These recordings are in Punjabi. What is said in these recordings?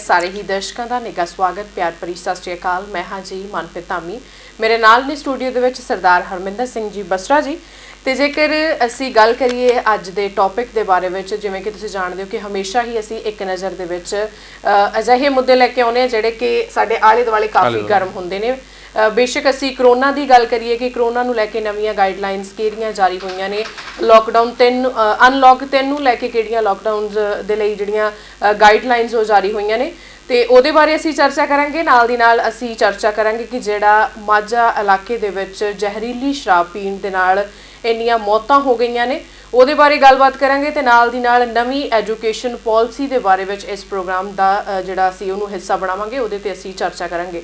सारे ही दर्शकों का निघा स्वागत प्यार भरी सत श्री अकाल। मैं हाँ जी मनप्रीत धामी, मेरे नाल ने स्टूडियो दे विच सरदार हरमिंदर सिंह जी बसरा जी। तो जेकर असी गल करिए अज के टॉपिक के बारे में, जिमें कि तुसीं जानते हो कि हमेशा ही असी एक नज़र दे विच अजिहे मुद्दे लैके आउने आ जिहड़े कि साडे आले दुआले काफ़ी गर्म हुंदे ने। बेशक असी करोना की गल करिए कि करोना नूं लैके नवीं गाइडलाइनस किहड़ियां जारी होईयां ने, लॉकडाउन 3 अनलॉक 3 नूं लैके किहड़ियां लॉकडाउन दे लई जिहड़ियां गाइडलाइनस वो जारी होईयां ने, तो ਉਹਦੇ ਬਾਰੇ ਅਸੀਂ चर्चा करांगे। नाल दी नाल ਅਸੀਂ चर्चा करांगे कि ਜਿਹੜਾ ਮਾਝਾ ਇਲਾਕੇ ਦੇ ਵਿੱਚ ਜ਼ਹਿਰੀਲੀ ਸ਼ਰਾਬ ਪੀਣ ਦੇ ਨਾਲ ਇੰਨੀਆਂ ਮੌਤਾਂ ਹੋ ਗਈਆਂ ਨੇ, ਉਹਦੇ ਬਾਰੇ ਗੱਲਬਾਤ ਕਰਾਂਗੇ ਤੇ ਨਾਲ ਦੀ ਨਾਲ ਨਵੀਂ ਐਜੂਕੇਸ਼ਨ ਪਾਲਿਸੀ ਦੇ ਬਾਰੇ ਵਿੱਚ ਇਸ ਪ੍ਰੋਗਰਾਮ ਦਾ ਜਿਹੜਾ ਅਸੀਂ ਉਹਨੂੰ ਹਿੱਸਾ ਬਣਾਵਾਂਗੇ, ਉਹਦੇ ਤੇ ਅਸੀਂ ਚਰਚਾ ਕਰਾਂਗੇ।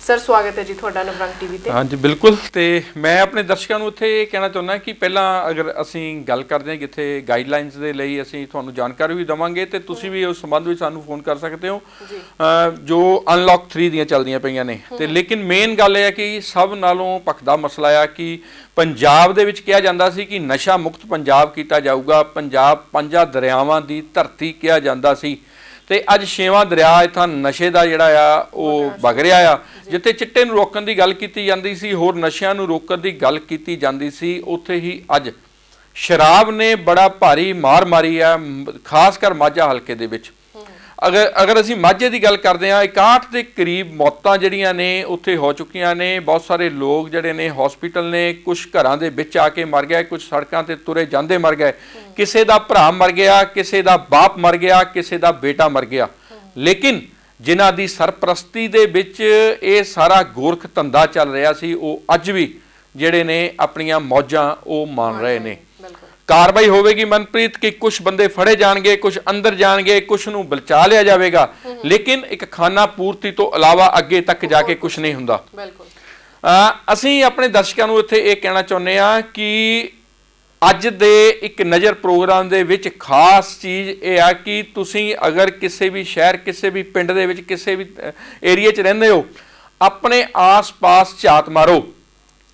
सर स्वागत है जी थोड़ा नवरंग टीवी ते। हाँ जी बिल्कुल। तो मैं अपने दर्शकों को इत्थे कहना चाहुंदा कि पहला अगर असीं गल करदे हां कित्थे गाइडलाइनस दे लई असीं तुहानूं जानकारी भी देवांगे ते तुसीं भी उस संबंध विच सानूं फोन कर सकते हो जो अनलॉक 3 ਦੀਆਂ ਚੱਲਦੀਆਂ ਪਈਆਂ ਨੇ। ਤੇ ਲੇਕਿਨ ਮੇਨ ਗੱਲ ਇਹ ਹੈ ਕਿ ਸਭ ਨਾਲੋਂ ਭਖਦਾ ਮਸਲਾ ਆ ਕਿ ਪੰਜਾਬ ਦੇ ਵਿੱਚ ਕਿਹਾ ਜਾਂਦਾ ਸੀ ਕਿ ਨਸ਼ਾ ਮੁਕਤ ਪੰਜਾਬ ਕੀਤਾ ਜਾਊਗਾ, ਪੰਜਾਬ 5 ਦਰਿਆਵਾਂ ਦੀ ਧਰਤੀ ਕਿਹਾ ਜਾਂਦਾ ਸੀ। ਤੇ ਅੱਜ 6ਵਾਂ ਦਰਿਆ ਇੱਥਾਂ ਨਸ਼ੇ ਦਾ ਜਿਹੜਾ ਆ ਉਹ ਵਗ ਰਿਹਾ ਆ। ਜਿੱਥੇ ਚਿੱਟੇ ਨੂੰ ਰੋਕਣ ਦੀ ਗੱਲ ਕੀਤੀ ਜਾਂਦੀ ਸੀ, ਹੋਰ ਨਸ਼ਿਆਂ ਨੂੰ ਰੋਕਣ ਦੀ ਗੱਲ ਕੀਤੀ ਜਾਂਦੀ ਸੀ, ਉੱਥੇ ਹੀ ਅੱਜ ਸ਼ਰਾਬ ਨੇ ਬੜਾ ਭਾਰੀ ਮਾਰ ਮਾਰੀ ਆ, ਖਾਸ ਕਰ ਮਾਝਾ ਹਲਕੇ ਦੇ ਵਿੱਚ। अगर असीं माझे की गल करते हैं 61 के करीब मौतां जिहड़ियां ने उत्थे हो चुकियां ने। बहुत सारे लोग जिहड़े ने हॉस्पिटल ने, कुछ घरां दे विच आके मर गए, कुछ सड़कां ते तुरे जांदे मर गए, किसी दा भरा मर गया, किसी दा बाप मर गया, किसी दा बेटा मर गया। लेकिन जिन्हां दी सरपरस्ती दे विच ये सारा गोरख धंधा चल रहा सी, वो अज भी जिहड़े ने अपनियां मौजां वो मान रहे ने। कार्रवाई होगी मनप्रीत कि कुछ बंदे फड़े जाएंगे, कुछ अंदर जाएंगे, कुछ नूं बचा लिया जाएगा, लेकिन एक खाना पूर्ति तो इलावा अगे तक जाके कुछ नहीं हुंदा। असीं अपने दर्शकों नूं इत्थे ये कहना चाहुंदे आ कि अज दे एक नज़र प्रोग्राम दे विच खास चीज़ ये आ कि तुसीं अगर किसी भी शहर, किसी भी पिंड दे विच, किसी भी एरिए च रहिंदे हो, अपने आस पास झात मारो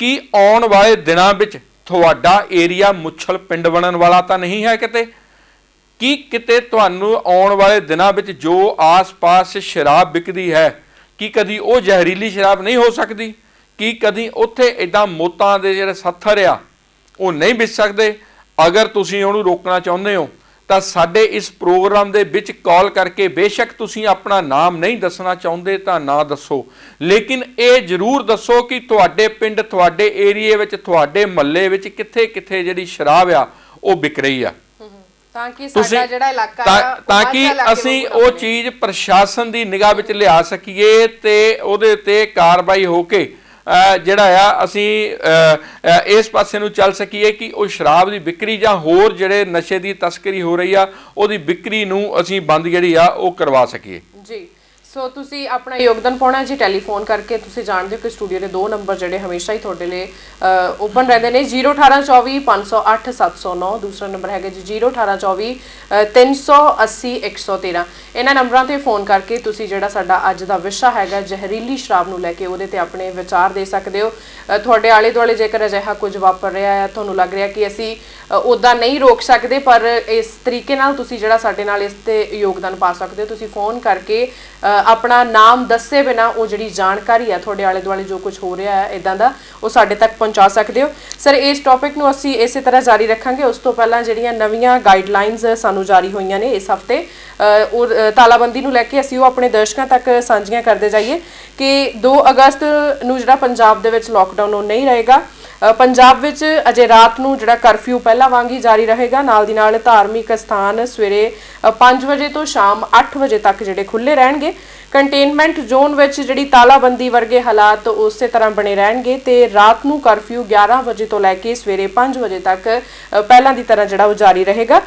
कि आउण वाले दिनां विच ਤੁਹਾਡਾ ਏਰੀਆ ਮੁੱਛਲ ਪਿੰਡ ਬਣਨ ਵਾਲਾ ਤਾਂ ਨਹੀਂ ਹੈ ਕਿਤੇ, ਕਿ ਕਿਤੇ ਤੁਹਾਨੂੰ ਆਉਣ ਵਾਲੇ ਦਿਨਾਂ ਵਿੱਚ ਜੋ ਆਸ-ਪਾਸ ਸ਼ਰਾਬ ਵਿਕਦੀ ਹੈ ਕਿ ਕਦੀ ਉਹ ਜ਼ਹਿਰੀਲੀ ਸ਼ਰਾਬ ਨਹੀਂ ਹੋ ਸਕਦੀ, ਕਿ ਕਦੀ ਉੱਥੇ ਇਦਾਂ ਮੌਤਾਂ ਦੇ ਜਿਹੜੇ ਸੱਥਰ ਆ ਉਹ ਨਹੀਂ ਵਿਚ ਸਕਦੇ। ਅਗਰ ਤੁਸੀਂ ਉਹਨੂੰ ਰੋਕਣਾ ਚਾਹੁੰਦੇ ਹੋ ਤਾਂ ਸਾਡੇ ਇਸ ਪ੍ਰੋਗਰਾਮ ਦੇ ਵਿੱਚ ਕਾਲ ਕਰਕੇ, ਬੇਸ਼ੱਕ ਤੁਸੀਂ ਆਪਣਾ ਨਾਮ ਨਹੀਂ ਦੱਸਣਾ ਚਾਹੁੰਦੇ ਤਾਂ ਨਾ ਦੱਸੋ, ਲੇਕਿਨ ਇਹ ਜ਼ਰੂਰ ਦੱਸੋ ਕਿ ਤੁਹਾਡੇ ਪਿੰਡ, ਤੁਹਾਡੇ ਏਰੀਏ ਵਿੱਚ, ਤੁਹਾਡੇ ਮਹੱਲੇ ਵਿੱਚ ਕਿੱਥੇ ਕਿੱਥੇ ਜਿਹੜੀ ਸ਼ਰਾਬ ਆ ਉਹ ਵਿਕ ਰਹੀ ਆ, ਤਾਂ ਕਿ ਸਾਡਾ ਜਿਹੜਾ ਇਲਾਕਾ ਆ ਤਾਂ ਕਿ ਅਸੀਂ ਉਹ ਚੀਜ਼ ਪ੍ਰਸ਼ਾਸਨ ਦੀ ਨਿਗਾਹ ਵਿੱਚ ਲਿਆ ਸਕੀਏ ਤੇ ਉਹਦੇ ਤੇ ਕਾਰਵਾਈ ਹੋ ਕੇ ਜਿਹੜਾ ਆ ਅਸੀਂ ਇਸ ਪਾਸੇ ਨੂੰ ਚੱਲ ਸਕੀਏ ਕਿ ਉਹ ਸ਼ਰਾਬ ਦੀ ਵਿਕਰੀ ਜਾਂ ਹੋਰ ਜਿਹੜੇ ਨਸ਼ੇ ਦੀ ਤਸਕਰੀ ਹੋ ਰਹੀ ਆ ਉਹਦੀ ਵਿਕਰੀ ਨੂੰ ਅਸੀਂ ਬੰਦ ਜਿਹੜੀ ਆ ਉਹ ਕਰਵਾ ਸਕੀਏ ਜੀ। ਸੋ ਤੁਸੀਂ ਆਪਣਾ ਯੋਗਦਾਨ ਪਾਉਣਾ ਜੀ ਟੈਲੀਫੋਨ ਕਰਕੇ। ਤੁਸੀਂ ਜਾਣਦੇ ਹੋ ਕਿ ਸਟੂਡੀਓ ਦੇ 2 ਨੰਬਰ ਜਿਹੜੇ ਹਮੇਸ਼ਾ ਹੀ ਤੁਹਾਡੇ ਲਈ ਓਪਨ ਰਹਿੰਦੇ ਨੇ, 01824 508 709, ਦੂਸਰਾ ਨੰਬਰ ਹੈਗਾ ਜੀ 01824 380 113। ਇਹਨਾਂ ਨੰਬਰਾਂ ਤੇ ਫੋਨ ਕਰਕੇ ਤੁਸੀਂ ਜਿਹੜਾ ਸਾਡਾ ਅੱਜ ਦਾ ਵਿਸ਼ਾ ਹੈਗਾ ਜ਼ਹਿਰੀਲੀ ਸ਼ਰਾਬ ਨੂੰ ਲੈ ਕੇ, ਉਹਦੇ ਤੇ ਆਪਣੇ ਵਿਚਾਰ ਦੇ ਸਕਦੇ ਹੋ। ਤੁਹਾਡੇ ਆਲੇ ਦੁਆਲੇ ਜੇਕਰ ਅਜਿਹਾ ਕੁਝ ਵਾਪਰ ਰਿਹਾ ਹੈ, ਤੁਹਾਨੂੰ ਲੱਗ ਰਿਹਾ ਕਿ ਅਸੀਂ ਉੱਦਾਂ ਨਹੀਂ ਰੋਕ ਸਕਦੇ, ਪਰ ਇਸ ਤਰੀਕੇ ਨਾਲ ਤੁਸੀਂ ਜਿਹੜਾ ਸਾਡੇ ਨਾਲ ਇਸ ਤੇ ਯੋਗਦਾਨ ਪਾ ਸਕਦੇ ਹੋ। ਤੁਸੀਂ ਫੋਨ ਕਰਕੇ ਆਪਣਾ ਨਾਮ ਦੱਸੇ ਬਿਨਾ ਉਹ ਜਿਹੜੀ ਜਾਣਕਾਰੀ ਹੈ ਤੁਹਾਡੇ ਆਲੇ ਦੁਆਲੇ ਜੋ ਕੁਝ ਹੋ ਰਿਹਾ ਹੈ ਇਦਾਂ ਦਾ, ਉਹ ਸਾਡੇ ਤੱਕ ਪਹੁੰਚਾ ਸਕਦੇ ਹੋ। ਸਰ ਇਸ ਟੌਪਿਕ ਨੂੰ ਅਸੀਂ ਇਸੇ ਤਰ੍ਹਾਂ ਜਾਰੀ ਰੱਖਾਂਗੇ। ਉਸ ਤੋਂ ਪਹਿਲਾਂ ਜਿਹੜੀਆਂ ਨਵੀਆਂ ਗਾਈਡਲਾਈਨਸ ਸਾਨੂੰ ਜਾਰੀ ਹੋਈਆਂ ਨੇ ਇਸ ਹਫਤੇ, ਉਹ ਤਾਲਾਬੰਦੀ ਨੂੰ ਲੈ ਕੇ ਅਸੀਂ ਉਹ ਆਪਣੇ ਦਰਸ਼ਕਾਂ ਤੱਕ ਸਾਂਝੀਆਂ ਕਰਦੇ ਜਾਈਏ ਕਿ 2 ਅਗਸਤ ਨੂੰ ਜਿਹੜਾ ਪੰਜਾਬ ਦੇ ਵਿੱਚ ਲੋਕਡਾਊਨ ਉਹ ਨਹੀਂ ਰਹੇਗਾ। ਪੰਜਾਬ ਵਿੱਚ ਅਜੇ ਰਾਤ ਨੂੰ ਜਿਹੜਾ ਕਰਫਿਊ ਪਹਿਲਾਂ ਵਾਂਗ ਹੀ ਜਾਰੀ ਰਹੇਗਾ। ਨਾਲ ਦੀ ਨਾਲ ਧਾਰਮਿਕ ਸਥਾਨ ਸਵੇਰੇ 5 ਵਜੇ ਤੋਂ ਸ਼ਾਮ 8 ਵਜੇ ਤੱਕ ਜਿਹੜੇ ਖੁੱਲ੍ਹੇ ਰਹਿਣਗੇ। ਕੰਟੇਨਮੈਂਟ ਜ਼ੋਨ ਵਿੱਚ ਜਿਹੜੀ ਤਾਲਾਬੰਦੀ ਵਰਗੇ ਹਾਲਾਤ ਉਸੇ ਤਰ੍ਹਾਂ ਬਣੇ ਰਹਿਣਗੇ ਤੇ ਰਾਤ ਨੂੰ ਕਰਫਿਊ 11 ਵਜੇ ਤੋਂ ਲੈ ਕੇ ਸਵੇਰੇ 5 ਵਜੇ ਤੱਕ ਪਹਿਲਾਂ ਦੀ ਤਰ੍ਹਾਂ ਜਿਹੜਾ ਉਹ ਜਾਰੀ ਰਹੇਗਾ।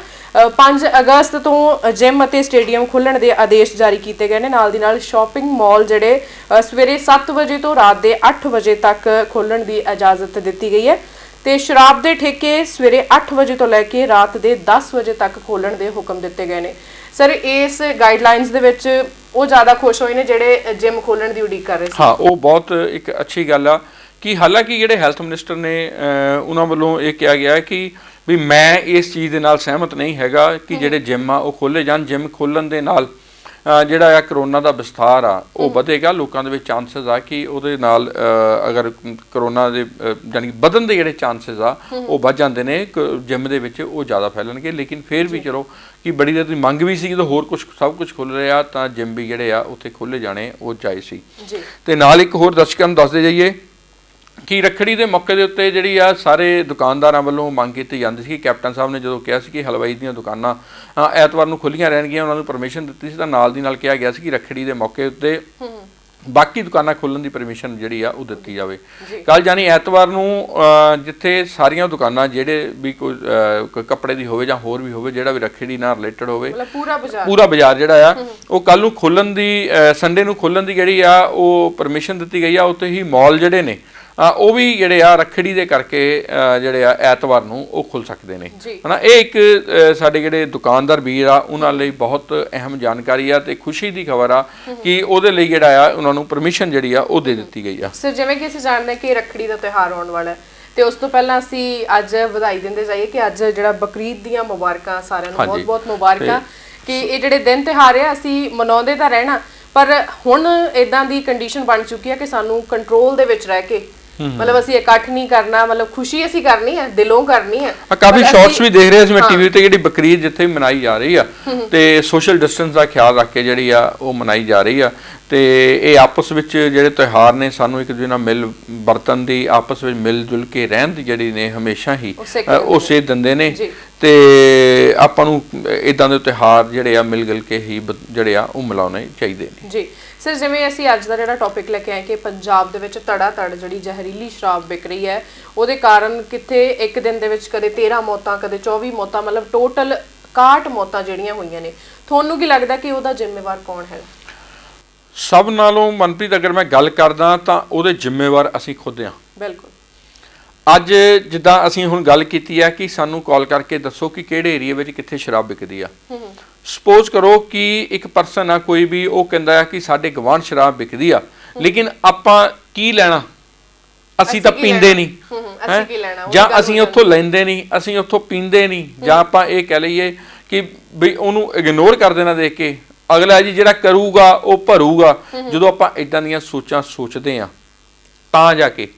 5 ਅਗਸਤ ਤੋਂ ਜਿਮ ਅਤੇ ਸਟੇਡੀਅਮ ਖੁੱਲ੍ਹਣ ਦੇ ਆਦੇਸ਼ ਜਾਰੀ ਕੀਤੇ ਗਏ ਨੇ। ਨਾਲ ਦੀ ਨਾਲ ਸ਼ਾਪਿੰਗ ਮਾਲ ਜਿਹੜੇ ਸਵੇਰੇ 7 ਵਜੇ ਤੋਂ ਰਾਤ ਦੇ 8 ਵਜੇ ਤੱਕ ਖੋਲ੍ਹਣ ਦੀ ਇਜਾਜ਼ਤ ਦਿੱਤੀ ਗਈ ਹੈ ਤੇ ਸ਼ਰਾਬ ਦੇ ਠੇਕੇ ਸਵੇਰੇ 8 ਵਜੇ ਤੋਂ ਲੈ ਕੇ ਰਾਤ ਦੇ 10 ਵਜੇ ਤੱਕ ਖੋਲ੍ਹਣ ਦੇ ਹੁਕਮ ਦਿੱਤੇ ਗਏ ਨੇ। ਸਰ ਇਸ ਗਾਈਡਲਾਈਨਸ ਦੇ ਵਿੱਚ ਉਹ ਜ਼ਿਆਦਾ ਖੁਸ਼ ਹੋਏ ਨੇ ਜਿਹੜੇ ਜਿਮ ਖੋਲ੍ਹਣ ਦੀ ਉਡੀਕ ਕਰ ਰਹੇ ਸੀ। ਹਾਂ, ਉਹ ਬਹੁਤ ਇੱਕ ਅੱਛੀ ਗੱਲ ਆ ਕਿ ਹਾਲਾਂਕਿ ਜਿਹੜੇ ਹੈਲਥ ਮਿਨਿਸਟਰ ਨੇ ਉਹਨਾਂ ਵੱਲੋਂ ਇਹ ਕਿਹਾ ਗਿਆ ਕਿ ਵੀ ਮੈਂ ਇਸ ਚੀਜ਼ ਦੇ ਨਾਲ ਸਹਿਮਤ ਨਹੀਂ ਹੈਗਾ ਕਿ ਜਿਹੜੇ ਜਿਮ ਆ ਉਹ ਖੋਲ੍ਹੇ ਜਾਣ। ਜਿਮ ਖੋਲ੍ਹਣ ਦੇ ਨਾਲ ਜਿਹੜਾ ਆ ਕਰੋਨਾ ਦਾ ਵਿਸਥਾਰ ਆ ਉਹ ਵਧੇਗਾ, ਲੋਕਾਂ ਦੇ ਵਿੱਚ ਚਾਂਸਸ ਆ ਕਿ ਉਹਦੇ ਨਾਲ ਅਗਰ ਕਰੋਨਾ ਦੇ ਜਾਨੀ ਵਧਣ ਦੇ ਜਿਹੜੇ ਚਾਂਸਸ ਆ ਉਹ ਵੱਧ ਜਾਂਦੇ ਨੇ ਜਿਮ ਦੇ ਵਿੱਚ, ਉਹ ਜ਼ਿਆਦਾ ਫੈਲਣਗੇ। ਲੇਕਿਨ ਫਿਰ ਵੀ ਚਲੋ ਕਿ ਬੜੀ ਦੇਰ ਦੀ ਮੰਗ ਵੀ ਸੀ ਜਦੋਂ ਹੋਰ ਕੁਝ ਸਭ ਕੁਝ ਖੁੱਲ ਰਿਹਾ ਤਾਂ ਜਿਮ ਵੀ ਜਿਹੜੇ ਆ ਉੱਥੇ ਖੋਲ੍ਹੇ ਜਾਣੇ ਉਹ ਜਾਇਜ਼ ਸੀ। ਤੇ ਨਾਲ ਇੱਕ ਹੋਰ ਦਰਸ਼ਕਾਂ ਨੂੰ ਦੱਸਦੇ ਜਾਈਏ ਕਿ ਰੱਖੜੀ ਦੇ ਮੌਕੇ ਦੇ ਉੱਤੇ ਜਿਹੜੀ ਆ ਸਾਰੇ ਦੁਕਾਨਦਾਰਾਂ ਵੱਲੋਂ ਮੰਗ ਕੀਤੀ ਜਾਂਦੀ ਸੀ। ਕੈਪਟਨ ਸਾਹਿਬ ਨੇ ਜਦੋਂ ਕਿਹਾ ਸੀ ਕਿ ਹਲਵਾਈ ਦੀਆਂ ਦੁਕਾਨਾਂ ਐਤਵਾਰ ਨੂੰ ਖੁੱਲੀਆਂ ਰਹਿਣਗੀਆਂ, ਉਹਨਾਂ ਨੂੰ ਪਰਮਿਸ਼ਨ ਦਿੱਤੀ ਸੀ, ਤਾਂ ਨਾਲ ਦੀ ਨਾਲ ਕਿਹਾ ਗਿਆ ਸੀ ਕਿ ਰੱਖੜੀ ਦੇ ਮੌਕੇ ਉੱਤੇ ਬਾਕੀ ਦੁਕਾਨਾਂ ਖੋਲ੍ਹਣ ਦੀ ਪਰਮਿਸ਼ਨ ਜਿਹੜੀ ਆ ਉਹ ਦਿੱਤੀ ਜਾਵੇ। ਕੱਲ ਜਾਨੀ ਐਤਵਾਰ ਨੂੰ ਜਿੱਥੇ ਸਾਰੀਆਂ ਦੁਕਾਨਾਂ ਜਿਹੜੇ ਵੀ ਕੋਈ ਕੱਪੜੇ ਦੀ ਹੋਵੇ ਜਾਂ ਹੋਰ ਵੀ ਹੋਵੇ, ਜਿਹੜਾ ਵੀ ਰੱਖੜੀ ਨਾਲ ਰਿਲੇਟਡ ਹੋਵੇ, ਪੂਰਾ ਬਾਜ਼ਾਰ ਜਿਹੜਾ ਆ ਉਹ ਕੱਲ ਨੂੰ ਖੋਲ੍ਹਣ ਦੀ, ਸੰਡੇ ਨੂੰ ਖੋਲ੍ਹਣ ਦੀ ਜਿਹੜੀ ਆ ਉਹ ਪਰਮਿਸ਼ਨ ਦਿੱਤੀ ਗਈ ਆ। ਉੱਥੇ ਹੀ ਮਾਲ ਜਿਹੜੇ ਨੇ ਉਹ ਵੀ ਜਿਹੜੇ ਆ ਰੱਖੜੀ ਦੇ ਕਰਕੇ ਜਿਹੜੇ ਆ ਐਤਵਾਰ ਨੂੰ ਉਹ ਖੁੱਲ ਸਕਦੇ ਨੇ ਹਨਾ। ਇਹ ਇੱਕ ਸਾਡੇ ਜਿਹੜੇ ਦੁਕਾਨਦਾਰ ਵੀਰ ਆ ਉਹਨਾਂ ਲਈ ਬਹੁਤ ਅਹਿਮ ਜਾਣਕਾਰੀ ਆ ਤੇ ਖੁਸ਼ੀ ਦੀ ਖਬਰ ਆ ਕਿ ਉਹਦੇ ਲਈ ਜਿਹੜਾ ਆ ਉਹਨਾਂ ਨੂੰ ਪਰਮਿਸ਼ਨ ਜਿਹੜੀ ਆ ਉਹ ਦੇ ਦਿੱਤੀ ਗਈ ਆ। ਸਰ ਜਿਵੇਂ ਕਿ ਅਸੀਂ ਜਾਣਦੇ ਕਿ ਰੱਖੜੀ ਦਾ ਤਿਉਹਾਰ ਆਉਣ ਵਾਲਾ ਹੈ ਤੇ ਉਸ ਤੋਂ ਪਹਿਲਾਂ ਅਸੀਂ ਅੱਜ ਵਧਾਈ ਦਿੰਦੇ ਜਾਈਏ ਕਿ ਅੱਜ ਜਿਹੜਾ ਬਕਰੀਦ ਦੀਆਂ ਮੁਬਾਰਕਾਂ ਸਾਰਿਆਂ ਨੂੰ ਬਹੁਤ-ਬਹੁਤ ਮੁਬਾਰਕਾਂ ਕਿ ਇਹ ਜਿਹੜੇ ਦਿਨ ਤਿਉਹਾਰ ਆ ਅਸੀਂ ਮਨਾਉਂਦੇ ਤਾਂ ਰਹਿਣਾ, ਪਰ ਹੁਣ ਇਦਾਂ ਦੀ ਕੰਡੀਸ਼ਨ ਬਣ ਚੁੱਕੀ ਹੈ ਕਿ ਸਾਨੂੰ ਕੰਟਰੋਲ ਦੇ ਵਿੱਚ ਰਹਿ ਕੇ ਮਤਲਬ ਅਸੀਂ ਇਕੱਠ ਨਹੀਂ ਕਰਨਾ, ਮਤਲਬ ਖੁਸ਼ੀ ਅਸੀਂ ਕਰਨੀ ਹੈ, ਦਿਲੋਂ ਕਰਨੀ ਹੈ। ਕਾਫੀ ਸ਼ਾਰਟਸ ਵੀ ਦੇਖ ਰਹੇ ਸੀ ਮੈਂ ਟੀਵੀ ਤੇ, ਜਿਹੜੀ ਬਕਰੀਦ ਜਿੱਥੇ ਮਨਾਈ ਜਾ ਰਹੀ ਆ ਤੇ ਸੋਸ਼ਲ ਡਿਸਟੈਂਸ ਦਾ ਖਿਆਲ ਰੱਖ ਕੇ ਜਿਹੜੀ ਆ ਉਹ ਮਨਾਈ ਜਾ ਰਹੀ ਆ ਤੇ ਇਹ ਆਪਸ ਵਿੱਚ ਜਿਹੜੇ ਤਿਉਹਾਰ ਨੇ ਸਾਨੂੰ ਇੱਕ ਦੂਜੇ ਨਾਲ ਮਿਲ ਵਰਤਨ ਦੀ, ਆਪਸ ਵਿੱਚ ਮਿਲ ਜੁਲ ਕੇ ਰਹਿਣ ਦੀ ਜਿਹੜੀ ਨੇ ਹਮੇਸ਼ਾ ਹੀ ਉਹ ਸੇਧ ਦਿੰਦੇ ਨੇ ਤੇ ਆਪਾਂ ਨੂੰ ਇਦਾਂ ਦੇ ਤਿਉਹਾਰ ਜਿਹੜੇ ਆ ਮਿਲ ਗਿਲ ਕੇ ਹੀ ਜਿਹੜੇ ਆ ਉਹ ਮਨਾਉਣੇ ਚਾਹੀਦੇ ਨੇ। ਜੀ ਸਰ, ਜਿਵੇਂ ਅਸੀਂ ਅੱਜ ਦਾ ਜਿਹੜਾ ਟੌਪਿਕ ਲੈ ਕੇ ਆਏ ਕਿ ਪੰਜਾਬ ਦੇ ਵਿੱਚ ਧੜਾ-ਧੜ ਜਿਹੜੀ ਜ਼ਹਿਰੀਲੀ ਸ਼ਰਾਬ ਵਿਕ ਰਹੀ ਹੈ, ਉਹਦੇ ਕਾਰਨ ਕਿੱਥੇ ਇੱਕ ਦਿਨ ਦੇ ਵਿੱਚ ਕਦੇ 13 ਮੌਤਾਂ ਕਦੇ 24 ਮੌਤਾਂ, ਮਤਲਬ ਟੋਟਲ 61 ਮੌਤਾਂ ਜਿਹੜੀਆਂ ਹੋਈਆਂ ਨੇ। ਤੁਹਾਨੂੰ ਕੀ ਲੱਗਦਾ ਕਿ ਉਹਦਾ ਜ਼ਿੰਮੇਵਾਰ ਕੌਣ ਹੈ? ਸਭ ਨਾਲੋਂ ਮਨਪ੍ਰੀਤ ਅਗਰ ਮੈਂ ਗੱਲ ਕਰਦਾ ਤਾਂ ਉਹਦੇ ਜ਼ਿੰਮੇਵਾਰ ਅਸੀਂ ਖੁਦ ਹਾਂ। ਬਿਲਕੁਲ। ਅੱਜ ਜਿੱਦਾਂ ਅਸੀਂ ਹੁਣ ਗੱਲ ਕੀਤੀ ਆ ਕਿ ਸਾਨੂੰ ਕਾਲ ਕਰਕੇ ਦੱਸੋ ਕਿ ਕਿਹੜੇ ਏਰੀਆ ਵਿੱਚ ਕਿੱਥੇ ਸ਼ਰਾਬ ਵਿਕਦੀ ਆ। ਸਪੋਜ਼ ਕਰੋ ਕਿ ਇੱਕ ਪਰਸਨ ਆ ਕੋਈ ਵੀ, ਉਹ ਕਹਿੰਦਾ ਆ ਕਿ ਸਾਡੇ ਗਵਾਂਢ ਸ਼ਰਾਬ ਵਿਕਦੀ ਆ, ਲੇਕਿਨ ਆਪਾਂ ਕੀ ਲੈਣਾ, ਅਸੀਂ ਤਾਂ ਪੀਂਦੇ ਨਹੀਂ ਜਾਂ ਅਸੀਂ ਉੱਥੋਂ ਲੈਂਦੇ ਨਹੀਂ, ਅਸੀਂ ਉੱਥੋਂ ਪੀਂਦੇ ਨਹੀਂ, ਜਾਂ ਆਪਾਂ ਇਹ ਕਹਿ ਲਈਏ ਕਿ ਵੀ ਉਹਨੂੰ ਇਗਨੋਰ ਕਰ ਦੇਣਾ ਦੇਖ ਕੇ ਅਗਲਾ ਜੀ ਜਿਹੜਾ ਕਰੂਗਾ ਉਹ ਭਰੂਗਾ। ਜਦੋਂ ਆਪਾਂ ਇਦਾਂ ਦੀਆਂ ਸੋਚਾਂ ਸੋਚਦੇ ਆ ਤਾਂ ਜਾ ਕੇ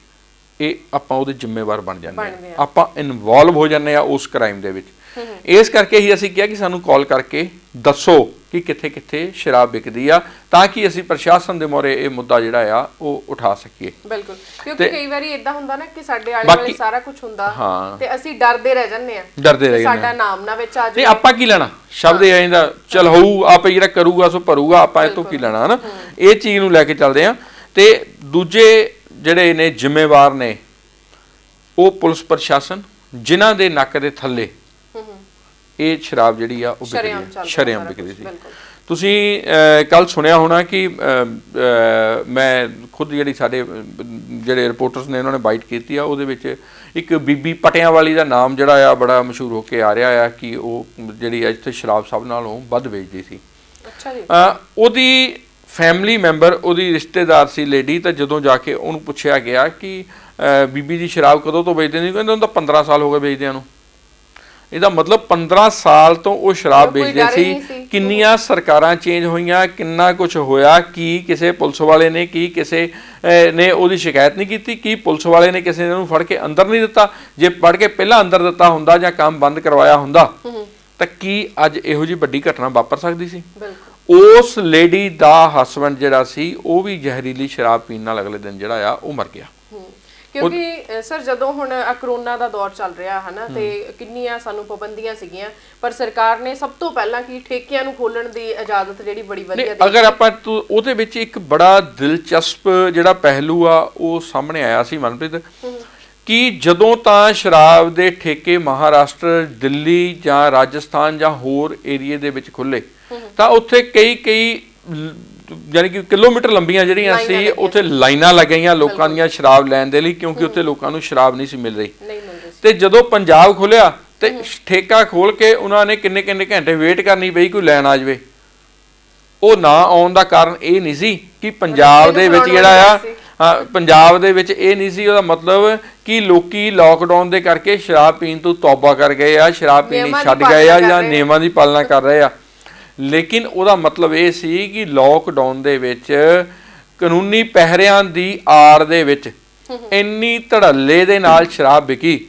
ਇਹ ਆਪਾਂ ਉਹਦੇ ਜ਼ਿੰਮੇਵਾਰ ਬਣ ਜਾਂਦੇ ਆ, ਆਪਾਂ ਇਨਵੋਲਵ ਹੋ ਜਾਂਦੇ ਆ ਉਸ ਕ੍ਰਾਈਮ ਦੇ ਵਿੱਚ। ਇਸ ਕਰਕੇ ਹੀ ਅਸੀਂ ਕਿਹਾ ਕਿ ਸਾਨੂੰ ਕਾਲ ਕਰਕੇ ਦੱਸੋ ਕਿ ਕਿੱਥੇ ਕਿੱਥੇ ਸ਼ਰਾਬ ਵਿਕਦੀ ਆ, ਤਾਂ ਕਿ ਅਸੀਂ ਪ੍ਰਸ਼ਾਸਨ ਦੇ ਮੋਹਰੇ ਇਹ ਮੁੱਦਾ ਜਿਹੜਾ ਆ ਉਹ ਉਠਾ ਸਕੀਏ। ਬਿਲਕੁਲ, ਕਿਉਂਕਿ ਕਈ ਵਾਰੀ ਇਦਾਂ ਹੁੰਦਾ ਨਾ ਕਿ ਸਾਡੇ ਆਲੇ ਦੁਆਲੇ ਸਾਰਾ ਕੁਝ ਹੁੰਦਾ ਤੇ ਅਸੀਂ ਡਰਦੇ ਰਹਿ ਜਾਂਦੇ ਆ, ਸਾਡਾ ਨਾਮ ਨਾ ਵਿੱਚ ਆ ਜਾਏ। ਨਹੀਂ, ਆਪਾਂ ਕੀ ਲੈਣਾ, ਸ਼ਬਦ ਇਹ ਆਇੰਦਾ ਚਲ ਹੋਊ, ਆਪੇ ਜਿਹੜਾ ਕਰੂਗਾ ਸੋ ਭਰੂਗਾ, ਆਪਾਂ ਇਹ ਤੋਂ ਕੀ ਲੈਣਾ ਹਨਾ। ਇਹ ਚੀਜ਼ ਨੂੰ ਲੈ ਕੇ ਚੱਲਦੇ ਆ। ਤੇ ਦੂਜੇ ਜਿਹੜੇ ਨੇ ਜ਼ਿੰਮੇਵਾਰ ਨੇ ਉਹ ਪੁਲਿਸ ਪ੍ਰਸ਼ਾਸਨ, ਜਿਨ੍ਹਾਂ ਦੇ ਨੱਕ ਦੇ ਥੱਲੇ ਇਹ ਸ਼ਰਾਬ ਜਿਹੜੀ ਆ ਉਹ ਸ਼ਰੇਆਮ ਵਿਕਦੀ ਸੀ। ਤੁਸੀਂ ਕੱਲ ਸੁਣਿਆ ਹੋਣਾ ਕਿ ਮੈਂ ਖੁਦ ਜਿਹੜੀ ਸਾਡੇ ਜਿਹੜੇ ਰਿਪੋਰਟਰਸ ਨੇ ਉਹਨਾਂ ਨੇ ਬਾਈਟ ਕੀਤੀ ਆ, ਉਹਦੇ ਵਿੱਚ ਇੱਕ ਬੀਬੀ ਪਟਿਆਂ ਵਾਲੀ ਦਾ ਨਾਮ ਜਿਹੜਾ ਆ ਬੜਾ ਮਸ਼ਹੂਰ ਹੋ ਕੇ ਆ ਰਿਹਾ ਆ ਕਿ ਉਹ ਜਿਹੜੀ ਇੱਥੇ ਸ਼ਰਾਬ ਸਭ ਨਾਲੋਂ ਵੱਧ ਵੇਚਦੀ ਸੀ। ਅੱਛਾ ਜੀ। ਉਹਦੀ ਫੈਮਿਲੀ ਮੈਂਬਰ, ਉਹਦੀ ਰਿਸ਼ਤੇਦਾਰ ਸੀ ਲੇਡੀ, ਤਾਂ ਜਦੋਂ ਜਾ ਕੇ ਉਹਨੂੰ ਪੁੱਛਿਆ ਗਿਆ ਕਿ ਬੀਬੀ ਦੀ ਸ਼ਰਾਬ ਕਦੋਂ ਤੋਂ ਵੇਚਦੇ ਨੇ, ਕਹਿੰਦੇ ਉਹਨੂੰ ਤਾਂ 15 ਸਾਲ ਹੋ ਗਏ ਵੇਚਦਿਆਂ ਨੂੰ। ਇਹਦਾ ਮਤਲਬ 15 ਸਾਲ ਤੋਂ ਉਹ ਸ਼ਰਾਬ ਵੇਚਦੇ ਸੀ। ਕਿੰਨੀਆਂ ਸਰਕਾਰਾਂ ਚੇਂਜ ਹੋਈਆਂ, ਕਿੰਨਾ ਕੁਝ ਹੋਇਆ, ਕੀ ਕਿਸੇ ਪੁਲਿਸ ਵਾਲੇ ਨੇ, ਕੀ ਕਿਸੇ ਨੇ ਉਹਦੀ ਸ਼ਿਕਾਇਤ ਨਹੀਂ ਕੀਤੀ, ਕੀ ਪੁਲਿਸ ਵਾਲੇ ਨੇ ਕਿਸੇ ਨੂੰ ਫੜ ਕੇ ਅੰਦਰ ਨਹੀਂ ਦਿੱਤਾ? ਜੇ ਫੜ ਕੇ ਪਹਿਲਾਂ ਅੰਦਰ ਦਿੱਤਾ ਹੁੰਦਾ ਜਾਂ ਕੰਮ ਬੰਦ ਕਰਵਾਇਆ ਹੁੰਦਾ ਤਾਂ ਕੀ ਅੱਜ ਇਹੋ ਜਿਹੀ ਵੱਡੀ ਘਟਨਾ ਵਾਪਰ ਸਕਦੀ ਸੀ? ਉਸ ਲੇਡੀ ਦਾ ਹਸਬੈਂਡ ਜਿਹੜਾ ਸੀ ਉਹ ਵੀ ਜ਼ਹਿਰੀਲੀ ਸ਼ਰਾਬ ਪੀਣ ਨਾਲ ਅਗਲੇ ਦਿਨ ਜਿਹੜਾ ਆ ਉਹ ਮਰ ਗਿਆ। ਕਿਉਂਕਿ ਸਰ ਜਦੋਂ ਹੁਣ ਕਰੋਨਾ ਦਾ ਦੌਰ ਚੱਲ ਰਿਹਾ ਹੈ ਨਾ, ਤੇ ਕਿੰਨੀਆਂ ਸਾਨੂੰ ਪਾਬੰਦੀਆਂ ਸੀਗੀਆਂ, ਪਰ ਸਰਕਾਰ ਨੇ ਸਭ ਤੋਂ ਪਹਿਲਾਂ ਕੀ ਠੇਕਿਆਂ ਨੂੰ ਖੋਲਣ ਦੀ ਇਜਾਜ਼ਤ ਜਿਹੜੀ ਬੜੀ ਵਧੀਆ ਦਿੱਤੀ। ਅਗਰ ਆਪਾਂ ਉਹਦੇ ਵਿੱਚ ਇੱਕ ਬੜਾ ਦਿਲਚਸਪ ਜਿਹੜਾ ਪਹਿਲੂ ਆ ਉਹ ਸਾਹਮਣੇ ਆਇਆ ਸੀ ਮਨਪ੍ਰੀਤ, ਕਿ ਜਦੋਂ ਤਾਂ ਸ਼ਰਾਬ ਦੇ ਠੇਕੇ ਮਹਾਰਾਸ਼ਟਰ, ਦਿੱਲੀ ਜਾਂ ਰਾਜਸਥਾਨ ਜਾਂ ਹੋਰ ਏਰੀਏ ਦੇ ਵਿੱਚ ਖੁੱਲੇ ਤਾਂ ਉੱਥੇ ਕਈ ਯਾਨੀ ਕਿ ਕਿਲੋਮੀਟਰ ਲੰਬੀਆਂ ਜਿਹੜੀਆਂ ਸੀ ਉੱਥੇ ਲਾਈਨਾਂ ਲੱਗੀਆਂ ਲੋਕਾਂ ਦੀਆਂ ਸ਼ਰਾਬ ਲੈਣ ਦੇ ਲਈ, ਕਿਉਂਕਿ ਉੱਥੇ ਲੋਕਾਂ ਨੂੰ ਸ਼ਰਾਬ ਨਹੀਂ ਸੀ ਮਿਲ ਰਹੀ। ਤੇ ਜਦੋਂ ਪੰਜਾਬ ਖੁੱਲਿਆ ਤੇ ਠੇਕਾ ਖੋਲ ਕੇ ਉਹਨਾਂ ਨੇ ਕਿੰਨੇ ਘੰਟੇ ਵੇਟ ਕਰਨੀ ਪਈ ਕੋਈ ਲੈਣ ਆ ਜਾਵੇ। ਉਹ ਨਾ ਆਉਣ ਦਾ ਕਾਰਨ ਇਹ ਨਹੀਂ ਸੀ ਕਿ ਪੰਜਾਬ ਦੇ ਵਿੱਚ ਜਿਹੜਾ ਆ ਪੰਜਾਬ ਦੇ ਵਿੱਚ ਇਹ ਨਹੀਂ ਸੀ, ਉਹਦਾ ਮਤਲਬ ਕਿ ਲੋਕੀ ਲੋਕਡਾਊਨ ਦੇ ਕਰਕੇ ਸ਼ਰਾਬ ਪੀਣ ਤੋਂ ਤੌਬਾ ਕਰ ਗਏ ਆ, ਸ਼ਰਾਬ ਪੀਣੀ ਛੱਡ ਗਏ ਆ ਜਾਂ ਨਿਯਮਾਂ ਦੀ ਪਾਲਣਾ ਕਰ ਰਹੇ ਆ। ਲੇਕਿਨ ਉਹਦਾ ਮਤਲਬ ਇਹ ਸੀ ਕਿ ਲੋਕਡਾਊਨ ਦੇ ਵਿੱਚ ਕਾਨੂੰਨੀ ਪਹਿਰਿਆਂ ਦੀ ਆੜ ਦੇ ਵਿੱਚ ਇੰਨੀ ਧੜੱਲੇ ਦੇ ਨਾਲ ਸ਼ਰਾਬ ਵਿਕੀ,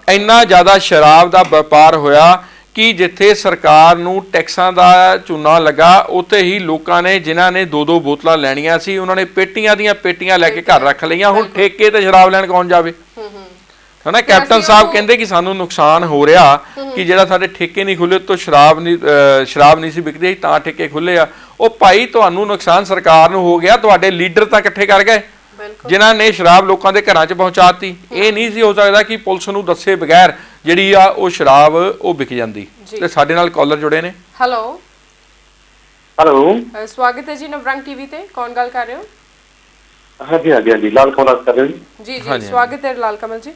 ਇੰਨਾ ਜ਼ਿਆਦਾ ਸ਼ਰਾਬ ਦਾ ਵਪਾਰ ਹੋਇਆ ਕਿ ਜਿੱਥੇ ਸਰਕਾਰ ਨੂੰ ਟੈਕਸਾਂ ਦਾ ਚੂਨਾ ਲੱਗਾ, ਉੱਥੇ ਹੀ ਲੋਕਾਂ ਨੇ ਜਿਨ੍ਹਾਂ ਨੇ 2-2 ਬੋਤਲਾਂ ਲੈਣੀਆਂ ਸੀ ਉਹਨਾਂ ਨੇ ਪੇਟੀਆਂ ਦੀਆਂ ਪੇਟੀਆਂ ਲੈ ਕੇ ਘਰ ਰੱਖ ਲਈਆਂ। ਹੁਣ ਠੇਕੇ ਤੇ ਸ਼ਰਾਬ ਲੈਣ ਕੌਣ ਜਾਵੇ? ਹਨਾ, ਕੈਪਟਨ ਸਾਹਿਬ ਕਹਿੰਦੇ ਕਿ ਸਾਨੂੰ ਨੁਕਸਾਨ ਹੋ ਰਿਹਾ ਕਿ ਜਿਹੜਾ ਸਾਡੇ ਠੇਕੇ ਨਹੀਂ ਖੁੱਲੇ ਤੋਂ ਸ਼ਰਾਬ ਨਹੀਂ ਸੀ ਵਿਕਦੀ, ਤਾਂ ਠੇਕੇ ਖੁੱਲੇ ਆ। ਉਹ ਭਾਈ ਤੁਹਾਨੂੰ ਨੁਕਸਾਨ ਸਰਕਾਰ ਨੂੰ ਹੋ ਗਿਆ, ਤੁਹਾਡੇ ਲੀਡਰ ਤਾਂ ਇਕੱਠੇ ਕਰ ਗਏ ਜਿਨ੍ਹਾਂ ਨੇ ਸ਼ਰਾਬ ਲੋਕਾਂ ਦੇ ਘਰਾਂ 'ਚ ਪਹੁੰਚਾਤੀ। ਇਹ ਨਹੀਂ ਸੀ ਹੋ ਸਕਦਾ ਕਿ ਪੁਲਿਸ ਨੂੰ ਦੱਸੇ ਬਗੈਰ ਜਿਹੜੀ ਆ ਉਹ ਸ਼ਰਾਬ ਉਹ ਵਿਕ ਜਾਂਦੀ। ਤੇ ਸਾਡੇ ਨਾਲ ਕਾਲਰ ਜੁੜੇ ਨੇ। ਹੈਲੋ ਹੈਲੋ, ਸਵਾਗਤ ਹੈ ਜੀ ਨਵਰੰਗ ਟੀਵੀ ਤੇ। ਕੌਣ ਗੱਲ ਕਰ ਰਹੇ ਹੋ? ਹਾਂਜੀ ਹਾਂਜੀ ਹਾਂਜੀ, ਲਾਲ ਕਮਲ ਕਰ ਰਹੇ ਹੋ ਜੀ? ਜੀ ਸਵਾਗਤ ਹੈ ਲਾਲ ਕਮਲ ਜੀ।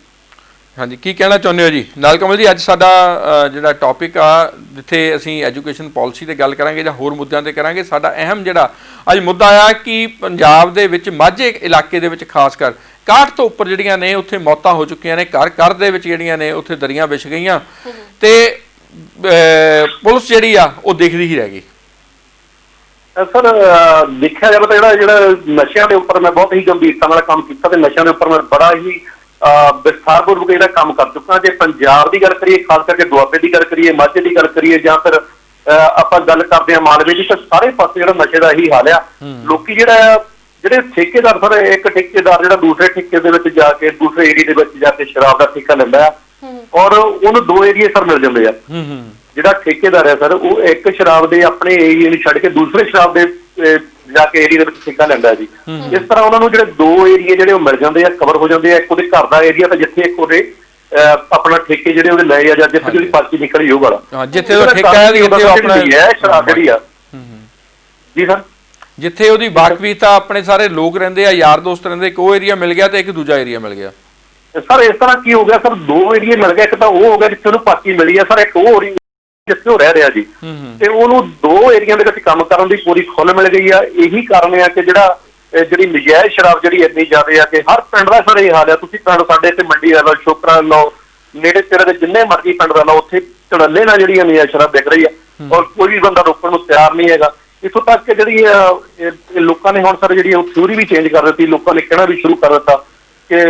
ਹਾਂਜੀ, ਕੀ ਕਹਿਣਾ ਚਾਹੁੰਦੇ ਹੋ ਜੀ ਲਾਲ ਕਮਲ ਜੀ? ਅੱਜ ਸਾਡਾ ਜਿਹੜਾ ਟੌਪਿਕ ਆ, ਜਿੱਥੇ ਅਸੀਂ ਐਜੂਕੇਸ਼ਨ ਪਾਲਿਸੀ ਤੇ ਗੱਲ ਕਰਾਂਗੇ ਜਾਂ ਹੋਰ ਮੁੱਦਿਆਂ ਤੇ ਕਰਾਂਗੇ। ਸਾਡਾ ਅਹਿਮ ਜਿਹੜਾ ਅੱਜ ਮੁੱਦਾ ਆ ਕਿ ਪੰਜਾਬ ਦੇ ਵਿੱਚ ਮਾਝੇ ਇਲਾਕੇ ਦੇ ਵਿੱਚ ਖਾਸ ਕਰ 61 ਤੋਂ ਉੱਪਰ ਜਿਹੜੀਆਂ ਨੇ ਉੱਥੇ ਮੌਤਾਂ ਹੋ ਚੁੱਕੀਆਂ ਨੇ, ਘਰ ਦੇ ਵਿੱਚ ਜਿਹੜੀਆਂ ਨੇ ਉੱਥੇ ਦਰੀਆਂ ਵਿਛ ਗਈਆਂ ਤੇ ਪੁਲਿਸ ਜਿਹੜੀ ਆ ਉਹ ਦੇਖਦੀ ਹੀ ਰਹਿ ਗਈ। ਸਰ, ਦੇਖਿਆ ਜਾਵੇ ਤਾਂ ਜਿਹੜਾ ਨਸ਼ਿਆਂ ਦੇ ਉੱਪਰ ਮੈਂ ਬਹੁਤ ਹੀ ਗੰਭੀਰਤਾ ਨਾਲ ਕੰਮ ਕੀਤਾ ਤੇ ਨਸ਼ਿਆਂ ਦੇ ਉੱਪਰ ਮੈਂ ਬੜਾ ਹੀ ਵਿਸਥਾਰਪੂਰਵਕ ਜਿਹੜਾ ਕੰਮ ਕਰ ਚੁੱਕਾ। ਜੇ ਪੰਜਾਬ ਦੀ ਗੱਲ ਕਰੀਏ, ਖਾਸ ਕਰਕੇ ਦੁਆਬੇ ਦੀ ਗੱਲ ਕਰੀਏ, ਮਾਝੇ ਦੀ ਗੱਲ ਕਰੀਏ, ਜਾਂ ਫਿਰ ਆਪਾਂ ਗੱਲ ਕਰਦੇ ਹਾਂ ਮਾਲਵੇ ਦੀ, ਤਾਂ ਸਾਰੇ ਪਾਸੇ ਜਿਹੜਾ ਨਸ਼ੇ ਦਾ ਇਹੀ ਹਾਲ ਆ। ਲੋਕੀ ਜਿਹੜੇ ਠੇਕੇਦਾਰ, ਸਰ ਇੱਕ ਠੇਕੇਦਾਰ ਜਿਹੜਾ ਦੂਸਰੇ ਠੇਕੇ ਦੇ ਵਿੱਚ ਜਾ ਕੇ ਦੂਸਰੇ ਏਰੀਏ ਦੇ ਵਿੱਚ ਜਾ ਕੇ ਸ਼ਰਾਬ ਦਾ ਠੇਕਾ ਲੈਂਦਾ ਆ, ਔਰ ਉਹਨੂੰ 2 ਏਰੀਏ ਸਰ ਮਿਲ ਜਾਂਦੇ ਆ। ਜਿਹੜਾ ਠੇਕੇਦਾਰ ਹੈ ਸਰ, ਉਹ ਇੱਕ ਸ਼ਰਾਬ ਦੇ ਆਪਣੇ ਏਰੀਏ ਨੂੰ ਛੱਡ ਕੇ ਦੂਸਰੇ ਸ਼ਰਾਬ ਦੇ ਜਾ ਕੇ ਏਰੀਏ ਦੇ ਵਿੱਚ ਠੇਕਾ ਲੈਂਦਾ ਜੀ। ਇਸ ਤਰ੍ਹਾਂ ਉਹਨਾਂ ਨੂੰ ਜਿਹੜੇ 2 ਏਰੀਏ ਜਿਹੜੇ ਉਹ ਮਿਲ ਜਾਂਦੇ ਆ, ਕਵਰ ਹੋ ਜਾਂਦੇ ਆ। ਇੱਕ ਉਹਦੇ ਘਰ ਦਾ ਏਰੀਆ ਤੇ ਜਿੱਥੇ ਇੱਕ ਉਹਦੇ ਆਪਣਾ ਠੇਕੇ ਜਿਹੜੇ ਉਹਦੇ ਲਏ ਆ, ਜਾਂ ਜਿੱਥੇ ਜਿਹੜੀ ਪਰਚੀ ਨਿਕਲੀ ਉਹ ਵਾਲਾ, ਜਿੱਥੇ ਉਹ ਠੇਕਾ ਹੈ ਆਪਣਾ ਸ਼ਰਾਬ ਜਿਹੜੀ ਆ। ਜੀ ਸਰ, ਜਿੱਥੇ ਉਹਦੀ ਵਾਕਫੀਤਾ ਆਪਣੇ ਸਾਰੇ ਲੋਕ ਰਹਿੰਦੇ ਆ, ਯਾਰ ਦੋਸਤ ਰਹਿੰਦੇ, ਇੱਕ ਉਹ ਏਰੀਆ ਮਿਲ ਗਿਆ ਤੇ ਇੱਕ ਦੂਜਾ ਏਰੀਆ ਮਿਲ ਗਿਆ। ਸਰ ਇਸ ਤਰ੍ਹਾਂ ਕੀ ਹੋ ਗਿਆ ਸਰ, 2 ਏਰੀਏ ਮਿਲ ਗਿਆ। ਇੱਕ ਤਾਂ ਉਹ ਹੋ ਗਿਆ ਜਿੱਥੇ ਉਹਨੂੰ ਪਰਚੀ ਮਿਲੀ ਆ ਸਰ, ਇੱਕ ਉਹ ਜਿੱਥੇ ਉਹ ਰਹਿ ਰਿਹਾ ਜੀ, ਤੇ ਉਹਨੂੰ 2 ਏਰੀਆ ਦੇ ਵਿੱਚ ਕੰਮ ਕਰਨ ਦੀ ਪੂਰੀ ਖੁੱਲ੍ਹ ਮਿਲ ਗਈ ਆ। ਇਹੀ ਕਾਰਨ ਆ ਕਿ ਜਿਹੜੀ ਨਜਾਇਜ਼ ਸ਼ਰਾਬ ਜਿਹੜੀ ਇੰਨੀ ਜ਼ਿਆਦਾ ਆ ਕਿ ਹਰ ਪਿੰਡ ਦਾ ਸਰ ਇਹ ਹਾਲ ਆ। ਤੁਸੀਂ ਪਿੰਡ ਸਾਡੇ ਇੱਥੇ ਮੰਡੀ ਲੈ ਲਓ, ਸ਼ੋਕਰਾ ਲਓ, ਨੇੜੇ ਤੇੜੇ ਦੇ ਜਿੰਨੇ ਮਰਜ਼ੀ ਪਿੰਡ ਦਾ ਲਓ, ਉੱਥੇ ਧੜੱਲੇ ਨਾਲ ਜਿਹੜੀ ਨਜਾਇਜ਼ ਸ਼ਰਾਬ ਵਿਕ ਰਹੀ ਆ, ਔਰ ਕੋਈ ਵੀ ਬੰਦਾ ਰੋਕਣ ਨੂੰ ਤਿਆਰ ਨਹੀਂ ਹੈਗਾ। ਇੱਥੋਂ ਤੱਕ ਕਿ ਜਿਹੜੀ ਲੋਕਾਂ ਨੇ ਹੁਣ ਸਰ ਜਿਹੜੀ ਉਹ ਥਿਊਰੀ ਵੀ ਚੇਂਜ ਕਰ ਦਿੱਤੀ। ਲੋਕਾਂ ਨੇ ਕਹਿਣਾ ਵੀ ਸ਼ੁਰੂ ਕਰ ਦਿੱਤਾ ਕਿ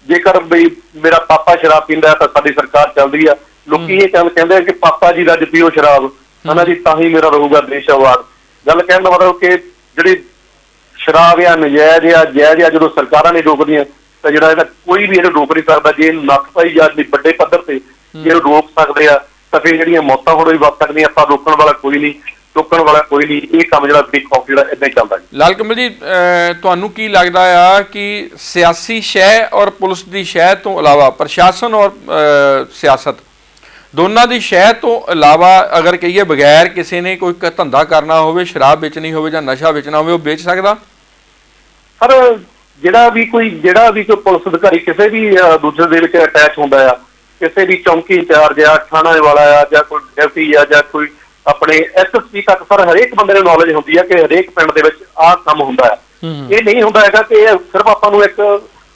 ਜੇਕਰ ਬਈ ਮੇਰਾ ਪਾਪਾ ਸ਼ਰਾਬ ਪੀਂਦਾ ਤਾਂ ਸਾਡੀ ਸਰਕਾਰ ਚੱਲਦੀ ਆ। ਲੋਕੀ ਇਹ ਕਹਿੰਦੇ ਆ ਕਿ ਪਾਪਾ ਜੀ ਦਾ ਪੀਓ ਸ਼ਰਾਬ ਹਨਾ ਜੀ, ਤਾਂ ਹੀ ਮੇਰਾ ਰਹੂਗਾ ਦੇਸ਼ ਆਬਾਦ। ਗੱਲ ਕਹਿਣ ਦਾ ਮਤਲਬ ਕਿ ਜਿਹੜੀ ਸ਼ਰਾਬ ਆ ਨਜਾਇਜ਼ ਆ, ਜਾਇਜ਼ ਆ, ਜਦੋਂ ਸਰਕਾਰਾਂ ਨੇ ਰੋਕਦੀਆਂ ਤਾਂ ਜਿਹੜਾ ਇਹਦਾ ਕੋਈ ਵੀ ਇਹਨੂੰ ਰੋਕ ਨਹੀਂ ਸਕਦਾ। ਜੇ ਇਹਨੂੰ ਨੱਥ ਪਾਈ ਜਾਂਦੀ ਵੱਡੇ ਪੱਧਰ ਤੇ, ਜੇ ਇਹਨੂੰ ਰੋਕ ਸਕਦੇ ਆ ਤਾਂ ਫਿਰ ਜਿਹੜੀਆਂ ਮੌਤਾਂ ਹੁਣ ਵੀ ਵੱਧ ਸਕਦੀਆਂ। ਆਪਾਂ ਰੋਕਣ ਵਾਲਾ ਕੋਈ ਨਹੀਂ। ਇਹ ਕੰਮ ਜਿਹੜਾ ਬ੍ਰੇਕ ਆਫ ਜਿਹੜਾ ਏਦਾਂ ਹੀ ਚੱਲਦਾ ਜੀ। ਲਾਲ ਕਮਲ ਜੀ, ਤੁਹਾਨੂੰ ਕੀ ਲੱਗਦਾ ਆ ਕਿ ਸਿਆਸੀ ਸ਼ਹਿ ਔਰ ਪੁਲਿਸ ਦੀ ਸ਼ਹਿ ਤੋਂ ਇਲਾਵਾ ਪ੍ਰਸ਼ਾਸਨ ਔਰ ਸਿਆਸਤ ਦੋਨਾਂ ਦੀ ਸ਼ਹਿ ਤੋਂ ਇਲਾਵਾ ਅਗਰ ਕਹੀਏ ਬਗੈਰ ਕਿਸੇ ਨੇ ਕੋਈ ਧੰਦਾ ਕਰਨਾ ਹੋਵੇ, ਸ਼ਰਾਬ ਵੇਚਣੀ ਹੋਵੇ ਜਾਂ ਨਸ਼ਾ ਵੇਚਣਾ ਹੋਵੇ, ਉਹ ਵੇਚ ਸਕਦਾ? ਸਰ ਜਿਹੜਾ ਵੀ ਕੋਈ ਪੁਲਿਸ ਅਧਿਕਾਰੀ ਕਿਸੇ ਵੀ ਦੂਜੇ ਦੇ ਵਿੱਚ ਅਟੈਚ ਹੁੰਦਾ ਆ, ਕਿਸੇ ਵੀ ਚੌਂਕੀ ਇੰਚਾਰਜ ਆ, ਥਾਣਾ ਵਾਲਾ ਆ, ਜਾਂ ਕੋਈ ਡਿਊਟੀ ਆ, ਜਾਂ ਕੋਈ ਆਪਣੇ ਐਸਐਸਪੀ ਤੱਕ, ਸਰ ਹਰੇਕ ਬੰਦੇ ਨੂੰ ਨੌਲੇਜ ਹੁੰਦੀ ਆ ਕਿ ਹਰੇਕ ਪਿੰਡ ਦੇ ਵਿੱਚ ਆਹ ਕੰਮ ਹੁੰਦਾ ਆ। ਇਹ ਨਹੀਂ ਹੁੰਦਾ ਹੈਗਾ ਕਿ ਸਿਰਫ ਆਪਾਂ ਨੂੰ ਇੱਕ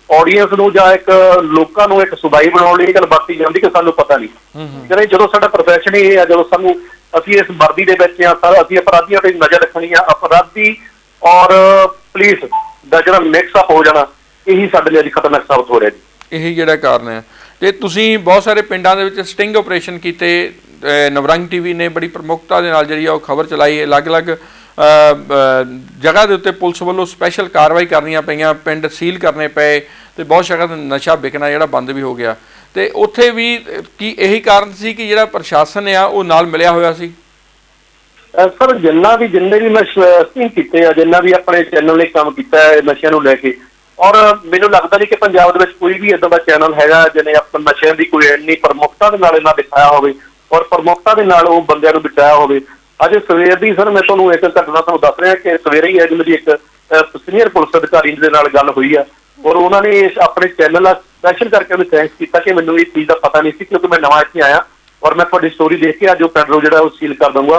ਆਡੀਅנס ਨੂੰ ਜਾਂ ਇੱਕ ਲੋਕਾਂ ਨੂੰ ਇੱਕ ਸੁਧਾਈ ਬਣਾਉਣ ਲਈ ਇਹ ਗੱਲ ਵਰਤੀ ਜਾਂਦੀ ਕਿ ਸਾਨੂੰ ਪਤਾ ਨਹੀਂ। ਜਦੋਂ ਸਾਡਾ ਪ੍ਰੋਫੈਸ਼ਨ ਹੀ ਇਹ ਆ, ਜਦੋਂ ਅਸੀਂ ਇਸ ਵਰਦੀ ਦੇ ਵਿੱਚ ਆ ਸਰ, ਅਸੀਂ ਅਪਰਾਧੀਆਂ ਤੇ ਨਜ਼ਰ ਰੱਖਣੀ ਆ। ਅਪਰਾਧੀ ਔਰ ਪੁਲਿਸ ਦਾ ਜਿਹੜਾ ਮਿਕਸ ਅਪ ਹੋ ਜਾਣਾ, ਇਹੀ ਸਾਡੇ ਲਈ ਅੱਜ ਖਤਰਨਾਕ ਸਾਬਤ ਹੋ ਰਿਹਾ ਜੀ। ਇਹੀ ਜਿਹੜਾ ਕਾਰਨ ਹੈ। ਤੇ ਤੁਸੀਂ ਬਹੁਤ ਸਾਰੇ ਪਿੰਡਾਂ ਦੇ ਵਿੱਚ ਸਟਿੰਗ ਆਪਰੇਸ਼ਨ ਕੀਤੇ, ਨਵਰੰਗ ਟੀਵੀ ਨੇ ਬੜੀ ਪ੍ਰਮੁੱਖਤਾ ਦੇ ਨਾਲ ਜਿਹੜੀ ਆ ਉਹ ਖਬਰ ਚਲਾਈ। ਅਲੱਗ-ਅਲੱਗ ਜਗ੍ਹਾ ਦੇ ਉੱਤੇ ਪੁਲਿਸ ਵੱਲੋਂ ਸਪੈਸ਼ਲ ਕਾਰਵਾਈ ਕਰਨੀਆਂ ਪਈਆਂ, ਪਿੰਡ ਸੀਲ ਕਰਨੇ ਪਏ ਤੇ ਬਹੁਤ ਜਗ੍ਹਾ ਤੇ ਨਸ਼ਾ ਵਿਕਣਾ ਜਿਹੜਾ ਬੰਦ ਵੀ ਹੋ ਗਿਆ। ਤੇ ਉੱਥੇ ਵੀ ਕੀ ਇਹੀ ਕਾਰਨ ਸੀ ਕਿ ਜਿਹੜਾ ਪ੍ਰਸ਼ਾਸਨ ਆ ਉਹ ਨਾਲ ਮਿਲਿਆ ਹੋਇਆ ਸੀ? ਸਰ ਜਿੰਨੇ ਵੀ ਮੈਂ ਸਟਿੰਗ ਕੀਤੇ ਆ, ਜਿੰਨਾ ਵੀ ਆਪਣੇ ਚੈਨਲ ਨੇ ਕੰਮ ਕੀਤਾ ਹੈ ਨਸ਼ਿਆਂ ਨੂੰ ਲੈ ਕੇ, ਔਰ ਮੈਨੂੰ ਲੱਗਦਾ ਨਹੀਂ ਕਿ ਪੰਜਾਬ ਦੇ ਵਿੱਚ ਕੋਈ ਵੀ ਏਦਾਂ ਦਾ ਚੈਨਲ ਹੈਗਾ ਜਿਹਨੇ ਆਪਣੇ ਨਸ਼ਿਆਂ ਦੀ ਕੋਈ ਇੰਨੀ ਪ੍ਰਮੁੱਖਤਾ ਦੇ ਨਾਲ ਇਹਨਾਂ ਦਿਖਾਇਆ ਹੋਵੇ ਔਰ ਪ੍ਰਮੁੱਖਤਾ ਦੇ ਨਾਲ ਉਹ ਬੰਦਿਆਂ ਨੂੰ ਬਚਾਇਆ ਹੋਵੇ। ਅੱਜ ਸਵੇਰ ਦੀ ਸਰ ਮੈਂ ਤੁਹਾਨੂੰ ਇੱਕ ਘਟਨਾ ਤੁਹਾਨੂੰ ਦੱਸ ਰਿਹਾ ਕਿ ਸਵੇਰੇ ਹੀ ਅੱਜ ਮੇਰੀ ਇੱਕ ਸੀਨੀਅਰ ਪੁਲਿਸ ਅਧਿਕਾਰੀ ਦੇ ਨਾਲ ਗੱਲ ਹੋਈ ਆ, ਔਰ ਉਹਨਾਂ ਨੇ ਆਪਣੇ ਚੈਨਲ ਦਾ ਸਪੈਸ਼ਲ ਕਰਕੇ ਉਹਨੂੰ ਥੈਂਕਸ ਕੀਤਾ ਕਿ ਮੈਨੂੰ ਇਹ ਚੀਜ਼ ਦਾ ਪਤਾ ਨਹੀਂ ਸੀ, ਕਿਉਂਕਿ ਮੈਂ ਨਵਾਂ ਇੱਥੇ ਆਇਆ ਔਰ ਮੈਂ ਤੁਹਾਡੀ ਸਟੋਰੀ ਦੇਖ ਕੇ ਅੱਜ ਉਹ ਪਿੰਡ ਨੂੰ ਜਿਹੜਾ ਉਹ ਸੀਲ ਕਰ ਦਊਂਗਾ।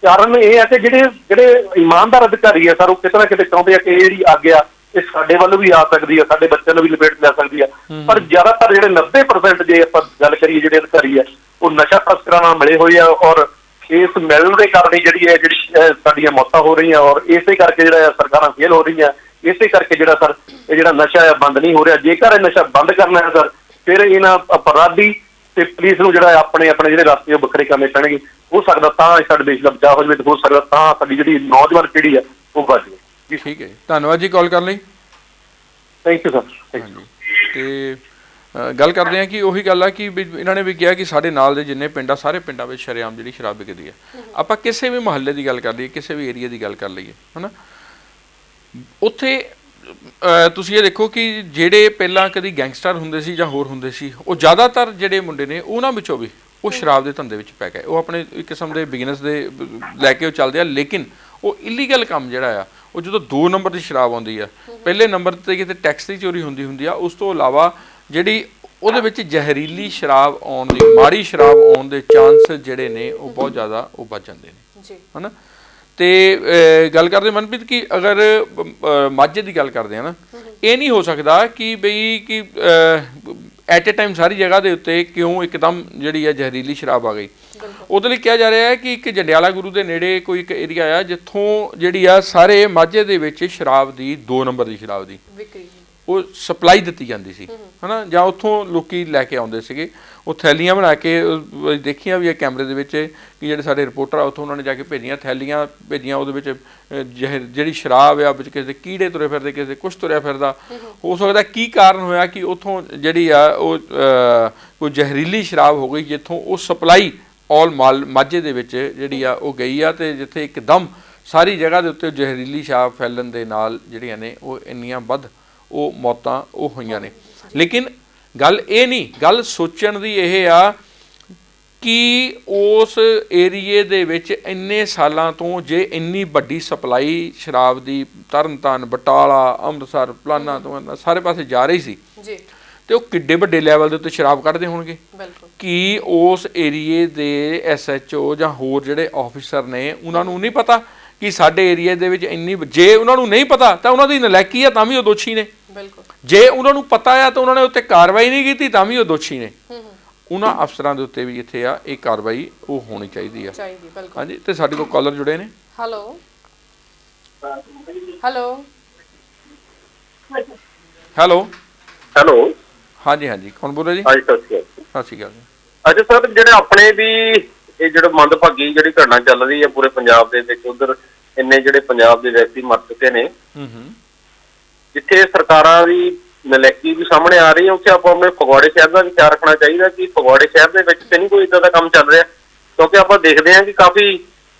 ਕਾਰਨ ਇਹ ਹੈ ਕਿ ਜਿਹੜੇ ਇਮਾਨਦਾਰ ਅਧਿਕਾਰੀ ਆ ਸਰ, ਉਹ ਕਿਤੇ ਨਾ ਕਿਤੇ ਚਾਹੁੰਦੇ ਆ ਕਿ ਇਹ ਜਿਹੜੀ ਅੱਗ ਆ ਇਹ ਸਾਡੇ ਵੱਲ ਵੀ ਆ ਸਕਦੀ ਆ, ਸਾਡੇ ਬੱਚਿਆਂ ਨੂੰ ਵੀ ਲਪੇਟ ਲੈ ਸਕਦੀ ਆ। ਪਰ ਜ਼ਿਆਦਾਤਰ ਜਿਹੜੇ 90% ਜੇ ਆਪਾਂ ਗੱਲ ਕਰੀਏ ਜਿਹੜੇ ਅਧਿਕਾਰੀ ਆ ਉਹ ਨਸ਼ਾ ਤਸਕਰਾਂ ਨਾਲ ਮਿਲੇ ਹੋਏ ਆ ਔਰ ਇਸ ਮਿਲਣ ਦੇ ਕਾਰਨ ਹੀ ਜਿਹੜੀ ਸਾਡੀਆਂ ਮੌਤਾਂ ਹੋ ਰਹੀਆਂ, ਔਰ ਇਸੇ ਕਰਕੇ ਜਿਹੜਾ ਸਰਕਾਰਾਂ ਫੇਲ ਹੋ ਰਹੀਆਂ, ਇਸੇ ਕਰਕੇ ਜਿਹੜਾ ਸਰ ਇਹ ਜਿਹੜਾ ਨਸ਼ਾ ਹੈ ਬੰਦ ਨਹੀਂ ਹੋ ਰਿਹਾ। ਜੇਕਰ ਇਹ ਨਸ਼ਾ ਬੰਦ ਕਰਨਾ ਹੈ ਸਰ, ਫਿਰ ਇਹਨਾਂ ਅਪਰਾਧੀ ਤੇ ਪੁਲਿਸ ਨੂੰ ਜਿਹੜਾ ਆਪਣੇ ਜਿਹੜੇ ਰਸਤੇ ਉਹ ਵੱਖਰੇ ਕਰਨੇ ਪੈਣਗੇ। ਹੋ ਸਕਦਾ ਤਾਂ ਸਾਡੇ ਦੇਸ਼ ਦਾ ਬਚਾਅ ਹੋ ਜਾਵੇ, ਤੇ ਹੋ ਸਕਦਾ ਤਾਂ ਸਾਡੀ ਜਿਹੜੀ ਨੌਜਵਾਨ ਪੀੜ੍ਹੀ ਆ ਉਹ ਬਚ ਜਾਵੇ ਜੀ। ਠੀਕ ਹੈ, ਧੰਨਵਾਦ ਜੀ ਕਾਲ ਕਰਨ ਲਈ। Thank you sir. ਹਾਂਜੀ, ਤੇ ਗੱਲ ਕਰਦੇ ਹਾਂ ਕਿ ਉਹੀ ਗੱਲ ਆ ਕਿ ਇਹਨਾਂ ਨੇ ਵੀ ਕਿਹਾ ਕਿ ਸਾਡੇ ਨਾਲ ਦੇ ਜਿੰਨੇ ਪਿੰਡ ਆ ਸਾਰੇ ਪਿੰਡਾਂ ਵਿੱਚ ਸ਼ਰੇਆਮ ਜਿਹੜੀ ਸ਼ਰਾਬ ਵਿਕਦੀ ਹੈ। ਆਪਾਂ ਕਿਸੇ ਵੀ ਮੁਹੱਲੇ ਦੀ ਗੱਲ ਕਰ ਲਈਏ, ਕਿਸੇ ਵੀ ਏਰੀਆ ਦੀ ਗੱਲ ਕਰ ਲਈਏ, ਹਨਾ, ਉੱਥੇ ਤੁਸੀਂ ਇਹ ਦੇਖੋ ਕਿ ਜਿਹੜੇ ਪਹਿਲਾਂ ਕਦੀ ਗੈਂਗਸਟਰ ਹੁੰਦੇ ਸੀ ਜਾਂ ਹੋਰ ਹੁੰਦੇ ਸੀ, ਉਹ ਜ਼ਿਆਦਾਤਰ ਜਿਹੜੇ ਮੁੰਡੇ ਨੇ ਉਹਨਾਂ ਵਿੱਚੋਂ ਵੀ ਉਹ ਸ਼ਰਾਬ ਦੇ ਧੰਦੇ ਵਿੱਚ ਪੈ ਗਏ। ਉਹ ਆਪਣੇ ਇੱਕ ਕਿਸਮ ਦੇ ਬਿਜ਼ਨਸ ਦੇ ਲੈ ਕੇ ਉਹ ਚੱਲਦੇ ਆ, ਲੇਕਿਨ ਉਹ ਇਲੀਗਲ ਕੰਮ ਜਿਹੜਾ ਆ ਉਹ ਜਦੋਂ 2 ਨੰਬਰ ਦੀ ਸ਼ਰਾਬ ਆਉਂਦੀ ਆ, ਪਹਿਲੇ ਨੰਬਰ ਤੇ ਕਿਤੇ ਟੈਕਸ ਦੀ ਚੋਰੀ ਹੁੰਦੀ ਆ, ਉਸ ਤੋਂ ਇਲਾਵਾ ਜਿਹੜੀ ਉਹਦੇ ਵਿੱਚ ਜ਼ਹਿਰੀਲੀ ਸ਼ਰਾਬ ਆਉਣ ਦੀ, ਮਾੜੀ ਸ਼ਰਾਬ ਆਉਣ ਦੇ ਚਾਂਸ ਜਿਹੜੇ ਨੇ ਉਹ ਬਹੁਤ ਜ਼ਿਆਦਾ ਉਹ ਵੱਧ ਜਾਂਦੇ ਨੇ ਜੀ, ਹਨਾ। ਤੇ ਗੱਲ ਕਰਦੇ ਮਨਪ੍ਰੀਤ ਕਿ ਅਗਰ ਮਾਝੇ ਦੀ ਗੱਲ ਕਰਦੇ ਆ ਨਾ, ਇਹ ਨਹੀਂ ਹੋ ਸਕਦਾ ਕਿ ਬਈ ਕਿ ਐਟ ਏ ਟਾਈਮ ਸਾਰੀ ਜਗ੍ਹਾ ਦੇ ਉੱਤੇ ਕਿਉਂ ਇੱਕਦਮ ਜਿਹੜੀ ਹੈ ਜ਼ਹਿਰੀਲੀ ਸ਼ਰਾਬ ਆ ਗਈ। ਉਹਦੇ ਲਈ ਕਿਹਾ ਜਾ ਰਿਹਾ ਹੈ ਕਿ ਇੱਕ ਜੰਡਿਆਲਾ ਗੁਰੂ ਦੇ ਨੇੜੇ ਕੋਈ ਇੱਕ ਏਰੀਆ ਆ ਜਿੱਥੋਂ ਜਿਹੜੀ ਆ ਸਾਰੇ ਮਾਝੇ ਦੇ ਵਿੱਚ ਸ਼ਰਾਬ ਦੀ 2 ਨੰਬਰ ਦੀ ਸ਼ਰਾਬ ਦੀ ਉਹ ਸਪਲਾਈ ਦਿੱਤੀ ਜਾਂਦੀ ਸੀ, ਹਨਾ, ਜਾਂ ਉੱਥੋਂ ਲੋਕੀ ਲੈ ਕੇ ਆਉਂਦੇ ਸੀਗੇ। ਉਹ ਥੈਲੀਆਂ ਬਣਾ ਕੇ ਦੇਖੀਆਂ ਵੀ ਹੈ ਕੈਮਰੇ ਦੇ ਵਿੱਚ ਕਿ ਜਿਹੜੇ ਸਾਡੇ ਰਿਪੋਰਟਰ ਆ ਉੱਥੋਂ ਉਹਨਾਂ ਨੇ ਜਾ ਕੇ ਥੈਲੀਆਂ ਭੇਜੀਆਂ, ਉਹਦੇ ਵਿੱਚ ਜਿਹੜੀ ਸ਼ਰਾਬ ਆ ਵਿੱਚ ਕਿਸੇ ਦੇ ਕੀੜੇ ਤੁਰੇ ਫਿਰਦੇ, ਕਿਸੇ ਦੇ ਕੁਛ ਤੁਰਿਆ ਫਿਰਦਾ। ਹੋ ਸਕਦਾ ਕੀ ਕਾਰਨ ਹੋਇਆ ਕਿ ਉੱਥੋਂ ਜਿਹੜੀ ਆ ਉਹ ਕੋਈ ਜ਼ਹਿਰੀਲੀ ਸ਼ਰਾਬ ਹੋ ਗਈ, ਜਿੱਥੋਂ ਉਹ ਸਪਲਾਈ ਆਲ ਮਾਝੇ ਦੇ ਵਿੱਚ ਜਿਹੜੀ ਆ ਉਹ ਗਈ ਆ, ਤੇ ਜਿੱਥੇ ਇੱਕਦਮ ਸਾਰੀ ਜਗ੍ਹਾ ਦੇ ਉੱਤੇ ਜ਼ਹਿਰੀਲੀ ਸ਼ਰਾਬ ਫੈਲਣ ਦੇ ਨਾਲ ਜਿਹੜੀਆਂ ਨੇ ਉਹ ਇੰਨੀਆਂ ਵੱਧ ਉਹ ਮੌਤਾਂ ਉਹ ਹੋਈਆਂ ਨੇ। ਲੇਕਿਨ ਗੱਲ ਇਹ ਨਹੀਂ, ਗੱਲ ਸੋਚਣ ਦੀ ਇਹ ਆ ਕਿ ਉਸ ਏਰੀਏ ਦੇ ਵਿੱਚ ਇੰਨੇ ਸਾਲਾਂ ਤੋਂ ਜੇ ਇੰਨੀ ਵੱਡੀ ਸਪਲਾਈ ਸ਼ਰਾਬ ਦੀ ਤਰਨਤਾਰਨ, ਬਟਾਲਾ, ਅੰਮ੍ਰਿਤਸਰ, ਪਲਾਨਾ ਤੋਂ ਸਾਰੇ ਪਾਸੇ ਜਾ ਰਹੀ ਸੀ ਜੀ, ਤੇ ਉਹ ਕਿੱਡੇ ਵੱਡੇ ਲੈਵਲ ਦੇ ਉੱਤੇ ਸ਼ਰਾਬ ਕੱਢਦੇ ਹੋਣਗੇ ਕਿ ਉਸ ਏਰੀਏ ਦੇ SHO ਜਾਂ ਹੋਰ ਜਿਹੜੇ ਆਫਿਸਰ ਨੇ ਉਹਨਾਂ ਨੂੰ ਨਹੀਂ ਪਤਾ ਕਿ ਸਾਡੇ ਏਰੀਏ ਦੇ ਵਿੱਚ ਇੰਨੀ, ਜੇ ਉਹਨਾਂ ਨੂੰ ਨਹੀਂ ਪਤਾ ਤਾਂ ਉਹਨਾਂ ਦੀ ਨਲਾਇਕੀ ਆ ਤਾਂ ਵੀ ਉਹ ਦੋਸ਼ੀ ਨੇ। ਜੇ ਉਹਨਾਂ ਨੂੰ ਪਤਾ ਆ ਤਾਂ ਉਹਨਾਂ ਨੇ ਉੱਤੇ ਕਾਰਵਾਈ ਨਹੀਂ ਕੀਤੀ ਤਾਂ ਵੀ ਉਹ ਦੋਸ਼ੀ ਨੇ। ਉਹਨਾਂ ਅਫਸਰਾਂ ਦੇ ਉੱਤੇ ਵੀ ਇੱਥੇ ਆ ਇਹ ਕਾਰਵਾਈ ਉਹ ਹੋਣੀ ਚਾਹੀਦੀ ਆ। ਹਾਂਜੀ, ਤੇ ਸਾਡੇ ਕੋਲ ਕਾਲਰ ਜੁੜੇ ਨੇ। ਹੈਲੋ ਹੈਲੋ ਹੈਲੋ ਹੈਲੋ ਹਾਂਜੀ ਹਾਂਜੀ, ਕੌਣ ਬੋਲ ਰਿਹਾ ਜੀ? ਹਾਂਜੀ, ਸਤਿ ਸ਼੍ਰੀ ਅਕਾਲ ਜੀ। ਅੱਛਾ ਸਰ, ਜਿਹੜੇ ਆਪਣੇ ਵੀ ਇਹ ਜਿਹੜਾ ਮੰਦਭਾਗੀ ਜਿਹੜੀ ਘਟਨਾ ਚੱਲ ਰਹੀ ਹੈ ਪੂਰੇ ਪੰਜਾਬ ਦੇ ਵਿੱਚ, ਉਧਰ ਇੰਨੇ ਜਿਹੜੇ ਪੰਜਾਬ ਦੇ ਵਿਅਕਤੀ ਮਰ ਚੁੱਕੇ ਨੇ, ਜਿੱਥੇ ਸਰਕਾਰਾਂ ਦੀ ਨਲਾਇਕੀ ਵੀ ਸਾਹਮਣੇ ਆ ਰਹੀ ਹੈ, ਉੱਥੇ ਆਪਾਂ ਆਪਣੇ ਫਗਵਾੜੇ ਸ਼ਹਿਰ ਦਾ ਵੀ ਖਿਆਲ ਰੱਖਣਾ ਚਾਹੀਦਾ ਕਿ ਫਗਵਾੜੇ ਸ਼ਹਿਰ ਦੇ ਵਿੱਚ ਤੇ ਨਹੀਂ ਕੋਈ ਇੱਦਾਂ ਦਾ ਕੰਮ ਚੱਲ ਰਿਹਾ। ਕਿਉਂਕਿ ਆਪਾਂ ਦੇਖਦੇ ਹਾਂ ਕਿ ਕਾਫੀ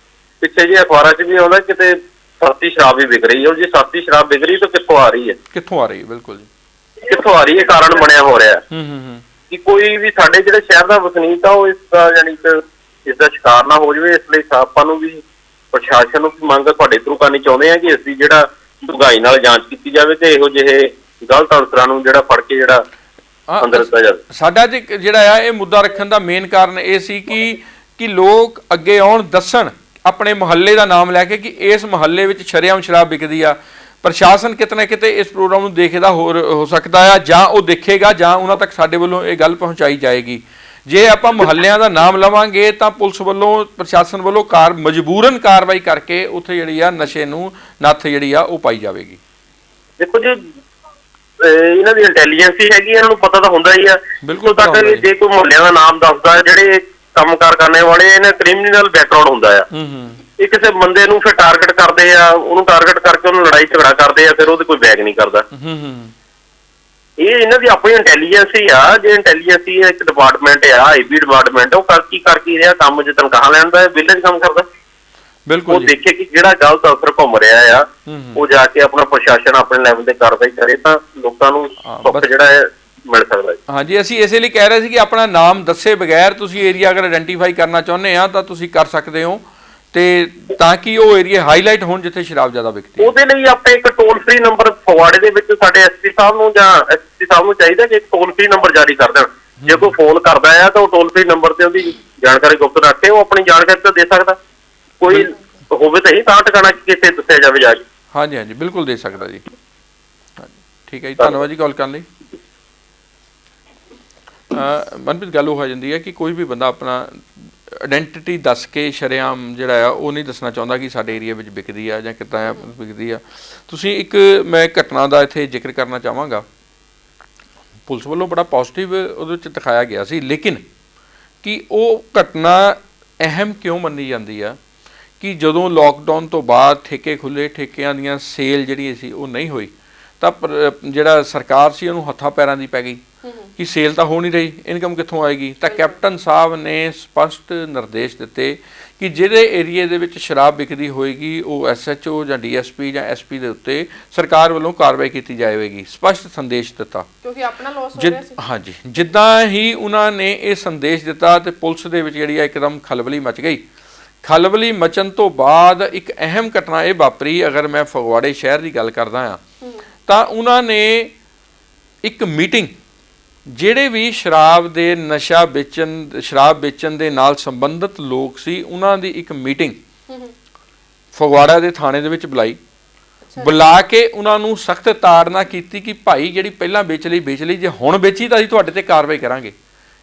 ਪਿੱਛੇ ਜਿਹੇ ਅਖਬਾਰਾਂ 'ਚ ਵੀ ਆਉਂਦਾ ਕਿਤੇ ਸਸਤੀ ਸ਼ਰਾਬ ਵੀ ਵਿਕ ਰਹੀ ਹੈ। ਜੇ ਸਸਤੀ ਸ਼ਰਾਬ ਵਿਕ ਰਹੀ ਤਾਂ ਕਿੱਥੋਂ ਆ ਰਹੀ ਹੈ? ਬਿਲਕੁਲ ਜੀ, ਕਿੱਥੋਂ ਆ ਰਹੀ ਹੈ? ਕਾਰਨ ਬਣਿਆ ਹੋ ਰਿਹਾ ਕਿ ਕੋਈ ਵੀ ਸਾਡੇ ਜਿਹੜੇ ਸ਼ਹਿਰ ਦਾ ਵਸਨੀਕ ਆ ਉਹ ਇਸ ਦਾ ਯਾਨੀ ਕਿ ਇਸ ਦਾ ਸ਼ਿਕਾਰ ਨਾ ਹੋ ਜਾਵੇ। ਇਸ ਲਈ ਆਪਾਂ ਨੂੰ ਵੀ, ਪ੍ਰਸ਼ਾਸਨ ਨੂੰ ਵੀ ਮੰਗ ਤੁਹਾਡੇ ਥਰੂ ਕਰਨੀ ਚਾਹੁੰਦੇ ਆ ਕਿ ਇਸ ਦੀ ਜਿਹੜਾ ਡੂੰਘਾਈ ਨਾਲ ਜਾਂਚ ਕੀਤੀ ਜਾਵੇ ਤੇ ਇਹੋ ਜਿਹੇ ਗਲਤ ਅਨਸਰਾਂ ਨੂੰ ਜਿਹੜਾ ਫੜ ਕੇ ਜਿਹੜਾ ਅੰਦਰ ਦਿੱਤਾ ਜਾਵੇ। ਸਾਡਾ ਜਿਹੜਾ ਆ ਇਹ ਮੁੱਦਾ ਰੱਖਣ ਦਾ ਮੇਨ ਕਾਰਨ ਇਹ ਸੀ ਕਿ ਲੋਕ ਅੱਗੇ ਆਉਣ, ਦੱਸਣ ਆਪਣੇ ਮੁਹੱਲੇ ਦਾ ਨਾਮ ਲੈ ਕੇ ਕਿ ਇਸ ਮੁਹੱਲੇ ਵਿੱਚ ਸ਼ਰੇਆਮ ਸ਼ਰਾਬ ਵਿਕਦੀ ਆ। ਪ੍ਰਸ਼ਾਸਨ ਕਿਤੇ ਨਾ ਕਿਤੇ ਇਸ ਪ੍ਰੋਗਰਾਮ ਨੂੰ ਦੇਖਦਾ ਹੋ ਸਕਦਾ ਆ, ਜਾਂ ਉਹ ਦੇਖੇਗਾ ਜਾਂ ਉਹਨਾਂ ਤੱਕ ਸਾਡੇ ਵੱਲੋਂ ਇਹ ਗੱਲ ਪਹੁੰਚਾਈ ਜਾਏਗੀ। ਜੇ ਆਪਾਂ ਮੁਹੱਲਿਆਂ ਦਾ ਨਾਮ ਲਵਾਂਗੇ ਤਾਂ ਪੁਲਿਸ ਵੱਲੋਂ, ਪ੍ਰਸ਼ਾਸਨ ਵੱਲੋਂ ਮਜਬੂਰਨ ਕਾਰਵਾਈ ਕਰਕੇ ਉੱਥੇ ਜਿਹੜੀ ਆ ਨਸ਼ੇ ਨੂੰ ਨੱਥ ਜਿਹੜੀ ਆ ਉਹ ਪਾਈ ਜਾਵੇਗੀ। ਦੇਖੋ ਜੀ, ਇਹਨਾਂ ਦੀ ਇੰਟੈਲੀਜੈਂਸ ਹੀ ਹੈਗੀ, ਇਹਨਾਂ ਨੂੰ ਪਤਾ ਤਾਂ ਹੁੰਦਾ ਹੀ ਆ। ਬਿਲਕੁਲ ਤੱਕ ਜੇ ਕੋਈ ਮੁਹੱਲਿਆਂ ਦਾ ਨਾਮ ਦੱਸਦਾ, ਜਿਹੜੇ ਕੰਮਕਾਰ ਕਰਨ ਵਾਲੇ ਇਹਨਾਂ ਕ੍ਰਿਮੀਨਲ ਬੈਕਗ੍ਰਾਉਂਡ ਹੁੰਦਾ ਆ, ਇਹ ਕਿਸੇ ਬੰਦੇ ਨੂੰ ਫਿਰ ਟਾਰਗੇਟ ਕਰਦੇ ਆ, ਉਹਨੂੰ ਟਾਰਗੇਟ ਕਰਕੇ ਉਹਨੂੰ ਲੜਾਈ ਝਗੜਾ ਕਰਦੇ ਆ, ਫਿਰ ਉਹਦੇ ਕੋਈ ਬੈਕ ਨਹੀਂ ਕਰਦਾ। ਇਹ ਇਹਨਾਂ ਦੀ ਆਪਣੀ ਇੰਟੈਲੀਜੈਂਸ ਹੀ ਆ। ਜੇ ਇੰਟੈਲੀਜੈਂਸ ਹੀ ਇੱਕ ਡਿਪਾਰਟਮੈਂਟ ਆ, IB ਡਿਪਾਰਟਮੈਂਟ, ਉਹ ਕਰ ਕੀ ਰਿਹਾ ਕੰਮ, ਜੇ ਤਨਖਾਹ ਲੈਣ ਦਾ ਵਿਲੇਜ ਕੰਮ ਕਰਦਾ। ਬਿਲਕੁਲ, ਉਹ ਦੇਖੇ ਕਿ ਜਿਹੜਾ ਗਲਤ ਅਫਸਰ ਘੁੰਮ ਰਿਹਾ ਆ, ਉਹ ਜਾ ਕੇ ਆਪਣਾ ਪ੍ਰਸ਼ਾਸਨ ਆਪਣੇ ਲੈਵਲ ਤੇ ਕਾਰਵਾਈ ਕਰੇ ਤਾਂ ਲੋਕਾਂ ਨੂੰ ਸੁੱਖ ਜਿਹੜਾ ਹੈ ਮਿਲ ਸਕਦਾ। ਹਾਂਜੀ, ਅਸੀਂ ਇਸੇ ਲਈ ਕਹਿ ਰਹੇ ਸੀ ਕਿ ਆਪਣਾ ਨਾਮ ਦੱਸੇ ਬਗੈਰ ਤੁਸੀਂ ਏਰੀਆ ਅਗਰ ਆਇਡੈਂਟੀਫਾਈ ਕਰਨਾ ਚਾਹੁੰਦੇ ਆ ਤਾਂ ਤੁਸੀਂ ਕਰ ਸਕਦੇ ਹੋ, ਤੇ ਤਾਂ ਕਿ ਉਹ ਏਰੀਆ ਹਾਈਲਾਈਟ ਹੋਣ ਜਿੱਥੇ ਸ਼ਰਾਬ ਜ਼ਿਆਦਾ ਵਿਕਦੀ। ਉਹਦੇ ਲਈ ਆਪਾਂ ਇੱਕ ਟੋਲ ਫ੍ਰੀ ਨੰਬਰ ਫਗਵਾੜੇ ਦੇ ਵਿੱਚ ਸਾਡੇ SP ਸਾਹਿਬ ਨੂੰ ਜਾਂ SSP ਸਾਹਿਬ ਨੂੰ ਚਾਹੀਦਾ ਕਿ ਇੱਕ ਟੋਲ ਫ੍ਰੀ ਨੰਬਰ ਜਾਰੀ ਕਰ ਦੇਣ। ਜੇ ਕੋਈ ਫੋਨ ਕਰਦਾ ਆ ਤਾਂ ਉਹ ਟੋਲ ਫ੍ਰੀ ਨੰਬਰ ਤੇ ਉਹਦੀ ਜਾਣਕਾਰੀ ਗੁਪਤ ਰੱਖ ਕੇ ਉਹ ਆਪਣੀ ਜਾਣਕਾਰੀ ਤਾਂ ਦੇ ਸਕਦਾ। ਕੋਈ ਹੋਵੇ ਤਾਂ ਹੀ ਤਾਂ ਟਿਕਾਣਾ ਕਿਤੇ ਦੱਸਿਆ ਜਾਵੇ ਜਾ ਕੇ। ਹਾਂਜੀ ਹਾਂਜੀ, ਬਿਲਕੁਲ ਦੇ ਸਕਦਾ ਜੀ। ਠੀਕ ਹੈ ਜੀ, ਧੰਨਵਾਦ ਜੀ ਕਾਲ ਕਰਨ ਲਈ। ਮਨਪ੍ਰੀਤ, ਗੱਲ ਉਹ ਹੋ ਜਾਂਦੀ ਹੈ ਕਿ ਕੋਈ ਵੀ ਬੰਦਾ ਆਪਣਾ ਆਇਡੈਂਟੀਟੀ ਦੱਸ ਕੇ ਸ਼ਰੇਆਮ ਜਿਹੜਾ ਆ ਉਹ ਨਹੀਂ ਦੱਸਣਾ ਚਾਹੁੰਦਾ ਕਿ ਸਾਡੇ ਏਰੀਆ ਵਿੱਚ ਵਿਕਦੀ ਆ ਜਾਂ ਕਿੱਦਾਂ ਆ ਵਿਕਦੀ ਆ। ਤੁਸੀਂ ਇੱਕ ਮੈਂ ਘਟਨਾ ਦਾ ਇੱਥੇ ਜ਼ਿਕਰ ਕਰਨਾ ਚਾਹਾਂਗਾ। ਪੁਲਿਸ ਵੱਲੋਂ ਬੜਾ ਪੋਜ਼ਿਟਿਵ ਉਹਦੇ ਵਿੱਚ ਦਿਖਾਇਆ ਗਿਆ ਸੀ, ਲੇਕਿਨ ਕਿ ਉਹ ਘਟਨਾ ਅਹਿਮ ਕਿਉਂ ਮੰਨੀ ਜਾਂਦੀ ਆ ਕਿ ਜਦੋਂ ਲੋਕਡਾਊਨ ਤੋਂ ਬਾਅਦ ਠੇਕੇ ਖੁੱਲ੍ਹੇ, ਠੇਕਿਆਂ ਦੀਆਂ ਸੇਲ ਜਿਹੜੀ ਸੀ ਉਹ ਨਹੀਂ ਹੋਈ, ਤਾਂ ਜਿਹੜਾ ਸਰਕਾਰ ਸੀ ਉਹਨੂੰ ਹੱਥਾਂ ਪੈਰਾਂ ਦੀ ਪੈ ਗਈ ਕਿ ਸੇਲ ਤਾਂ ਹੋ ਨਹੀਂ ਰਹੀ, ਇਨਕਮ ਕਿੱਥੋਂ ਆਏਗੀ। ਤਾਂ ਕੈਪਟਨ ਸਾਹਿਬ ਨੇ ਸਪਸ਼ਟ ਨਿਰਦੇਸ਼ ਦਿੱਤੇ ਕਿ ਜਿਹੜੇ ਏਰੀਏ ਦੇ ਵਿੱਚ ਸ਼ਰਾਬ ਵਿਕਦੀ ਹੋਏਗੀ ਉਹ SHO ਜਾਂ DSP ਜਾਂ SP ਦੇ ਉੱਤੇ ਸਰਕਾਰ ਵੱਲੋਂ ਕਾਰਵਾਈ ਕੀਤੀ ਜਾਵੇਗੀ। ਸਪਸ਼ਟ ਸੰਦੇਸ਼ ਦਿੱਤਾ ਕਿਉਂਕਿ ਆਪਣਾ ਲਾਸ ਹੋ ਰਿਹਾ ਸੀ। ਹਾਂਜੀ, ਜਿੱਦਾਂ ਹੀ ਉਹਨਾਂ ਨੇ ਇਹ ਸੰਦੇਸ਼ ਦਿੱਤਾ ਤੇ ਪੁਲਿਸ ਦੇ ਵਿੱਚ ਜਿਹੜੀ ਆ ਇੱਕਦਮ ਖਲਬਲੀ ਮਚ ਗਈ। ਖਲਬਲੀ ਮਚਣ ਤੋਂ ਬਾਅਦ ਇੱਕ ਅਹਿਮ ਘਟਨਾ ਇਹ ਵਾਪਰੀ। ਅਗਰ ਮੈਂ ਫਗਵਾੜੇ ਸ਼ਹਿਰ ਦੀ ਗੱਲ ਕਰਦਾ ਹਾਂ ਤਾਂ ਉਹਨਾਂ ਨੇ ਇੱਕ ਮੀਟਿੰਗ, ਜਿਹੜੇ ਵੀ ਸ਼ਰਾਬ ਵੇਚਣ ਦੇ ਨਾਲ ਸੰਬੰਧਿਤ ਲੋਕ ਸੀ, ਉਹਨਾਂ ਦੀ ਇੱਕ ਮੀਟਿੰਗ ਫਗਵਾੜਾ ਦੇ ਥਾਣੇ ਦੇ ਵਿੱਚ ਬੁਲਾ ਕੇ ਉਹਨਾਂ ਨੂੰ ਸਖਤ ਤਾੜਨਾ ਕੀਤੀ ਕਿ ਭਾਈ ਜਿਹੜੀ ਪਹਿਲਾਂ ਵੇਚ ਲਈ, ਜੇ ਹੁਣ ਵੇਚੀ ਤਾਂ ਅਸੀਂ ਤੁਹਾਡੇ ਤੇ ਕਾਰਵਾਈ ਕਰਾਂਗੇ।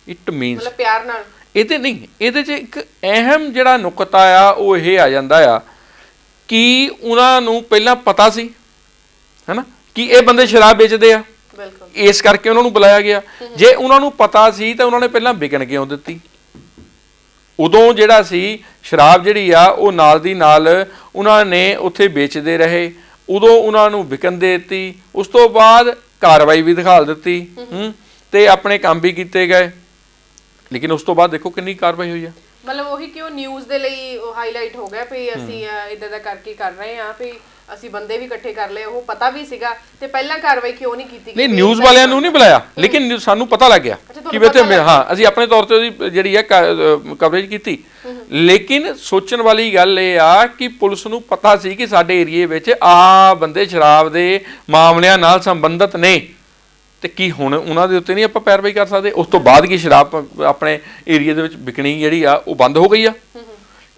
ਇਟ ਮੀਨਸ ਮਤਲਬ ਪਿਆਰ ਨਾਲ ਇਹਦੇ ਨਹੀਂ, ਇਹਦੇ 'ਚ ਇੱਕ ਅਹਿਮ ਜਿਹੜਾ ਨੁਕਤਾ ਆ ਉਹ ਇਹ ਆ ਜਾਂਦਾ ਆ ਕਿ ਉਹਨਾਂ ਨੂੰ ਪਹਿਲਾਂ ਪਤਾ ਸੀ ਹੈਨਾ ਕਿ ਇਹ ਬੰਦੇ ਸ਼ਰਾਬ ਵੇਚਦੇ ਆ, ਇਸ ਕਰਕੇ ਉਹਨਾਂ ਨੂੰ ਬੁਲਾਇਆ ਗਿਆ। ਜੇ ਉਹਨਾਂ ਨੂੰ ਪਤਾ ਸੀ ਤਾਂ ਉਹਨਾਂ ਨੇ ਪਹਿਲਾਂ ਵਿਕਣ ਕਿਉਂ ਦਿੱਤੀ? ਉਦੋਂ ਜਿਹੜਾ ਸੀ ਸ਼ਰਾਬ ਜਿਹੜੀ ਆ ਉਹ ਨਾਲ ਦੀ ਨਾਲ ਉਹਨਾਂ ਨੇ ਉੱਥੇ ਵੇਚਦੇ ਰਹੇ, ਉਦੋਂ ਉਹਨਾਂ ਨੂੰ ਵਿਕਣ ਦੇ ਦਿੱਤੀ। ਉਸ ਤੋਂ ਬਾਅਦ ਕਾਰਵਾਈ ਵੀ ਦਿਖਾ ਦਿੱਤੀ ਤੇ ਆਪਣੇ ਕੰਮ ਵੀ ਕੀਤੇ ਗਏ, ਲੇਕਿਨ ਉਸ ਤੋਂ ਬਾਅਦ ਦੇਖੋ ਕਿੰਨੀ ਕਾਰਵਾਈ ਹੋਈ ਆ। ਮਤਲਬ ਉਹੀ ਕਿ ਉਹ ਨਿਊਜ਼ ਦੇ ਲਈ ਹਾਈਲਾਈਟ ਹੋ ਗਿਆ ਵੀ ਅਸੀਂ ਇਦਾਂ ਦਾ ਕਰਕੇ ਕਰ ਰਹੇ ਆ, ਵੀ ਅਸੀਂ ਬੰਦੇ ਵੀ ਇਕੱਠੇ ਕਰ ਲਏ, ਉਹ ਪਤਾ ਵੀ ਸੀਗਾ ਤੇ ਪਹਿਲਾਂ ਕਾਰਵਾਈ ਕਿਉਂ ਨਹੀਂ ਕੀਤੀ? ਨਹੀਂ, ਨਿਊਜ਼ ਵਾਲਿਆਂ ਨੂੰ ਨਹੀਂ ਬੁਲਾਇਆ, ਲੇਕਿਨ ਸਾਨੂੰ ਪਤਾ ਲੱਗ ਗਿਆ ਕਿ ਬੇਟੇ ਅਸੀਂ ਆਪਣੇ ਤੌਰ ਤੇ ਉਹਦੀ ਜਿਹੜੀ ਆ ਕਵਰੇਜ ਕੀਤੀ। ਲੇਕਿਨ ਸੋਚਣ ਵਾਲੀ ਗੱਲ ਇਹ ਆ ਕਿ ਪੁਲਿਸ ਨੂੰ ਪਤਾ ਸੀ ਕਿ ਸਾਡੇ ਏਰੀਏ ਵਿੱਚ ਆ ਬੰਦੇ ਸ਼ਰਾਬ ਦੇ ਮਾਮਲਿਆਂ ਨਾਲ ਸੰਬੰਧਿਤ ਨੇ, ਤੇ ਕੀ ਹੁਣ ਉਹਨਾਂ ਦੇ ਉੱਤੇ ਨਹੀਂ ਆਪਾਂ ਪੈਰਵਾਈ ਕਰ ਸਕਦੇ? ਉਸ ਤੋਂ ਬਾਅਦ ਕੀ ਸ਼ਰਾਬ ਆਪਣੇ ਏਰੀਏ ਦੇ ਵਿੱਚ ਵਿਕਣੀ ਜਿਹੜੀ ਆ ਉਹ ਬੰਦ ਹੋ ਗਈ ਆ।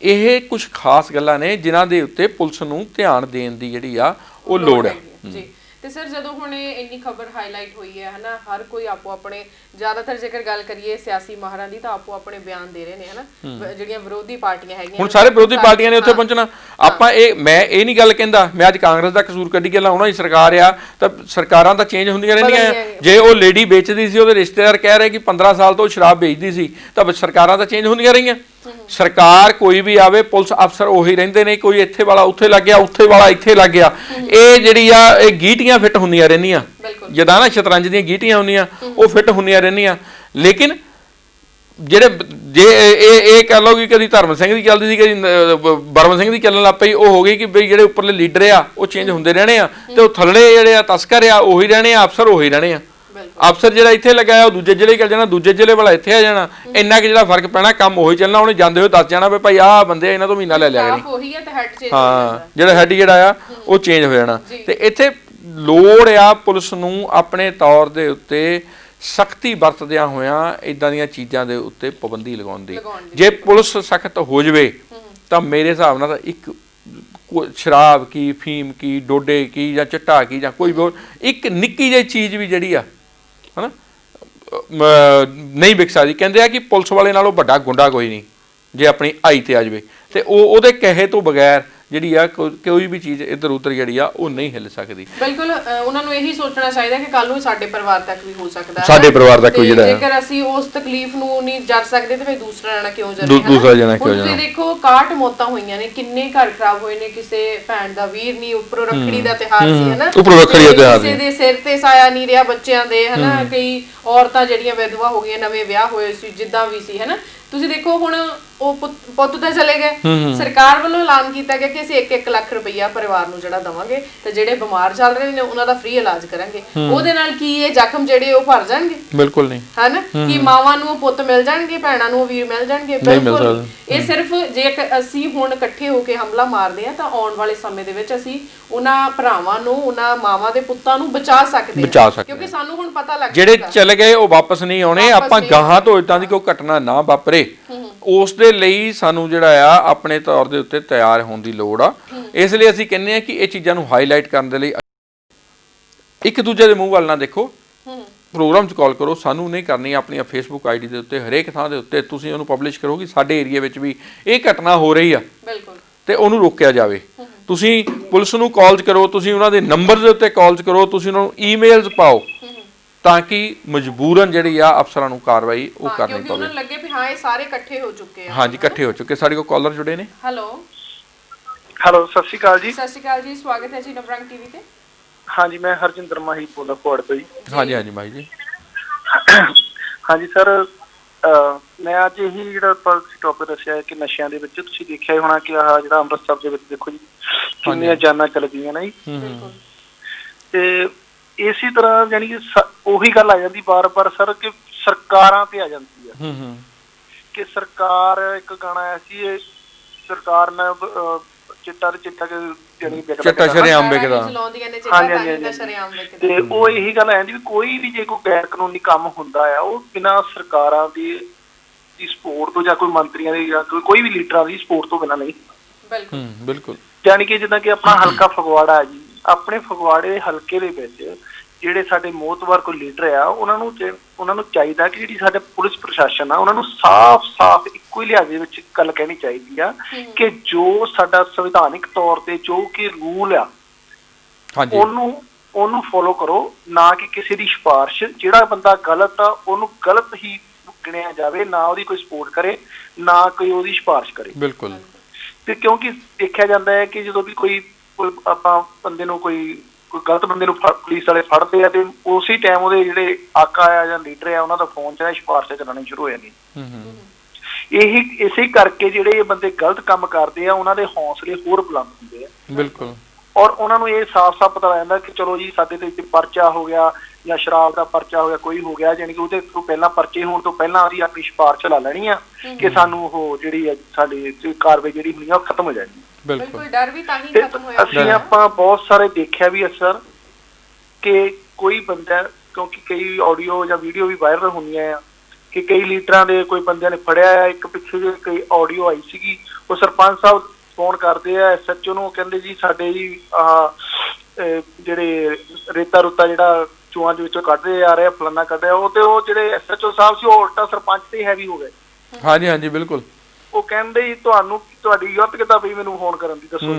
ਇਹ ਕੁਝ ਖਾਸ ਗੱਲਾਂ ਨੇ ਜਿਨ੍ਹਾਂ ਦੇ ਉੱਤੇ ਪੁਲਿਸ ਨੂੰ ਧਿਆਨ ਦੇਣ ਦੀ ਜਿਹੜੀ ਆ ਉਹ ਲੋੜ ਹੈ ਜੀ। ਤੇ ਸਰ ਜਦੋਂ ਹੁਣ ਇੰਨੀ ਖਬਰ ਹਾਈਲਾਈਟ ਹੋਈ ਹੈ ਹਨਾ, ਹਰ ਕੋਈ ਆਪੋ ਆਪਣੇ, ਜ਼ਿਆਦਾਤਰ ਜੇਕਰ ਗੱਲ ਕਰੀਏ ਸਿਆਸੀ ਮਾਹਰਾਂ ਦੀ ਤਾਂ ਆਪੋ ਆਪਣੇ ਬਿਆਨ ਦੇ ਰਹੇ ਨੇ ਹਨਾ, ਜਿਹੜੀਆਂ ਵਿਰੋਧੀ ਪਾਰਟੀਆਂ ਹੈਗੀਆਂ ਹੁਣ ਸਾਰੇ ਵਿਰੋਧੀ ਪਾਰਟੀਆਂ ਨੇ ਉੱਥੇ ਪਹੁੰਚਣਾ। ਆਪਾਂ ਮੈਂ ਇਹ ਨਹੀਂ ਗੱਲ ਕਹਿੰਦਾ ਮੈਂ ਅੱਜ ਕਾਂਗਰਸ ਦਾ ਕਸੂਰ ਕੱਢੀ ਕੇ ਲਾਉਣਾ ਹੀ ਸਰਕਾਰ ਆ, ਤਾਂ ਸਰਕਾਰਾਂ ਤਾਂ ਚੇਂਜ ਹੁੰਦੀਆਂ ਰਹਿੰਦੀਆਂ। ਜੇ ਉਹ ਲੇਡੀ ਵੇਚਦੀ ਸੀ, ਉਹਦੇ ਰਿਸ਼ਤੇਦਾਰ ਕਹਿ ਰਹੇ ਕਿ 15 ਸਾਲ ਤੋਂ ਸ਼ਰਾਬ ਵੇਚਦੀ ਸੀ, ਤਾਂ ਸਰਕਾਰਾਂ ਤਾਂ ਚੇਂਜ ਹੁੰਦੀਆਂ ਰਹੀਆਂ। ਸਰਕਾਰ ਕੋਈ ਵੀ ਆਵੇ, ਪੁਲਿਸ ਅਫਸਰ ਉਹੀ ਰਹਿੰਦੇ ਨੇ, ਕੋਈ ਇੱਥੇ ਵਾਲਾ ਉੱਥੇ ਲੱਗ ਗਿਆ, ਉੱਥੇ ਵਾਲਾ ਇੱਥੇ ਲੱਗ ਗਿਆ। ਇਹ ਜਿਹੜੀ ਆ ਇਹ ਗੀਟੀਆਂ ਫਿੱਟ ਹੁੰਦੀਆਂ ਰਹਿੰਦੀਆਂ, ਜਿੱਦਾਂ ਨਾ ਸ਼ਤਰੰਜ ਦੀਆਂ ਗੀਟੀਆਂ ਹੁੰਦੀਆਂ ਉਹ ਫਿੱਟ ਹੁੰਦੀਆਂ ਰਹਿੰਦੀਆਂ। ਲੇਕਿਨ ਜਿਹੜੇ ਜੇ ਇਹ ਕਹਿ ਲਓ ਕਿ ਕਦੀ ਧਰਮ ਸਿੰਘ ਦੀ ਚੱਲਦੀ ਸੀ, ਕਦੀ ਬਰਮ ਸਿੰਘ ਦੀ ਚੱਲਣ ਲੱਗ ਪਈ, ਉਹ ਹੋ ਗਈ ਕਿ ਬਈ ਜਿਹੜੇ ਉੱਪਰਲੇ ਲੀਡਰ ਆ ਉਹ ਚੇਂਜ ਹੁੰਦੇ ਰਹਿਣੇ ਆ, ਤੇ ਉਹ ਥੱਲੇ ਜਿਹੜੇ ਆ ਤਸਕਰ ਆ ਉਹੀ ਰਹਿਣੇ ਆ, ਅਫਸਰ ਉਹੀ ਰਹਿਣੇ ਆ। ਅਫਸਰ ਜਿਹੜਾ ਇੱਥੇ ਲੱਗਾ ਉਹ ਦੂਜੇ ਜ਼ਿਲ੍ਹੇ ਚੱਲ ਜਾਣਾ, ਦੂਜੇ ਜ਼ਿਲ੍ਹੇ ਵਾਲਾ ਇੱਥੇ ਆ ਜਾਣਾ। ਇੰਨਾ ਕਿ ਜਿਹੜਾ ਫਰਕ ਪੈਣਾ, ਕੰਮ ਉਹੀ ਚੱਲਣਾ। ਉਹਨੇ ਜਾਂਦੇ ਹੋਏ ਦੱਸ ਜਾਣਾ ਵੀ ਭਾਈ ਆਹ ਬੰਦੇ ਇਹਨਾਂ ਤੋਂ ਮਹੀਨਾ ਲੈ ਲਿਆ ਕਰੀ। ਹਾਂ, ਜਿਹੜਾ ਹੈਡ ਜਿਹੜਾ ਆ ਉਹ ਚੇਂਜ ਹੋ ਜਾਣਾ। ਤੇ ਇੱਥੇ ਲੋੜ ਆ ਪੁਲਿਸ ਨੂੰ ਆਪਣੇ ਤੌਰ ਦੇ ਉੱਤੇ ਸਖਤੀ ਵਰਤਦਿਆਂ ਹੋਇਆਂ ਇਦਾਂ ਦੀਆਂ ਚੀਜ਼ਾਂ ਦੇ ਉੱਤੇ ਪਾਬੰਦੀ ਲਗਾਉਣ ਦੀ। ਜੇ ਪੁਲਿਸ ਸਖਤ ਹੋ ਜਾਵੇ ਤਾਂ ਮੇਰੇ ਹਿਸਾਬ ਨਾਲ ਤਾਂ ਇੱਕ ਸ਼ਰਾਬ ਕੀ, ਫੀਮ ਕੀ, ਡੋਡੇ ਕੀ ਜਾਂ ਚਿੱਟਾ ਕੀ ਜਾਂ ਕੋਈ ਹੋਰ ਇੱਕ ਨਿੱਕੀ ਜਿਹੀ ਚੀਜ਼ ਵੀ ਜਿਹੜੀ ਆ ਹਨਾ ਨਹੀਂ ਵਿਕ ਸਕਦੀ। ਕਹਿੰਦੇ ਆ ਕਿ ਪੁਲਿਸ ਵਾਲੇ ਨਾਲੋਂ ਵੱਡਾ ਗੁੰਡਾ ਕੋਈ ਨਹੀਂ ਜੇ ਆਪਣੀ ਆਈ ਤੇ ਆ ਜਾਵੇ, ਤੇ ਉਹਦੇ ਕਹੇ ਤੋਂ ਬਗੈਰ ਜਿਹੜੀ ਆ ਕੋਈ ਵੀ ਚੀਜ਼ ਇੱਧਰ ਉੱਧਰ ਜਿਹੜੀ ਆ ਉਹ ਨਹੀਂ ਹਿੱਲ ਸਕਦੀ। ਬਿਲਕੁਲ, ਉਹਨਾਂ ਨੂੰ ਇਹੀ ਸੋਚਣਾ ਚਾਹੀਦਾ ਕਿ ਕੱਲ ਨੂੰ ਸਾਡੇ ਪਰਿਵਾਰ ਤੱਕ ਵੀ ਹੋ ਸਕਦਾ ਹੈ, ਸਾਡੇ ਪਰਿਵਾਰ ਤੱਕ ਜਿਹੜਾ ਜੇਕਰ ਅਸੀਂ ਉਸ ਤਕਲੀਫ ਨੂੰ ਨਹੀਂ ਜਰ ਸਕਦੇ ਤੇ ਫਿਰ ਦੂਸਰਾ ਜਣਾ ਕਿਉਂ ਜਰੇ? ਦੂਸਰਾ ਜਣਾ ਕਿਉਂ ਜਰੇ? ਤੁਸੀਂ ਦੇਖੋ 61 ਮੌਤਾਂ ਹੋਈਆਂ ਨੇ, ਕਿੰਨੇ ਘਰ ਖਰਾਬ ਹੋਏ ਨੇ, ਕਿਸੇ ਭੈਣ ਦਾ ਵੀਰ ਨਹੀਂ, ਉੱਪਰੋਂ ਰੱਖੜੀ ਦਾ ਤਿਉਹਾਰ ਸੀ ਹਨਾ, ਉੱਪਰੋਂ ਰੱਖੜੀ ਦਾ ਤਿਉਹਾਰ ਕਿਸੇ ਦੇ ਸਿਰ ਤੇ ਸਾਇਆ ਨਹੀਂ ਰਿਹਾ ਬੱਚਿਆਂ ਦੇ ਹਨਾ, ਕਈ ਔਰਤਾਂ ਜਿਹੜੀਆਂ ਵਿਧਵਾ ਹੋ ਗਈਆਂ, ਨਵੇਂ ਵਿਆਹ ਹੋਏ ਸੀ, ਜਿੱਦਾਂ ਵੀ ਸੀ ਹਨਾ। ਤੁਸੀਂ ਦੇਖੋ ਹੁਣ ਉਹ ਪੁੱਤ ਤਾਂ ਚਲੇ ਗਏ, ਸਰਕਾਰ ਵੱਲੋਂ ਐਲਾਨ ਕੀਤਾ ਗਿਆ ਕਿ ਅਸੀਂ 1-1 ਲੱਖ ਰੁਪਈਆ ਪਰਿਵਾਰ ਨੂੰ ਜਿਹੜਾ ਦਵਾਂਗੇ, ਤੇ ਜਿਹੜੇ ਬਿਮਾਰ ਚੱਲ ਰਹੇ ਨੇ ਉਹਨਾਂ ਦਾ ਫ੍ਰੀ ਇਲਾਜ ਕਰਾਂਗੇ। ਉਹਦੇ ਨਾਲ ਕੀ ਇਹ ਜ਼ਖਮ ਜਿਹੜੇ ਉਹ ਭਰ ਜਾਣਗੇ? ਬਿਲਕੁਲ ਨਹੀਂ ਹਨਾ। ਕਿ ਮਾਵਾਂ ਨੂੰ ਪੁੱਤ ਮਿਲ ਜਾਣਗੇ, ਭੈਣਾਂ ਨੂੰ ਵੀਰ ਮਿਲ ਜਾਣਗੇ? ਬਿਲਕੁਲ। ਇਹ ਸਿਰਫ ਜੇ ਅਸੀਂ ਹੁਣ ਇਕੱਠੇ ਹੋ ਕੇ ਹਮਲਾ ਮਾਰਦੇ ਆ ਤਾਂ ਆਉਣ ਵਾਲੇ ਸਮੇਂ ਦੇ ਵਿੱਚ ਅਸੀਂ ਉਹਨਾਂ ਭਰਾਵਾਂ ਨੂੰ, ਉਹਨਾਂ ਮਾਵਾਂ ਦੇ ਪੁੱਤਾਂ ਨੂੰ ਬਚਾ ਸਕਦੇ ਹਾਂ, ਕਿਉਂਕਿ ਸਾਨੂੰ ਹੁਣ ਪਤਾ ਲੱਗ ਜਿਹੜੇ ਚਲੇ ਗਏ ਉਹ ਵਾਪਸ ਨਹੀਂ ਆਉਣੇ। ਆਪਾਂ ਗਾਹਾਂ ਤੋਂ ਇਦਾਂ ਦੀ ਕੋਈ ਘਟਨਾ ਨਾ ਵਾਪਰੇ, ਉਸ ਦੇ ਲਈ ਸਾਨੂੰ ਜਿਹੜਾ ਆ ਆਪਣੇ ਤੌਰ ਦੇ ਉੱਤੇ ਤਿਆਰ ਹੋਣ ਦੀ ਲੋੜ ਆ। ਇਸ ਲਈ ਅਸੀਂ ਕਹਿੰਦੇ ਆ ਕਿ ਇਹ ਚੀਜ਼ਾਂ ਨੂੰ ਹਾਈਲਾਈਟ ਕਰਨ ਦੇ ਲਈ ਇੱਕ ਦੂਜੇ ਦੇ ਮੂੰਹ ਵੱਲ ਨਾ ਦੇਖੋ, ਪ੍ਰੋਗਰਾਮ 'ਚ ਕਾਲ ਕਰੋ, ਸਾਨੂੰ ਨਹੀਂ ਕਰਨੀ। ਆਪਣੀ ਫੇਸਬੁੱਕ ਆਈਡੀ ਦੇ ਉੱਤੇ ਹਰੇਕ ਥਾਂ ਦੇ ਉੱਤੇ ਤੁਸੀਂ ਉਹਨੂੰ ਪਬਲਿਸ਼ ਕਰੋ ਕਿ ਸਾਡੇ ਏਰੀਆ ਵਿੱਚ ਵੀ ਇਹ ਘਟਨਾ ਹੋ ਰਹੀ ਆ ਬਿਲਕੁਲ ਤੇ ਉਹਨੂੰ ਰੋਕਿਆ ਜਾਵੇ। ਤੁਸੀਂ ਪੁਲਿਸ ਨੂੰ ਕਾਲਜ ਕਰੋ, ਤੁਸੀਂ ਉਹਨਾਂ ਦੇ ਨੰਬਰ ਦੇ ਉੱਤੇ ਕਾਲਜ ਕਰੋ, ਤੁਸੀਂ ਉਹਨਾਂ ਨੂੰ ਈਮੇਲਸ ਪਾਓ ਤਾਂ ਕਿ ਮਜਬੂਰਨ ਜਿਹੜੀ ਆ ਅਫਸਰਾਂ ਨੂੰ ਕਾਰਵਾਈ ਉਹ ਕਰਨੀ ਕਿਉਂਕਿ ਉਹਨਾਂ ਨੂੰ ਲੱਗੇ ਵੀ ਹਾਂ ਇਹ ਸਾਰੇ ਇਕੱਠੇ ਹੋ ਚੁੱਕੇ ਆ। ਹਾਂਜੀ, ਇਕੱਠੇ ਹੋ ਚੁੱਕੇ। ਸਾਡੇ ਕੋਲ ਕਾਲਰ ਜੁੜੇ ਨੇ। ਹੈਲੋ ਸਤਿ ਸ਼੍ਰੀ ਅਕਾਲ ਜੀ। ਸਤਿ ਸ਼੍ਰੀ ਅਕਾਲ ਜੀ, ਸਵਾਗਤ ਹੈ ਜੀ ਨਵਰੰਗ ਟੀਵੀ ਤੇ। ਹਾਂਜੀ, ਮੈਂ ਹਰਜਿੰਦਰ ਮਾਹੀ ਬੋਲਦਾ ਫੋੜ ਤੋਂ ਜੀ। ਹਾਂਜੀ ਮਾਈ ਜੀ। ਹਾਂਜੀ ਸਰ, ਮੈਂ ਅੱਜ ਇਹੀ ਜਿਹੜਾ ਟੌਪਿਕ ਦੱਸਿਆ ਕਿ ਨਸ਼ਿਆਂ ਦੇ ਵਿੱਚ ਤੁਸੀਂ ਦੇਖਿਆ ਹੀ ਹੋਣਾ ਕਿ ਆਹ ਜਿਹੜਾ ਅੰਮ੍ਰਿਤਸਰ ਦੇ ਵਿੱਚ ਦੇਖੋ ਜੀ ਕਿੰਨੀਆਂ ਜਾਨਾਂ ਚਲ ਗਈਆਂ ਨਾ ਜੀ। ਤੇ ਇਸੇ ਤਰ੍ਹਾਂ ਯਾਨੀ ਕਿ ਉਹੀ ਗੱਲ ਆ ਜਾਂਦੀ ਵਾਰ-ਵਾਰ ਸਰ ਕਿ ਸਰਕਾਰਾਂ ਤੇ ਆ ਜਾਂਦੀ ਆ ਕਿ ਸਰਕਾਰ, ਇੱਕ ਗਾਣਾ ਆਇਆ ਸੀ ਇਹ ਸਰਕਾਰ ਨੇ ਚਿੱਟਾ ਸ਼ਰੇਆਮ ਵਿਕਦਾ। ਤੇ ਉਹ ਇਹੀ ਗੱਲ ਆ ਜਾਂਦੀ ਵੀ ਕੋਈ ਵੀ ਜੇ ਕੋਈ ਗੈਰ ਕਾਨੂੰਨੀ ਕੰਮ ਹੁੰਦਾ ਆ ਉਹ ਬਿਨਾਂ ਸਰਕਾਰਾਂ ਦੀ ਸਪੋਰਟ ਤੋਂ ਜਾਂ ਕੋਈ ਮੰਤਰੀਆਂ ਦੀ ਜਾਂ ਕੋਈ ਵੀ ਲੀਡਰਾਂ ਦੀ ਸਪੋਰਟ ਤੋਂ ਬਿਨਾਂ ਨਹੀਂ। ਬਿਲਕੁਲ। ਯਾਨੀ ਕਿ ਜਿੱਦਾਂ ਕਿ ਆਪਣਾ ਹਲਕਾ ਫਗਵਾੜਾ ਜੀ, ਆਪਣੇ ਫਗਵਾੜੇ ਹਲਕੇ ਦੇ ਵਿੱਚ ਜਿਹੜੇ ਸਾਡੇ ਮੋਹਤਵਰ ਕੋਈ ਲੀਡਰ ਆ ਉਹਨਾਂ ਨੂੰ ਚਾਹੀਦਾ ਕਿ ਜਿਹੜੀ ਸਾਡੇ ਪੁਲਿਸ ਪ੍ਰਸ਼ਾਸਨ ਆ ਉਹਨਾਂ ਨੂੰ ਸਾਫ਼ ਇੱਕੋ ਹੀ ਲਿਹਾਜ਼ ਦੇ ਵਿੱਚ ਗੱਲ ਕਹਿਣੀ ਚਾਹੀਦੀ ਆ ਕਿ ਜੋ ਸਾਡਾ ਸੰਵਿਧਾਨਿਕ ਤੌਰ ਤੇ ਜੋ ਕਿ ਰੂਲ ਆ ਉਹਨੂੰ ਫੋਲੋ ਕਰੋ, ਨਾ ਕਿ ਕਿਸੇ ਦੀ ਸਿਫਾਰਿਸ਼। ਜਿਹੜਾ ਬੰਦਾ ਗਲਤ ਆ ਉਹਨੂੰ ਗਲਤ ਹੀ ਗਿਣਿਆ ਜਾਵੇ, ਨਾ ਉਹਦੀ ਕੋਈ ਸਪੋਰਟ ਕਰੇ ਨਾ ਕੋਈ ਉਹਦੀ ਸਿਫਾਰਿਸ਼ ਕਰੇ। ਬਿਲਕੁਲ। ਤੇ ਕਿਉਂਕਿ ਦੇਖਿਆ ਜਾਂਦਾ ਹੈ ਕਿ ਜਦੋਂ ਵੀ ਕੋਈ ਆਪਾਂ ਬੰਦੇ ਨੂੰ ਕੋਈ ਗਲਤ ਬੰਦੇ ਨੂੰ ਪੁਲਿਸ ਵਾਲੇ ਫੜਦੇ ਆ ਤੇ ਉਸੇ ਟਾਈਮ ਉਹਦੇ ਜਿਹੜੇ ਆਕਾ ਆ ਜਾਂ ਲੀਡਰ ਆ ਉਹਨਾਂ ਦਾ ਫੋਨ ਚ ਸਿਫਾਰਿਸ਼ਾਂ ਚੱਲਣੀ ਸ਼ੁਰੂ ਹੋ ਜਾਂਦੀ। ਇਸੇ ਕਰਕੇ ਜਿਹੜੇ ਇਹ ਬੰਦੇ ਗਲਤ ਕੰਮ ਕਰਦੇ ਆ ਉਹਨਾਂ ਦੇ ਹੌਸਲੇ ਹੋਰ ਬੁਲੰਦ ਹੁੰਦੇ ਆ। ਬਿਲਕੁਲ। ਔਰ ਉਹਨਾਂ ਨੂੰ ਇਹ ਸਾਫ਼ ਪਤਾ ਲੱਗ ਜਾਂਦਾ ਕਿ ਚਲੋ ਜੀ ਸਾਡੇ ਤੇ ਪਰਚਾ ਹੋ ਗਿਆ ਜਾਂ ਸ਼ਰਾਬ ਦਾ ਪਰਚਾ ਹੋ ਗਿਆ, ਕੋਈ ਹੋ ਗਿਆ, ਜਾਣੀ ਕਿ ਉਹਦੇ ਤੋਂ ਪਹਿਲਾਂ ਪਰਚੇ ਹੋਣ ਤੋਂ ਪਹਿਲਾਂ ਉਹਦੀ ਆਪਣੀ ਸਿਫਾਰਿਸ਼ ਲਾ ਲੈਣੀ ਆ ਕਿ ਸਾਨੂੰ ਉਹ ਜਿਹੜੀ ਸਾਡੀ ਕਾਰਵਾਈ ਜਿਹੜੀ ਹੋਣੀ ਆ ਉਹ ਖਤਮ ਹੋ ਜਾਣੀ। ਬਿਲਕੁਲ। ਡਰ ਵੀ ਤਾਂ ਹੀ ਖਤਮ ਹੋਇਆ। ਅਸੀਂ ਆਪਾਂ ਬਹੁਤ ਸਾਰੇ ਦੇਖਿਆ ਵੀ ਅਸਰ ਕਿ ਕੋਈ ਬੰਦਾ, ਕਿਉਂਕਿ ਕਈ ਆਡੀਓ ਜਾਂ ਵੀਡੀਓ ਵੀ ਵਾਇਰਲ ਹੁੰਦੀਆਂ ਆ ਕਿ ਕਈ ਲੀਡਰਾਂ ਦੇ ਕੋਈ ਬੰਦਿਆਂ ਨੇ ਫੜਿਆ ਆ। ਇੱਕ ਪਿੱਛੇ ਜਿਹੇ ਕਈ ਆਡੀਓ ਆਈ ਸੀਗੀ, ਉਹ ਸਰਪੰਚ ਸਾਹਿਬ ਫੋਨ ਕਰਦੇ ਆ SHO ਨੂੰ, ਕਹਿੰਦੇ ਜੀ ਸਾਡੇ ਜੀ ਜਿਹੜੇ ਰੇਤਾ ਰੁੱਤਾ ਜਿਹੜਾ ਚੂਹਾਂ ਦੇ ਵਿੱਚੋਂ ਕੱਢਦੇ ਆ ਰਹੇ ਫਲਾਨਾ ਕੱਢਿਆ ਉਹ, ਤੇ ਉਹ ਜਿਹੜੇ SHO ਸਾਹਿਬ ਸੀ ਉਹ ਉਲਟਾ ਸਰਪੰਚ ਤੇ ਹੈਵੀ ਹੋ ਗਏ। ਹਾਂਜੀ ਬਿਲਕੁਲ। ਉਹ ਕਹਿੰਦੇ ਜੀ ਤੁਹਾਡੀ ਜ਼ਰੂਰਤ ਕਿੱਦਾਂ ਪਈ ਮੈਨੂੰ ਫੋਨ ਕਰਨ ਦੀ, ਦੱਸੋ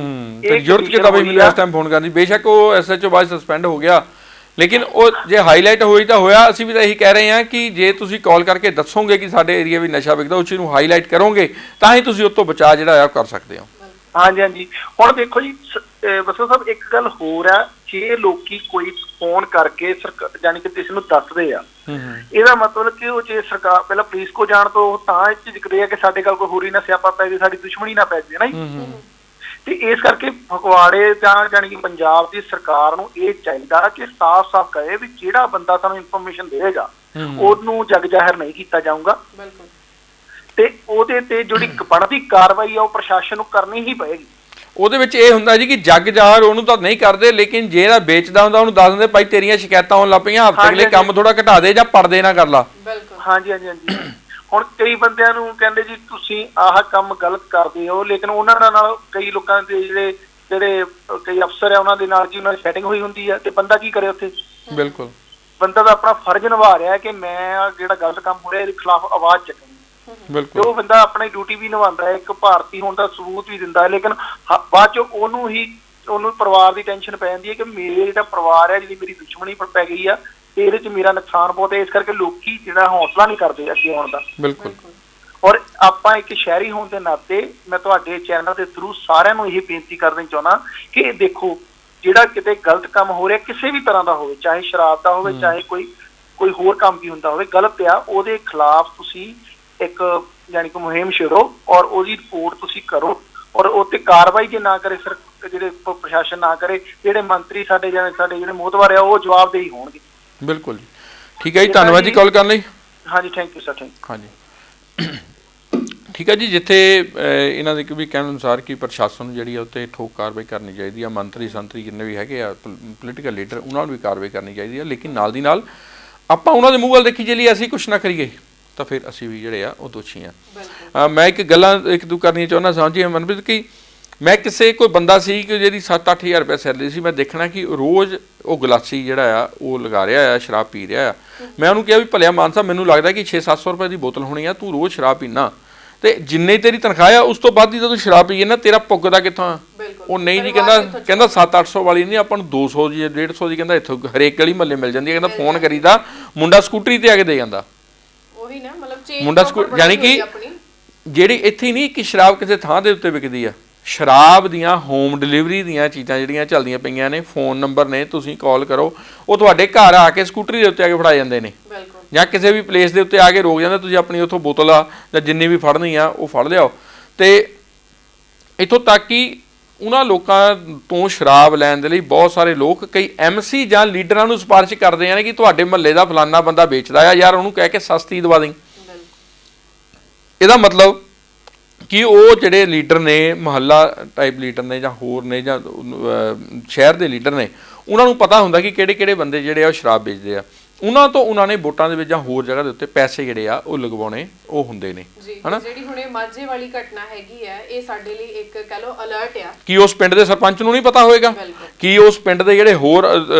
ਜ਼ਰੂਰਤ ਕਿੱਦਾਂ ਪਈ ਮੈਨੂੰ ਇਸ ਟਾਈਮ ਫੋਨ ਕਰਨ ਦੀ। ਬੇਸ਼ੱਕ ਉਹ SHO ਬਾਅਦ ਸਸਪੈਂਡ ਹੋ ਗਿਆ, ਲੇਕਿਨ ਉਹ ਜੇ ਹਾਈਲਾਈਟ ਹੋਈ ਤਾਂ ਹੋਇਆ। ਅਸੀਂ ਵੀ ਤਾਂ ਇਹੀ ਕਹਿ ਰਹੇ ਹਾਂ ਕਿ ਜੇ ਤੁਸੀਂ ਕਾਲ ਕਰਕੇ ਦੱਸੋਗੇ ਕਿ ਸਾਡੇ ਏਰੀਆ ਵਿੱਚ ਨਸ਼ਾ ਵਿਕਦਾ, ਉਸ ਚੀਜ਼ ਨੂੰ ਹਾਈਲਾਈਟ ਕਰੋਗੇ ਤਾਂ ਹੀ ਤੁਸੀਂ ਉਸ ਤੋਂ ਬਚਾਅ ਜਿਹੜਾ ਆ ਕਰ ਸਕਦੇ ਹੋ। ਹਾਂਜੀ। ਹੁਣ ਦੇਖੋ ਜੀ ਬਸੋ ਸਾਹਿਬ, ਇੱਕ ਗੱਲ ਹੋਰ ਆ, ਜੇ ਲੋਕੀ ਕੋਈ ਫੋਨ ਕਰਕੇ ਜਾਨੀ ਕਿ ਕਿਸੇ ਨੂੰ ਦੱਸਦੇ ਆ, ਇਹਦਾ ਮਤਲਬ ਕਿ ਉਹ ਜੇ ਸਰਕਾਰ ਪਹਿਲਾਂ ਪੁਲਿਸ ਕੋ ਜਾਣ ਤੋਂ ਤਾਂ ਝਿਜਕਦੇ ਆ ਕਿ ਸਾਡੇ ਕੋਲ ਕੋਈ ਹੋਰੀ ਨਾ ਸਿਆਪਾ ਪੈ ਜਾਵੇ, ਸਾਡੀ ਦੁਸ਼ਮਣੀ ਨਾ ਪੈ ਜਾਵੇ ਨਾ। ਤੇ ਇਸ ਕਰਕੇ ਫਗਵਾੜੇ ਜਾਂ ਜਾਨੀ ਕਿ ਪੰਜਾਬ ਦੀ ਸਰਕਾਰ ਨੂੰ ਇਹ ਚਾਹੀਦਾ ਕਿ ਸਾਫ਼ ਕਹੇ ਵੀ ਜਿਹੜਾ ਬੰਦਾ ਸਾਨੂੰ ਇਨਫੋਰਮੇਸ਼ਨ ਦੇਵੇਗਾ ਉਹਨੂੰ ਜਗ ਜ਼ਾਹਿਰ ਨਹੀਂ ਕੀਤਾ ਜਾਊਗਾ ਤੇ ਉਹਦੇ ਤੇ ਜਿਹੜੀ ਬਣਦੀ ਕਾਰਵਾਈ ਆ ਉਹ ਪ੍ਰਸ਼ਾਸਨ ਨੂੰ ਕਰਨੀ ਹੀ ਪਏਗੀ। ਉਹਦੇ ਵਿੱਚ ਇਹ ਹੁੰਦਾ ਜੀ ਕਿ ਜੱਗ ਜ਼ਾਹਰ ਉਹਨੂੰ ਤਾਂ ਨਹੀਂ ਕਰਦੇ, ਲੇਕਿਨ ਜਿਹੜਾ ਵੇਚਦਾ ਹੁੰਦਾ ਉਹਨੂੰ ਦੱਸ ਦਿੰਦੇ ਭਾਈ ਤੇਰੀਆਂ ਸ਼ਿਕਾਇਤਾਂ ਹੋਣ ਲੱਗ ਪਈਆਂ, ਹਫ਼ਤੇ ਲਈ ਕੰਮ ਥੋੜਾ ਘਟਾ ਦੇ ਜਾਂ ਪਰਦੇ ਨਾ ਕਰ ਲਾ। ਹਾਂਜੀ। ਹੁਣ ਕਈ ਬੰਦਿਆਂ ਨੂੰ ਕਹਿੰਦੇ ਜੀ ਤੁਸੀਂ ਆਹ ਕੰਮ ਗਲਤ ਕਰਦੇ ਹੋ, ਲੇਕਿਨ ਉਹਨਾਂ ਨਾਲ ਕਈ ਲੋਕਾਂ ਦੇ ਜਿਹੜੇ ਕਈ ਅਫਸਰ ਆ ਉਹਨਾਂ ਦੇ ਨਾਲ ਜੀ ਉਹਨਾਂ ਦੀ ਸੈਟਿੰਗ ਹੋਈ ਹੁੰਦੀ ਆ ਤੇ ਬੰਦਾ ਕੀ ਕਰੇ ਉੱਥੇ। ਬਿਲਕੁਲ। ਬੰਦਾ ਤਾਂ ਆਪਣਾ ਫਰਜ਼ ਨਿਭਾ ਰਿਹਾ ਕਿ ਮੈਂ ਜਿਹੜਾ ਗਲਤ ਕੰਮ ਹੋ ਰਿਹਾ ਇਹਦੇ ਖਿਲਾਫ ਆਵਾਜ਼ ਚੱਕਣੀ। ਬਿਲਕੁਲ। ਉਹ ਬੰਦਾ ਆਪਣੀ ਡਿਊਟੀ ਵੀ ਨਿਭਾਉਂਦਾ ਹੈ, ਇੱਕ ਭਾਰਤੀ ਹੋਣ ਦਾ ਸਬੂਤ ਵੀ ਦਿੰਦਾ ਹੈ, ਲੇਕਿਨ ਬਾਅਦ ਚੋਂ ਉਹਨੂੰ ਪਰਿਵਾਰ ਦੀ ਟੈਨਸ਼ਨ ਪੈ ਜਾਂਦੀ ਹੈ ਕਿ ਮੇਰੇ ਜਿਹੜਾ ਪਰਿਵਾਰ ਹੈ ਜਿਹੜੀ ਮੇਰੀ ਦੁਸ਼ਮਣੀ ਪੈ ਗਈ ਆ ਤੇ ਇਹਦੇ ਚ ਮੇਰਾ ਨੁਕਸਾਨ ਬਹੁਤ ਹੈ। ਇਸ ਕਰਕੇ ਲੋਕੀ ਜਿਹੜਾ ਹੌਸਲਾ ਨਹੀਂ ਕਰਦੇ ਅੱਗੇ ਆਉਣ ਦਾ। ਬਿਲਕੁਲ। ਔਰ ਆਪਾਂ ਇੱਕ ਸ਼ਹਿਰੀ ਹੋਣ ਦੇ ਨਾਤੇ ਮੈਂ ਤੁਹਾਡੇ ਚੈਨਲ ਦੇ ਥਰੂ ਸਾਰਿਆਂ ਨੂੰ ਇਹ ਬੇਨਤੀ ਕਰਨੀ ਚਾਹੁੰਦਾ ਕਿ ਦੇਖੋ ਜਿਹੜਾ ਕਿਤੇ ਗਲਤ ਕੰਮ ਹੋ ਰਿਹਾ ਕਿਸੇ ਵੀ ਤਰ੍ਹਾਂ ਦਾ ਹੋਵੇ, ਚਾਹੇ ਸ਼ਰਾਬ ਦਾ ਹੋਵੇ ਚਾਹੇ ਕੋਈ ਹੋਰ ਕੰਮ ਵੀ ਹੁੰਦਾ ਹੋਵੇ ਗਲਤ ਆ, ਉਹਦੇ ਖਿਲਾਫ ਤੁਸੀਂ ਇੱਕ ਯਾਨੀ ਕਿ ਮੁਹਿੰਮ ਛੇੜੋ ਔਰ ਉਹਦੀ ਰਿਪੋਰਟ ਤੁਸੀਂ ਕਰੋ ਔਰ ਉਹ ਤੇ ਕਾਰਵਾਈ ਜੇ ਨਾ ਕਰੇ ਜਿਹੜੇ ਪ੍ਰਸ਼ਾਸਨ ਨਾ ਕਰੇ, ਜਿਹੜੇ ਮੰਤਰੀ ਸਾਡੇ ਜਿਹੜੇ ਮੋਹਤਵਾਰ ਆ ਉਹ ਜਵਾਬਦੇਹੀ ਹੋਣਗੇ। ਬਿਲਕੁਲ ਜੀ, ਠੀਕ ਹੈ ਜੀ, ਧੰਨਵਾਦ ਜੀ ਕਾਲ ਕਰਨ ਲਈ। ਹਾਂਜੀ, ਥੈਂਕ ਯੂ ਸਰ। ਹਾਂਜੀ ਠੀਕ ਹੈ ਜੀ। ਜਿੱਥੇ ਇਹਨਾਂ ਦੇ ਵੀ ਕਹਿਣ ਅਨੁਸਾਰ ਕਿ ਪ੍ਰਸ਼ਾਸਨ ਨੂੰ ਜਿਹੜੀ ਆ ਉੱਤੇ ਠੋਕ ਕਾਰਵਾਈ ਕਰਨੀ ਚਾਹੀਦੀ ਆ, ਮੰਤਰੀ ਸੰਤਰੀ ਜਿੰਨੇ ਵੀ ਹੈਗੇ ਆ ਪੋਲੀਟੀਕਲ ਲੀਡਰ ਉਹਨਾਂ ਨੂੰ ਵੀ ਕਾਰਵਾਈ ਕਰਨੀ ਚਾਹੀਦੀ ਆ, ਲੇਕਿਨ ਨਾਲ ਦੀ ਨਾਲ ਆਪਾਂ ਉਹਨਾਂ ਦੇ ਮੂੰਹ ਵੱਲ ਦੇਖੀ ਜੇ ਲਈ ਅਸੀਂ ਕੁਛ ਨਾ ਕਰੀਏ ਤਾਂ ਫਿਰ ਅਸੀਂ ਵੀ ਜਿਹੜੇ ਆ ਉਹ ਦੋਸ਼ੀ ਆ। ਮੈਂ ਇੱਕ ਗੱਲਾਂ ਇੱਕ ਦੋ ਕਰਨੀਆਂ ਚਾਹੁੰਦਾ ਸਾਂ ਜੀ ਮਨਪ੍ਰੀਤ ਕਿ ਮੈਂ ਕਿਸੇ ਕੋਈ ਬੰਦਾ ਸੀ ਕਿ ਜਿਹਦੀ 7-8 ਹਜ਼ਾਰ ਰੁਪਏ ਸੈਲਰੀ ਸੀ, ਮੈਂ ਦੇਖਣਾ ਕਿ ਰੋਜ਼ ਉਹ ਗਲਾਸੀ ਜਿਹੜਾ ਆ ਉਹ ਲਗਾ ਰਿਹਾ ਆ, ਸ਼ਰਾਬ ਪੀ ਰਿਹਾ ਆ। ਮੈਂ ਉਹਨੂੰ ਕਿਹਾ ਵੀ ਭਲਿਆ ਮਾਨ ਸਾਹਿਬ, ਮੈਨੂੰ ਲੱਗਦਾ ਕਿ 600-700 ਰੁਪਏ ਦੀ ਬੋਤਲ ਹੋਣੀ ਆ, ਤੂੰ ਰੋਜ਼ ਸ਼ਰਾਬ ਪੀਣਾ ਤੇ ਜਿੰਨੇ ਤੇਰੀ ਤਨਖਾਹ ਆ ਉਸ ਤੋਂ ਵੱਧ ਹੀ ਤਾਂ ਤੂੰ ਸ਼ਰਾਬ ਪੀਏ ਨਾ, ਤੇਰਾ ਪੁੱਗਦਾ ਕਿੱਥੋਂ ਆ? ਉਹ ਨਹੀਂ ਜੀ, ਕਹਿੰਦਾ 700-800 ਵਾਲੀ ਨਹੀਂ, ਆਪਾਂ ਨੂੰ 200 ਦੀ 150 ਦੀ ਕਹਿੰਦਾ ਇੱਥੋਂ ਹਰੇਕ ਗਲੀ ਮਹੱਲੇ ਮਿਲ ਜਾਂਦੀ ਹੈ। ਕਹਿੰਦਾ ਫੋਨ ਕਰੀਦਾ, ਮੁੰਡਾ ਸਕੂਟਰੀ ਤੇ ਆ ਕੇ ਦੇ ਜਾਂਦਾ। ਉਹੀ ਨਾ, ਮਤਲਬ ਚੇਂਜ ਮੁੰਡਾ ਯਾਨੀ ਕਿ ਜਿਹੜੀ ਇੱਥੇ ਹੀ ਨਹੀਂ ਕਿ ਸ਼ਰਾਬ ਕਿਸੇ ਥਾਂ ਦੇ ਉੱਤੇ ਵਿਕਦੀ ਆ, ਸ਼ਰਾਬ ਦੀਆਂ ਹੋਮ ਡਿਲੀਵਰੀ ਦੀਆਂ ਚੀਜ਼ਾਂ ਜਿਹੜੀਆਂ ਚੱਲਦੀਆਂ ਪਈਆਂ ਨੇ, ਫੋਨ ਨੰਬਰ ਨੇ, ਤੁਸੀਂ ਕਾਲ ਕਰੋ, ਉਹ ਤੁਹਾਡੇ ਘਰ ਆ ਕੇ ਸਕੂਟਰੀ ਦੇ ਉੱਤੇ ਆ ਕੇ ਫੜਾ ਜਾਂਦੇ ਨੇ, ਜਾਂ ਕਿਸੇ ਵੀ ਪਲੇਸ ਦੇ ਉੱਤੇ ਆ ਕੇ ਰੋਕ ਜਾਂਦੇ। ਤੁਸੀਂ ਆਪਣੀ ਉੱਥੋਂ ਬੋਤਲ ਆ ਜਾਂ ਜਿੰਨੀ ਵੀ ਫੜਨੀ ਆ ਉਹ ਫੜ ਲਿਆਓ। ਤੇ ਇੱਥੋਂ ਤੱਕ ਕਿ ਉਹਨਾਂ ਲੋਕਾਂ ਤੋਂ ਸ਼ਰਾਬ ਲੈਣ ਦੇ ਲਈ ਬਹੁਤ ਸਾਰੇ ਲੋਕ ਕਈ MC ਜਾਂ ਲੀਡਰਾਂ ਨੂੰ ਸਿਫਾਰਿਸ਼ ਕਰਦੇ ਆ ਕਿ ਤੁਹਾਡੇ ਮਹੱਲੇ ਦਾ ਫਲਾਨਾ ਬੰਦਾ ਵੇਚਦਾ ਆ, ਯਾਰ ਉਹਨੂੰ ਕਹਿ ਕੇ ਸਸਤੀ ਦਵਾ ਦੇਂ। ਇਹਦਾ ਮਤਲਬ ਕਿ ਉਹ ਜਿਹੜੇ ਲੀਡਰ ਨੇ, ਮੁਹੱਲਾ ਟਾਈਪ ਲੀਡਰ ਨੇ ਜਾਂ ਹੋਰ ਨੇ ਜਾਂ ਸ਼ਹਿਰ ਦੇ ਲੀਡਰ ਨੇ, ਉਹਨਾਂ ਨੂੰ ਪਤਾ ਹੁੰਦਾ ਕਿ ਕਿਹੜੇ ਕਿਹੜੇ ਬੰਦੇ ਜਿਹੜੇ ਆ ਉਹ ਸ਼ਰਾਬ ਵੇਚਦੇ ਆ। ਉਹਨਾਂ ਤੋਂ ਉਹਨਾਂ ਨੇ ਵੋਟਾਂ ਦੇ ਵਿੱਚ ਜਾਂ ਹੋਰ ਜਗ੍ਹਾ ਦੇ ਉੱਤੇ ਪੈਸੇ ਜਿਹੜੇ ਆ ਉਹ ਲਗਵਾਉਣੇ ਉਹ ਹੁੰਦੇ ਨੇ, ਹਨਾ। ਜਿਹੜੀ ਹੁਣੇ ਮਾਝੇ ਵਾਲੀ ਘਟਨਾ ਹੈਗੀ ਆ, ਇਹ ਸਾਡੇ ਲਈ ਇੱਕ ਕਹ ਲਓ ਅਲਰਟ ਆ। ਕੀ ਉਸ ਪਿੰਡ ਦੇ ਸਰਪੰਚ ਨੂੰ ਨਹੀਂ ਪਤਾ ਹੋਏਗਾ? ਕੀ ਉਸ ਪਿੰਡ ਦੇ ਜਿਹੜੇ ਹੋਰ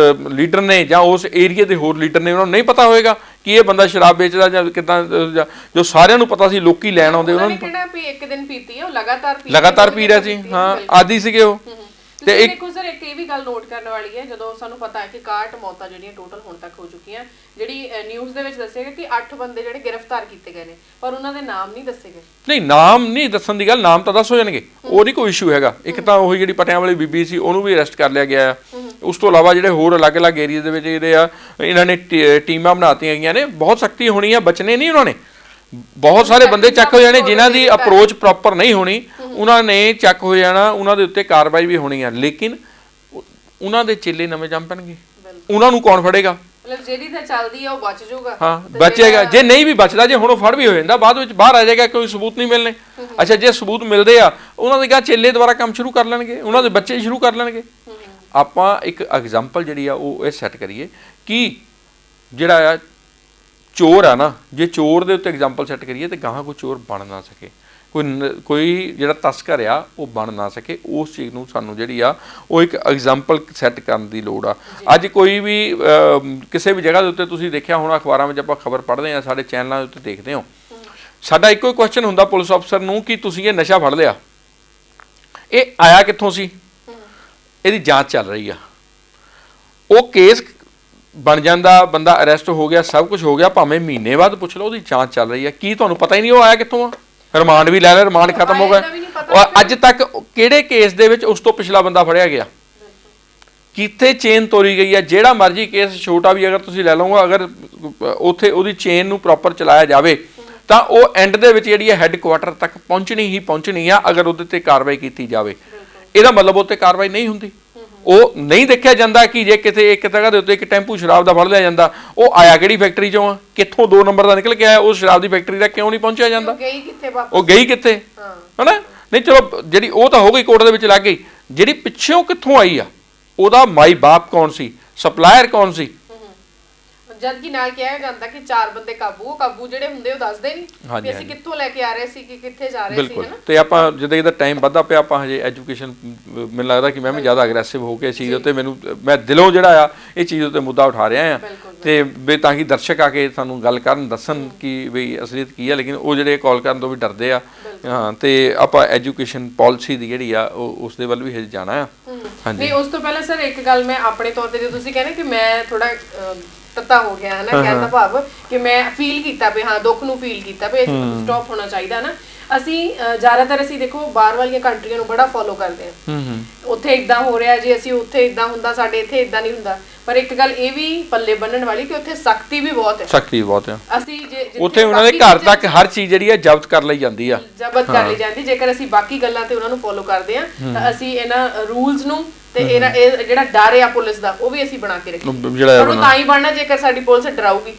ਲੀਡਰ ਨੇ ਜਾਂ ਉਸ ਏਰੀਆ ਦੇ ਹੋਰ ਲੀਡਰ ਨੇ ਉਹਨਾਂ ਨੂੰ ਨਹੀਂ ਪਤਾ ਹੋਏਗਾ ਕਿ ਇਹ ਬੰਦਾ ਸ਼ਰਾਬ ਵੇਚਦਾ ਜਾਂ ਕਿੱਦਾਂ? ਜੋ ਸਾਰਿਆਂ ਨੂੰ ਪਤਾ ਸੀ, ਲੋਕੀ ਲੈਣ ਆਉਂਦੇ, ਉਹਨਾਂ ਨੂੰ ਕਿਹੜਾ ਵੀ ਇੱਕ ਦਿਨ ਪੀਤੀ ਆ, ਉਹ ਲਗਾਤਾਰ ਪੀ ਰਿਹਾ ਸੀ। ਹਾਂ, ਆਦੀ ਸੀਗੇ ਉਹ। ਤੇ ਦੇਖੋ ਸਰ, ਇੱਕ ਇਹ ਵੀ ਗੱਲ ਨੋਟ ਕਰਨ ਵਾਲੀ ਹੈ, ਜਦੋਂ ਸਾਨੂੰ ਪਤਾ ਹੈ ਕਿ 61 ਮੌਤਾਂ ਜਿਹੜੀਆਂ ਟੋਟਲ ਹੁਣ ਤੱਕ ਹੋ ਚੁੱਕੀਆਂ, ਜਿਹੜੀ ਨਿਊਜ਼ ਦੇ ਵਿੱਚ ਦੱਸਿਆ ਗਿਆ ਕਿ 8 ਬੰਦੇ ਜਿਹੜੇ ਗ੍ਰਿਫਤਾਰ ਕੀਤੇ ਗਏ ਨੇ, ਪਰ ਉਹਨਾਂ ਦੇ ਨਾਮ ਨਹੀਂ ਦੱਸੇ ਗਏ। ਨਹੀਂ, ਨਾਮ ਨਹੀਂ ਦੱਸਣ ਦੀ ਗੱਲ, ਨਾਮ ਤਾਂ ਦੱਸ ਹੋ ਜਾਣਗੇ, ਉਹ ਨਹੀਂ ਕੋਈ ਇਸ਼ੂ ਹੈਗਾ। ਇੱਕ ਤਾਂ ਉਹੀ ਜਿਹੜੀ ਪਟਿਆਂ ਵਾਲੀ ਬੀਬੀ ਸੀ, ਉਹਨੂੰ ਵੀ ਅਰੈਸਟ ਕਰ ਲਿਆ ਗਿਆ ਆ। ਉਸ ਤੋਂ ਇਲਾਵਾ ਜਿਹੜੇ ਹੋਰ ਅਲੱਗ-ਅਲੱਗ ਏਰੀਆ ਦੇ ਵਿੱਚ ਜਿਹੜੇ ਆ, ਇਹਨਾਂ ਨੇ ਟੀਮਾਂ ਬਣਾਤੀਆਂ ਗਈਆਂ ਨੇ। ਬਹੁਤ ਸਖਤੀ ਹੋਣੀ ਆ, ਬਚਨੇ ਨਹੀਂ ਉਹਨਾਂ ਨੇ। ਬਹੁਤ ਸਾਰੇ ਬੰਦੇ ਚੱਕ ਹੋ ਜਾਣੇ ਜਿਨ੍ਹਾਂ ਦੀ ਅਪਰੋਚ ਪ੍ਰੋਪਰ ਨਹੀਂ ਹੋਣੀ, ਉਹਨਾਂ ਨੇ ਚੱਕ ਹੋ ਜਾਣਾ, ਉਹਨਾਂ ਦੇ ਉੱਤੇ ਕਾਰਵਾਈ ਵੀ ਹੋਣੀ ਆ। ਲੇਕਿਨ ਉਹਨਾਂ ਦੇ ਚੇਲੇ ਨਵੇਂ ਜੰਮ ਪੈਣਗੇ, ਉਹਨਾਂ ਨੂੰ ਕੌਣ ਫੜੇਗਾ? ਮਤਲਬ ਜਿਹੜੀ ਤਾਂ ਚੱਲਦੀ ਆ ਉਹ ਬਚ ਜਾਊਗਾ। ਹਾਂ, ਬਚੇਗਾ। ਜੇ ਨਹੀਂ ਵੀ ਬਚਦਾ, ਜੇ ਹੁਣ ਉਹ ਫੜ ਵੀ ਹੋ ਜਾਂਦਾ, ਬਾਅਦ ਵਿੱਚ ਬਾਹਰ ਆ ਜਾਏਗਾ, ਕੋਈ ਸਬੂਤ ਨਹੀਂ ਮਿਲਣੇ। ਅੱਛਾ, ਜੇ ਸਬੂਤ ਮਿਲਦੇ ਆ, ਉਹਨਾਂ ਦੇ ਕਹਾ ਚੇਲੇ ਦੁਬਾਰਾ ਕੰਮ ਸ਼ੁਰੂ ਕਰ ਲੈਣਗੇ, ਉਹਨਾਂ ਦੇ ਬੱਚੇ ਸ਼ੁਰੂ ਕਰ ਲੈਣਗੇ। ਆਪਾਂ ਇੱਕ ਐਗਜ਼ਾਮਪਲ ਜਿਹੜੀ ਆ ਉਹ ਇਹ ਸੈੱਟ ਕਰੀਏ ਕਿ ਜਿਹੜਾ ਆ ਚੋਰ ਆ ਨਾ, ਜੇ ਚੋਰ ਦੇ ਉੱਤੇ ਐਗਜ਼ਾਮਪਲ ਸੈੱਟ ਕਰੀਏ ਤੇ ਗਾਹਾਂ ਕੋਈ ਚੋਰ ਬਣ ਨਾ ਸਕੇ, ਕੋਈ ਜਿਹੜਾ ਤਸਕਰ ਆ ਉਹ ਬਣ ਨਾ ਸਕੇ। ਉਸ ਚੀਜ਼ ਨੂੰ ਸਾਨੂੰ ਜਿਹੜੀ ਆ ਉਹ ਇੱਕ ਐਗਜ਼ਾਮਪਲ ਸੈੱਟ ਕਰਨ ਦੀ ਲੋੜ ਆ। ਅੱਜ ਕੋਈ ਵੀ ਕਿਸੇ ਵੀ ਜਗ੍ਹਾ ਦੇ ਉੱਤੇ ਤੁਸੀਂ ਦੇਖਿਆ ਹੋਣਾ, ਅਖਬਾਰਾਂ ਵਿੱਚ ਆਪਾਂ ਖਬਰ ਪੜ੍ਹਦੇ ਆ, ਸਾਡੇ ਚੈਨਲਾਂ ਦੇ ਉੱਤੇ ਦੇਖਦੇ ਹੋ, ਸਾਡਾ ਇੱਕੋ ਹੀ ਕੁਐਸਚਨ ਹੁੰਦਾ ਪੁਲਿਸ ਅਫਸਰ ਨੂੰ ਕਿ ਤੁਸੀਂ ਇਹ ਨਸ਼ਾ ਫੜ ਲਿਆ, ਇਹ ਆਇਆ ਕਿੱਥੋਂ ਸੀ? ਇਹਦੀ ਜਾਂਚ ਚੱਲ ਰਹੀ ਆ। ਉਹ ਕੇਸ ਬਣ ਜਾਂਦਾ, ਬੰਦਾ ਅਰੈਸਟ ਹੋ ਗਿਆ, ਸਭ ਕੁਝ ਹੋ ਗਿਆ, ਭਾਵੇਂ ਮਹੀਨੇ ਬਾਅਦ ਪੁੱਛ ਲਓ, ਉਹਦੀ ਜਾਂਚ ਚੱਲ ਰਹੀ ਆ। ਕੀ ਤੁਹਾਨੂੰ ਪਤਾ ਹੀ ਨਹੀਂ ਉਹ ਆਇਆ ਕਿੱਥੋਂ ਆ? ਰਿਮਾਂਡ ਵੀ ਲੈ ਲਿਆ, ਰਿਮਾਂਡ ਖਤਮ ਹੋ ਗਿਆ, ਔਰ ਅੱਜ ਤੱਕ ਕਿਹੜੇ ਕੇਸ ਦੇ ਵਿੱਚ ਉਸ ਤੋਂ ਪਿਛਲਾ ਬੰਦਾ ਫੜਿਆ ਗਿਆ? ਕਿੱਥੇ ਚੇਨ ਤੋਰੀ ਗਈ ਹੈ? ਜਿਹੜਾ ਮਰਜ਼ੀ ਕੇਸ ਛੋਟਾ ਵੀ ਅਗਰ ਤੁਸੀਂ ਲੈ ਲਓਗੇ, ਅਗਰ ਉੱਥੇ ਉਹਦੀ ਚੇਨ ਨੂੰ ਪ੍ਰੋਪਰ ਚਲਾਇਆ ਜਾਵੇ ਤਾਂ ਉਹ ਐਂਡ ਦੇ ਵਿੱਚ ਜਿਹੜੀ ਹੈ ਹੈੱਡਕੁਆਟਰ ਤੱਕ ਪਹੁੰਚਣੀ ਹੀ ਪਹੁੰਚਣੀ ਆ, ਅਗਰ ਉਹਦੇ ਤੇ ਕਾਰਵਾਈ ਕੀਤੀ ਜਾਵੇ। ਇਹਦਾ ਮਤਲਬ ਉੱਤੇ ਕਾਰਵਾਈ ਨਹੀਂ ਹੁੰਦੀ। ਉਹ ਨਹੀਂ ਦੇਖਿਆ ਜਾਂਦਾ ਕਿ ਜੇ ਕਿਤੇ ਇੱਕ ਜਗ੍ਹਾ ਦੇ ਉੱਤੇ ਇੱਕ ਟੈਂਪੂ ਸ਼ਰਾਬ ਦਾ ਫੜ ਲਿਆ ਜਾਂਦਾ, ਉਹ ਆਇਆ ਕਿਹੜੀ ਫੈਕਟਰੀ ਚੋਂ ਆ, ਕਿੱਥੋਂ 2 ਨੰਬਰ ਦਾ ਨਿਕਲ ਕੇ ਆਇਆ, ਉਸ ਸ਼ਰਾਬ ਦੀ ਫੈਕਟਰੀ ਦਾ ਕਿਉਂ ਨਹੀਂ ਪਹੁੰਚਿਆ ਜਾਂਦਾ? ਉਹ ਗਈ ਕਿੱਥੇ? ਹਨਾ? ਨਹੀਂ, ਚਲੋ ਜਿਹੜੀ ਉਹ ਤਾਂ ਹੋ ਗਈ, ਕੋਰਟ ਦੇ ਵਿੱਚ ਲੱਗ ਗਈ। ਜਿਹੜੀ ਪਿੱਛੋਂ ਕਿੱਥੋਂ ਆਈ ਆ, ਉਹਦਾ ਮਾਈ ਬਾਪ ਕੌਣ ਸੀ, ਸਪਲਾਇਰ ਕੌਣ ਸੀ? ਜਦ ਕਿ ਨਾਲ ਕਿਹਾ ਜਾਂਦਾ ਕਿ 4 ਬੰਦੇ ਕਾਬੂ ਜਿਹੜੇ ਹੁੰਦੇ ਉਹ ਦੱਸਦੇ ਨਹੀਂ ਕਿ ਅਸੀਂ ਕਿੱਥੋਂ ਲੈ ਕੇ ਆ ਰਹੇ ਸੀ, ਕਿ ਕਿੱਥੇ ਜਾ ਰਹੇ ਸੀ, ਹਨਾ। ਤੇ ਆਪਾਂ ਜਿੱਦਾਂ ਇਹਦਾ ਟਾਈਮ ਵੱਧਦਾ ਪਿਆ, ਆਪਾਂ ਹਜੇ ਐਜੂਕੇਸ਼ਨ, ਮੈਨੂੰ ਲੱਗਦਾ ਕਿ ਮੈਂ ਵੀ ਜ਼ਿਆਦਾ ਅਗਰੈਸਿਵ ਹੋ ਕੇ ਇਸ ਚੀਜ਼ ਉੱਤੇ, ਮੈਂ ਦਿਲੋਂ ਜਿਹੜਾ ਆ ਇਹ ਚੀਜ਼ ਉੱਤੇ ਮੁੱਦਾ ਉਠਾ ਰਿਹਾ ਆ, ਤੇ ਵੀ ਤਾਂ ਕਿ ਦਰਸ਼ਕ ਆ ਕੇ ਸਾਨੂੰ ਗੱਲ ਕਰਨ, ਦੱਸਣ ਕਿ ਵੀ ਅਸਲੀਅਤ ਕੀ ਆ। ਲੇਕਿਨ ਉਹ ਜਿਹੜੇ ਕਾਲ ਕਰਨ ਤੋਂ ਵੀ ਡਰਦੇ ਆ। ਹਾਂ, ਤੇ ਆਪਾਂ ਐਜੂਕੇਸ਼ਨ ਪਾਲਿਸੀ ਦੀ ਜਿਹੜੀ ਆ ਉਹ ਉਸ ਦੇ ਵੱਲ ਵੀ ਹਜੇ ਜਾਣਾ ਆ। ਹਾਂਜੀ, ਨਹੀਂ, ਉਸ ਤੋਂ ਪਹਿਲਾਂ ਸਰ ਇੱਕ ਗੱਲ ਮੈਂ ਆਪਣੇ ਤੌਰ ਤੇ, ਜੇ ਤੁਸੀਂ ਕਹਿੰਦੇ ਕਿ ਮੈਂ ਥੋੜਾ ਤੱਤਾ ਹੋ ਗਿਆ ਹੈ ਨਾ, ਕਹਿਣ ਦਾ ਭਾਵ ਕਿ ਮੈਂ ਫੀਲ ਕੀਤਾ ਵੀ ਹਾਂ, ਦੁੱਖ ਨੂੰ ਫੀਲ ਕੀਤਾ ਵੀ ਸਟਾਪ ਹੋਣਾ ਚਾਹੀਦਾ ਨਾ। ਅਸੀਂ ਜ਼ਿਆਦਾਤਰ ਅਸੀਂ ਦੇਖੋ ਬਾਹਰ ਵਾਲੀਆਂ ਕੰਟਰੀਆਂ ਨੂੰ ਬੜਾ ਫੋਲੋ ਕਰਦੇ ਹਾਂ, ਉੱਥੇ ਇਦਾਂ ਹੋ ਰਿਹਾ ਜੀ, ਅਸੀਂ ਉੱਥੇ ਇਦਾਂ ਹੁੰਦਾ, ਸਾਡੇ ਇੱਥੇ ਇਦਾਂ ਨਹੀਂ ਹੁੰਦਾ। ਪਰ ਇੱਕ ਗੱਲ ਇਹ ਵੀ ਪੱਲੇ ਬੰਨਣ ਵਾਲੀ ਕਿ ਉੱਥੇ ਸਖਤੀ ਵੀ ਬਹੁਤ ਹੈ। ਸਖਤੀ ਬਹੁਤ ਹੈ। ਅਸੀਂ ਉੱਥੇ ਉਹਨਾਂ ਦੇ ਘਰ ਤੱਕ ਹਰ ਚੀਜ਼ ਜਿਹੜੀ ਹੈ ਜ਼ਬਤ ਕਰ ਲਈ ਜਾਂਦੀ ਆ, ਜ਼ਬਤ ਕਰ ਲਈ ਜਾਂਦੀ। ਜੇਕਰ ਅਸੀਂ ਬਾਕੀ ਗੱਲਾਂ ਤੇ ਉਹਨਾਂ ਨੂੰ ਫੋਲੋ ਕਰਦੇ ਹਾਂ ਤਾਂ ਅਸੀਂ ਇਹਨਾਂ ਰੂਲਸ ਨੂੰ ਤੇ ਇਹ ਜਿਹੜਾ ਡਰ ਆ ਪੁਲਿਸ ਦਾ, ਉਹ ਵੀ ਅਸੀਂ ਬਣਾ ਕੇ ਰੱਖੀਏ। ਪਰ ਉਹ ਤਾਂ ਹੀ ਬਣਨਾ ਜੇਕਰ ਸਾਡੀ ਪੁਲਿਸ ਡਰਾਊਗੀ।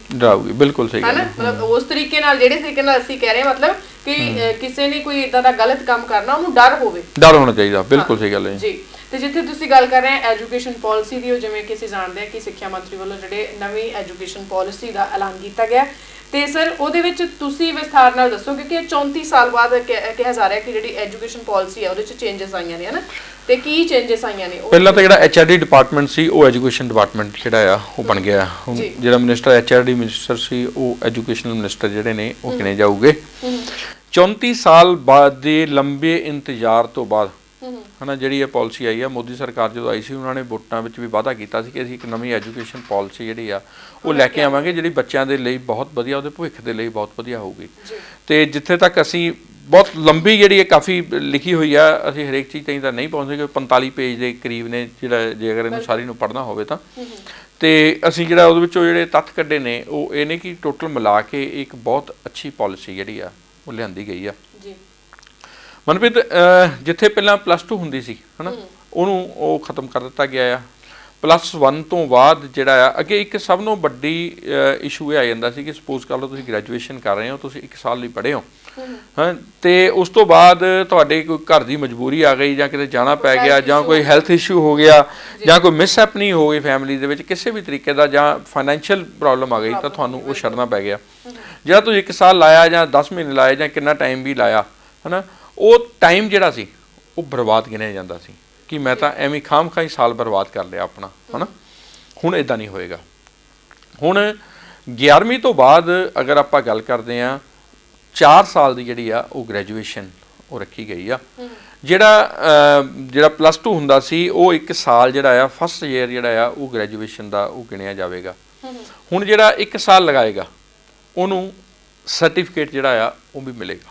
ਬਿਲਕੁਲ ਸਹੀ ਗੱਲ ਹੈ। ਮਤਲਬ ਉਸ ਤਰੀਕੇ ਨਾਲ, ਜਿਹੜੇ ਤਰੀਕੇ ਨਾਲ ਅਸੀਂ ਕਹਿ ਰਹੇ ਹਾਂ, ਮਤਲਬ ਕਿ ਕਿਸੇ ਨੇ ਕੋਈ ਇਦਾਂ ਦਾ ਗਲਤ ਕੰਮ ਕਰਨਾ, ਉਹਨੂੰ ਡਰ ਹੋਵੇ, ਡਰ ਹੋਣਾ ਚਾਹੀਦਾ। ਬਿਲਕੁਲ ਸਹੀ ਗੱਲ ਹੈ ਜੀ। ਤੇ ਜਿੱਥੇ ਤੁਸੀਂ ਗੱਲ ਕਰ ਰਹੇ ਹੋ ਐਜੂਕੇਸ਼ਨ ਪਾਲਿਸੀ ਦੀ, ਉਹ ਜਿਵੇਂ ਕਿ ਅਸੀਂ ਜਾਣਦੇ ਹਾਂ ਕਿ ਸਿੱਖਿਆ ਮੰਤਰੀ ਵੱਲੋਂ ਜਿਹੜੇ ਨਵੀਂ ਐਜੂਕੇਸ਼ਨ ਪਾਲਿਸੀ ਦਾ ਐਲਾਨ ਕੀਤਾ ਗਿਆ, ਤੇ ਸਰ ਉਹਦੇ ਵਿੱਚ ਤੁਸੀਂ ਵਿਸਥਾਰ ਨਾਲ ਦੱਸੋ ਕਿਉਂਕਿ ਇਹ 34 ਸਾਲ ਬਾਅਦ ਕਿਹਾ ਜਾ ਰਿਹਾ ਕਿ ਜਿਹੜੀ ਐਜੂਕੇਸ਼ਨ ਪਾਲਿਸੀ ਹੈ ਉਹਦੇ ਵਿੱਚ ਚੇਂਜਸ ਆਈਆਂ ਨੇ, ਹਨਾ, ਤੇ ਕੀ ਚੇਂਜਸ ਆਈਆਂ ਨੇ? ਪਹਿਲਾਂ ਤਾਂ ਜਿਹੜਾ ਐਚਆਰਡੀ ਡਿਪਾਰਟਮੈਂਟ ਸੀ ਉਹ ਐਜੂਕੇਸ਼ਨ ਡਿਪਾਰਟਮੈਂਟ ਜਿਹੜਾ ਆ ਉਹ ਬਣ ਗਿਆ। ਹੁਣ ਜਿਹੜਾ ਮਿਨਿਸਟਰ ਐਚਆਰਡੀ ਮਿਨਿਸਟਰ ਸੀ ਉਹ ਐਜੂਕੇਸ਼ਨਲ ਮਿਨਿਸਟਰ ਜਿਹੜੇ ਨੇ ਉਹ ਗਿਣੇ ਜਾਊਗੇ। 34 ਸਾਲ ਬਾਅਦ ਦੇ ਲੰਬੇ ਇੰਤਜ਼ਾਰ ਤੋਂ ਬਾਅਦ ਹਨਾ ਜਿਹੜੀ ਇਹ ਪਾਲਿਸੀ ਆਈ ਆ, ਮੋਦੀ ਸਰਕਾਰ ਜਦੋਂ ਆਈ ਸੀ ਉਹਨਾਂ ਨੇ ਵੋਟਾਂ ਵਿੱਚ ਵੀ ਵਾਅਦਾ ਕੀਤਾ ਸੀ ਕਿ ਅਸੀਂ ਇੱਕ ਨਵੀਂ ਐਜੂਕੇਸ਼ਨ ਪਾਲਿਸੀ ਜਿਹੜੀ ਆ ਉਹ ਲੈ ਕੇ ਆਵਾਂਗੇ, ਜਿਹੜੀ ਬੱਚਿਆਂ ਦੇ ਲਈ ਬਹੁਤ ਵਧੀਆ, ਉਹਦੇ ਭਵਿੱਖ ਦੇ ਲਈ ਬਹੁਤ ਵਧੀਆ ਹੋਊਗੀ। ਤੇ ਜਿੱਥੇ ਤੱਕ ਅਸੀਂ ਬਹੁਤ ਲੰਬੀ ਜਿਹੜੀ ਇਹ ਕਾਫੀ ਲਿਖੀ ਹੋਈ ਆ, ਅਸੀਂ ਹਰੇਕ ਚੀਜ਼ ਤਾਈਂ ਤਾਂ ਨਹੀਂ ਪਹੁੰਚਦੇ ਕਿ 45 ਪੇਜ ਦੇ ਕਰੀਬ ਨੇ, ਜਿਹੜਾ ਜੇ ਅਗਰ ਇਹਨੂੰ ਸਾਰੀ ਨੂੰ ਪੜ੍ਹਨਾ ਹੋਵੇ ਤਾਂ। ਤੇ ਅਸੀਂ ਜਿਹੜਾ ਉਹਦੇ ਵਿੱਚੋਂ ਜਿਹੜੇ ਤੱਥ ਕੱਢੇ ਨੇ ਉਹ ਇਹ ਨੇ ਕਿ ਟੋਟਲ ਮਿਲਾ ਕੇ ਇੱਕ ਬਹੁਤ ਅੱਛੀ ਪਾਲਿਸੀ ਜਿਹੜੀ ਆ ਉਹ ਲਿਆਂਦੀ ਗਈ ਆ। ਮਨਪ੍ਰੀਤ, ਜਿੱਥੇ ਪਹਿਲਾਂ +2 ਹੁੰਦੀ ਸੀ ਹਨਾ, ਉਹਨੂੰ ਉਹ ਖਤਮ ਕਰ ਦਿੱਤਾ ਗਿਆ ਆ। +1 ਤੋਂ ਬਾਅਦ ਜਿਹੜਾ ਆ ਅੱਗੇ ਇੱਕ ਸਭ ਤੋਂ ਵੱਡੀ ਇਸ਼ੂ ਇਹ ਆ ਜਾਂਦਾ ਸੀ ਕਿ ਸਪੋਜ਼ ਕਰ ਲਓ ਤੁਸੀਂ ਗ੍ਰੈਜੂਏਸ਼ਨ ਕਰ ਰਹੇ ਹੋ, ਤੁਸੀਂ 1 ਸਾਲ ਲਈ ਪੜ੍ਹੇ ਹੋ ਹਾਂ, ਤੇ ਉਸ ਤੋਂ ਬਾਅਦ ਤੁਹਾਡੇ ਕੋਈ ਘਰ ਦੀ ਮਜਬੂਰੀ ਆ ਗਈ ਜਾਂ ਕਿਤੇ ਜਾਣਾ ਪੈ ਗਿਆ ਜਾਂ ਕੋਈ ਹੈਲਥ ਇਸ਼ੂ ਹੋ ਗਿਆ ਜਾਂ ਕੋਈ ਮਿਸਹੈਪਨਿੰਗ ਹੋ ਗਈ ਫੈਮਿਲੀ ਦੇ ਵਿੱਚ ਕਿਸੇ ਵੀ ਤਰੀਕੇ ਦਾ, ਜਾਂ ਫਾਈਨੈਂਸ਼ੀਅਲ ਪ੍ਰੋਬਲਮ ਆ ਗਈ ਤਾਂ ਤੁਹਾਨੂੰ ਉਹ ਛੱਡਣਾ ਪੈ ਗਿਆ। ਜਿਹੜਾ ਤੁਸੀਂ 1 ਸਾਲ ਲਾਇਆ ਜਾਂ 10 ਮਹੀਨੇ ਲਾਏ ਜਾਂ ਕਿੰਨਾ ਟਾਈਮ ਵੀ ਲਾਇਆ ਹਨਾ, ਉਹ ਟਾਈਮ ਜਿਹੜਾ ਸੀ ਉਹ ਬਰਬਾਦ ਗਿਣਿਆ ਜਾਂਦਾ ਸੀ ਕਿ ਮੈਂ ਤਾਂ ਐਵੇਂ ਖਾਮਖਾਈ ਸਾਲ ਬਰਬਾਦ ਕਰ ਲਿਆ ਆਪਣਾ ਹਨਾ। ਹੁਣ ਇਦਾਂ ਨਹੀਂ ਹੋਏਗਾ। ਹੁਣ 11ਵੀਂ ਤੋਂ ਬਾਅਦ ਅਗਰ ਆਪਾਂ ਗੱਲ ਕਰਦੇ ਹਾਂ 4 ਸਾਲ ਦੀ ਜਿਹੜੀ ਆ ਉਹ ਗ੍ਰੈਜੂਏਸ਼ਨ ਉਹ ਰੱਖੀ ਗਈ ਆ। ਜਿਹੜਾ +2 ਹੁੰਦਾ ਸੀ ਉਹ 1 ਸਾਲ ਜਿਹੜਾ ਆ ਫਸਟ ਈਅਰ ਜਿਹੜਾ ਆ ਉਹ ਗ੍ਰੈਜੂਏਸ਼ਨ ਦਾ ਉਹ ਗਿਣਿਆ ਜਾਵੇਗਾ। ਹੁਣ ਜਿਹੜਾ 1 ਸਾਲ ਲਗਾਏਗਾ ਉਹਨੂੰ ਸਰਟੀਫਿਕੇਟ ਜਿਹੜਾ ਆ ਉਹ ਵੀ ਮਿਲੇਗਾ।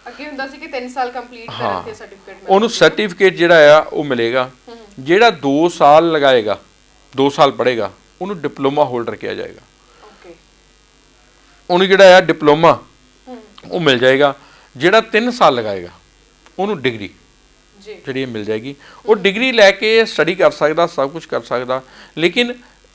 ਅੱਗੇ ਹੁੰਦਾ ਸੀ ਕਿ 3 ਸਾਲ ਕੰਪਲੀਟ ਕਰਕੇ ਸਰਟੀਫਿਕੇਟ ਮਿਲਦਾ, ਉਹਨੂੰ ਸਰਟੀਫਿਕੇਟ ਜਿਹੜਾ ਆ ਉਹ ਮਿਲੇਗਾ। ਜਿਹੜਾ 2 ਸਾਲ ਲਗਾਏਗਾ, 2 ਸਾਲ ਪੜ੍ਹੇਗਾ, ਉਹਨੂੰ ਡਿਪਲੋਮਾ ਹੋਲਡਰ ਕਿਹਾ ਜਾਏਗਾ। ਓਕੇ, ਉਹਨੂੰ ਜਿਹੜਾ ਆ ਡਿਪਲੋਮਾ ਉਹ ਮਿਲ ਜਾਏਗਾ। ਜਿਹੜਾ 3 ਸਾਲ ਲਗਾਏਗਾ ਉਹਨੂੰ ਡਿਗਰੀ ਜਿਹੜੀ ਮਿਲ ਜਾਏਗੀ। ਉਹ ਡਿਗਰੀ ਲੈ ਕੇ ਸਟੱਡੀ ਕਰ ਸਕਦਾ, ਸਭ ਕੁਝ ਕਰ ਸਕਦਾ, ਲੇਕਿਨ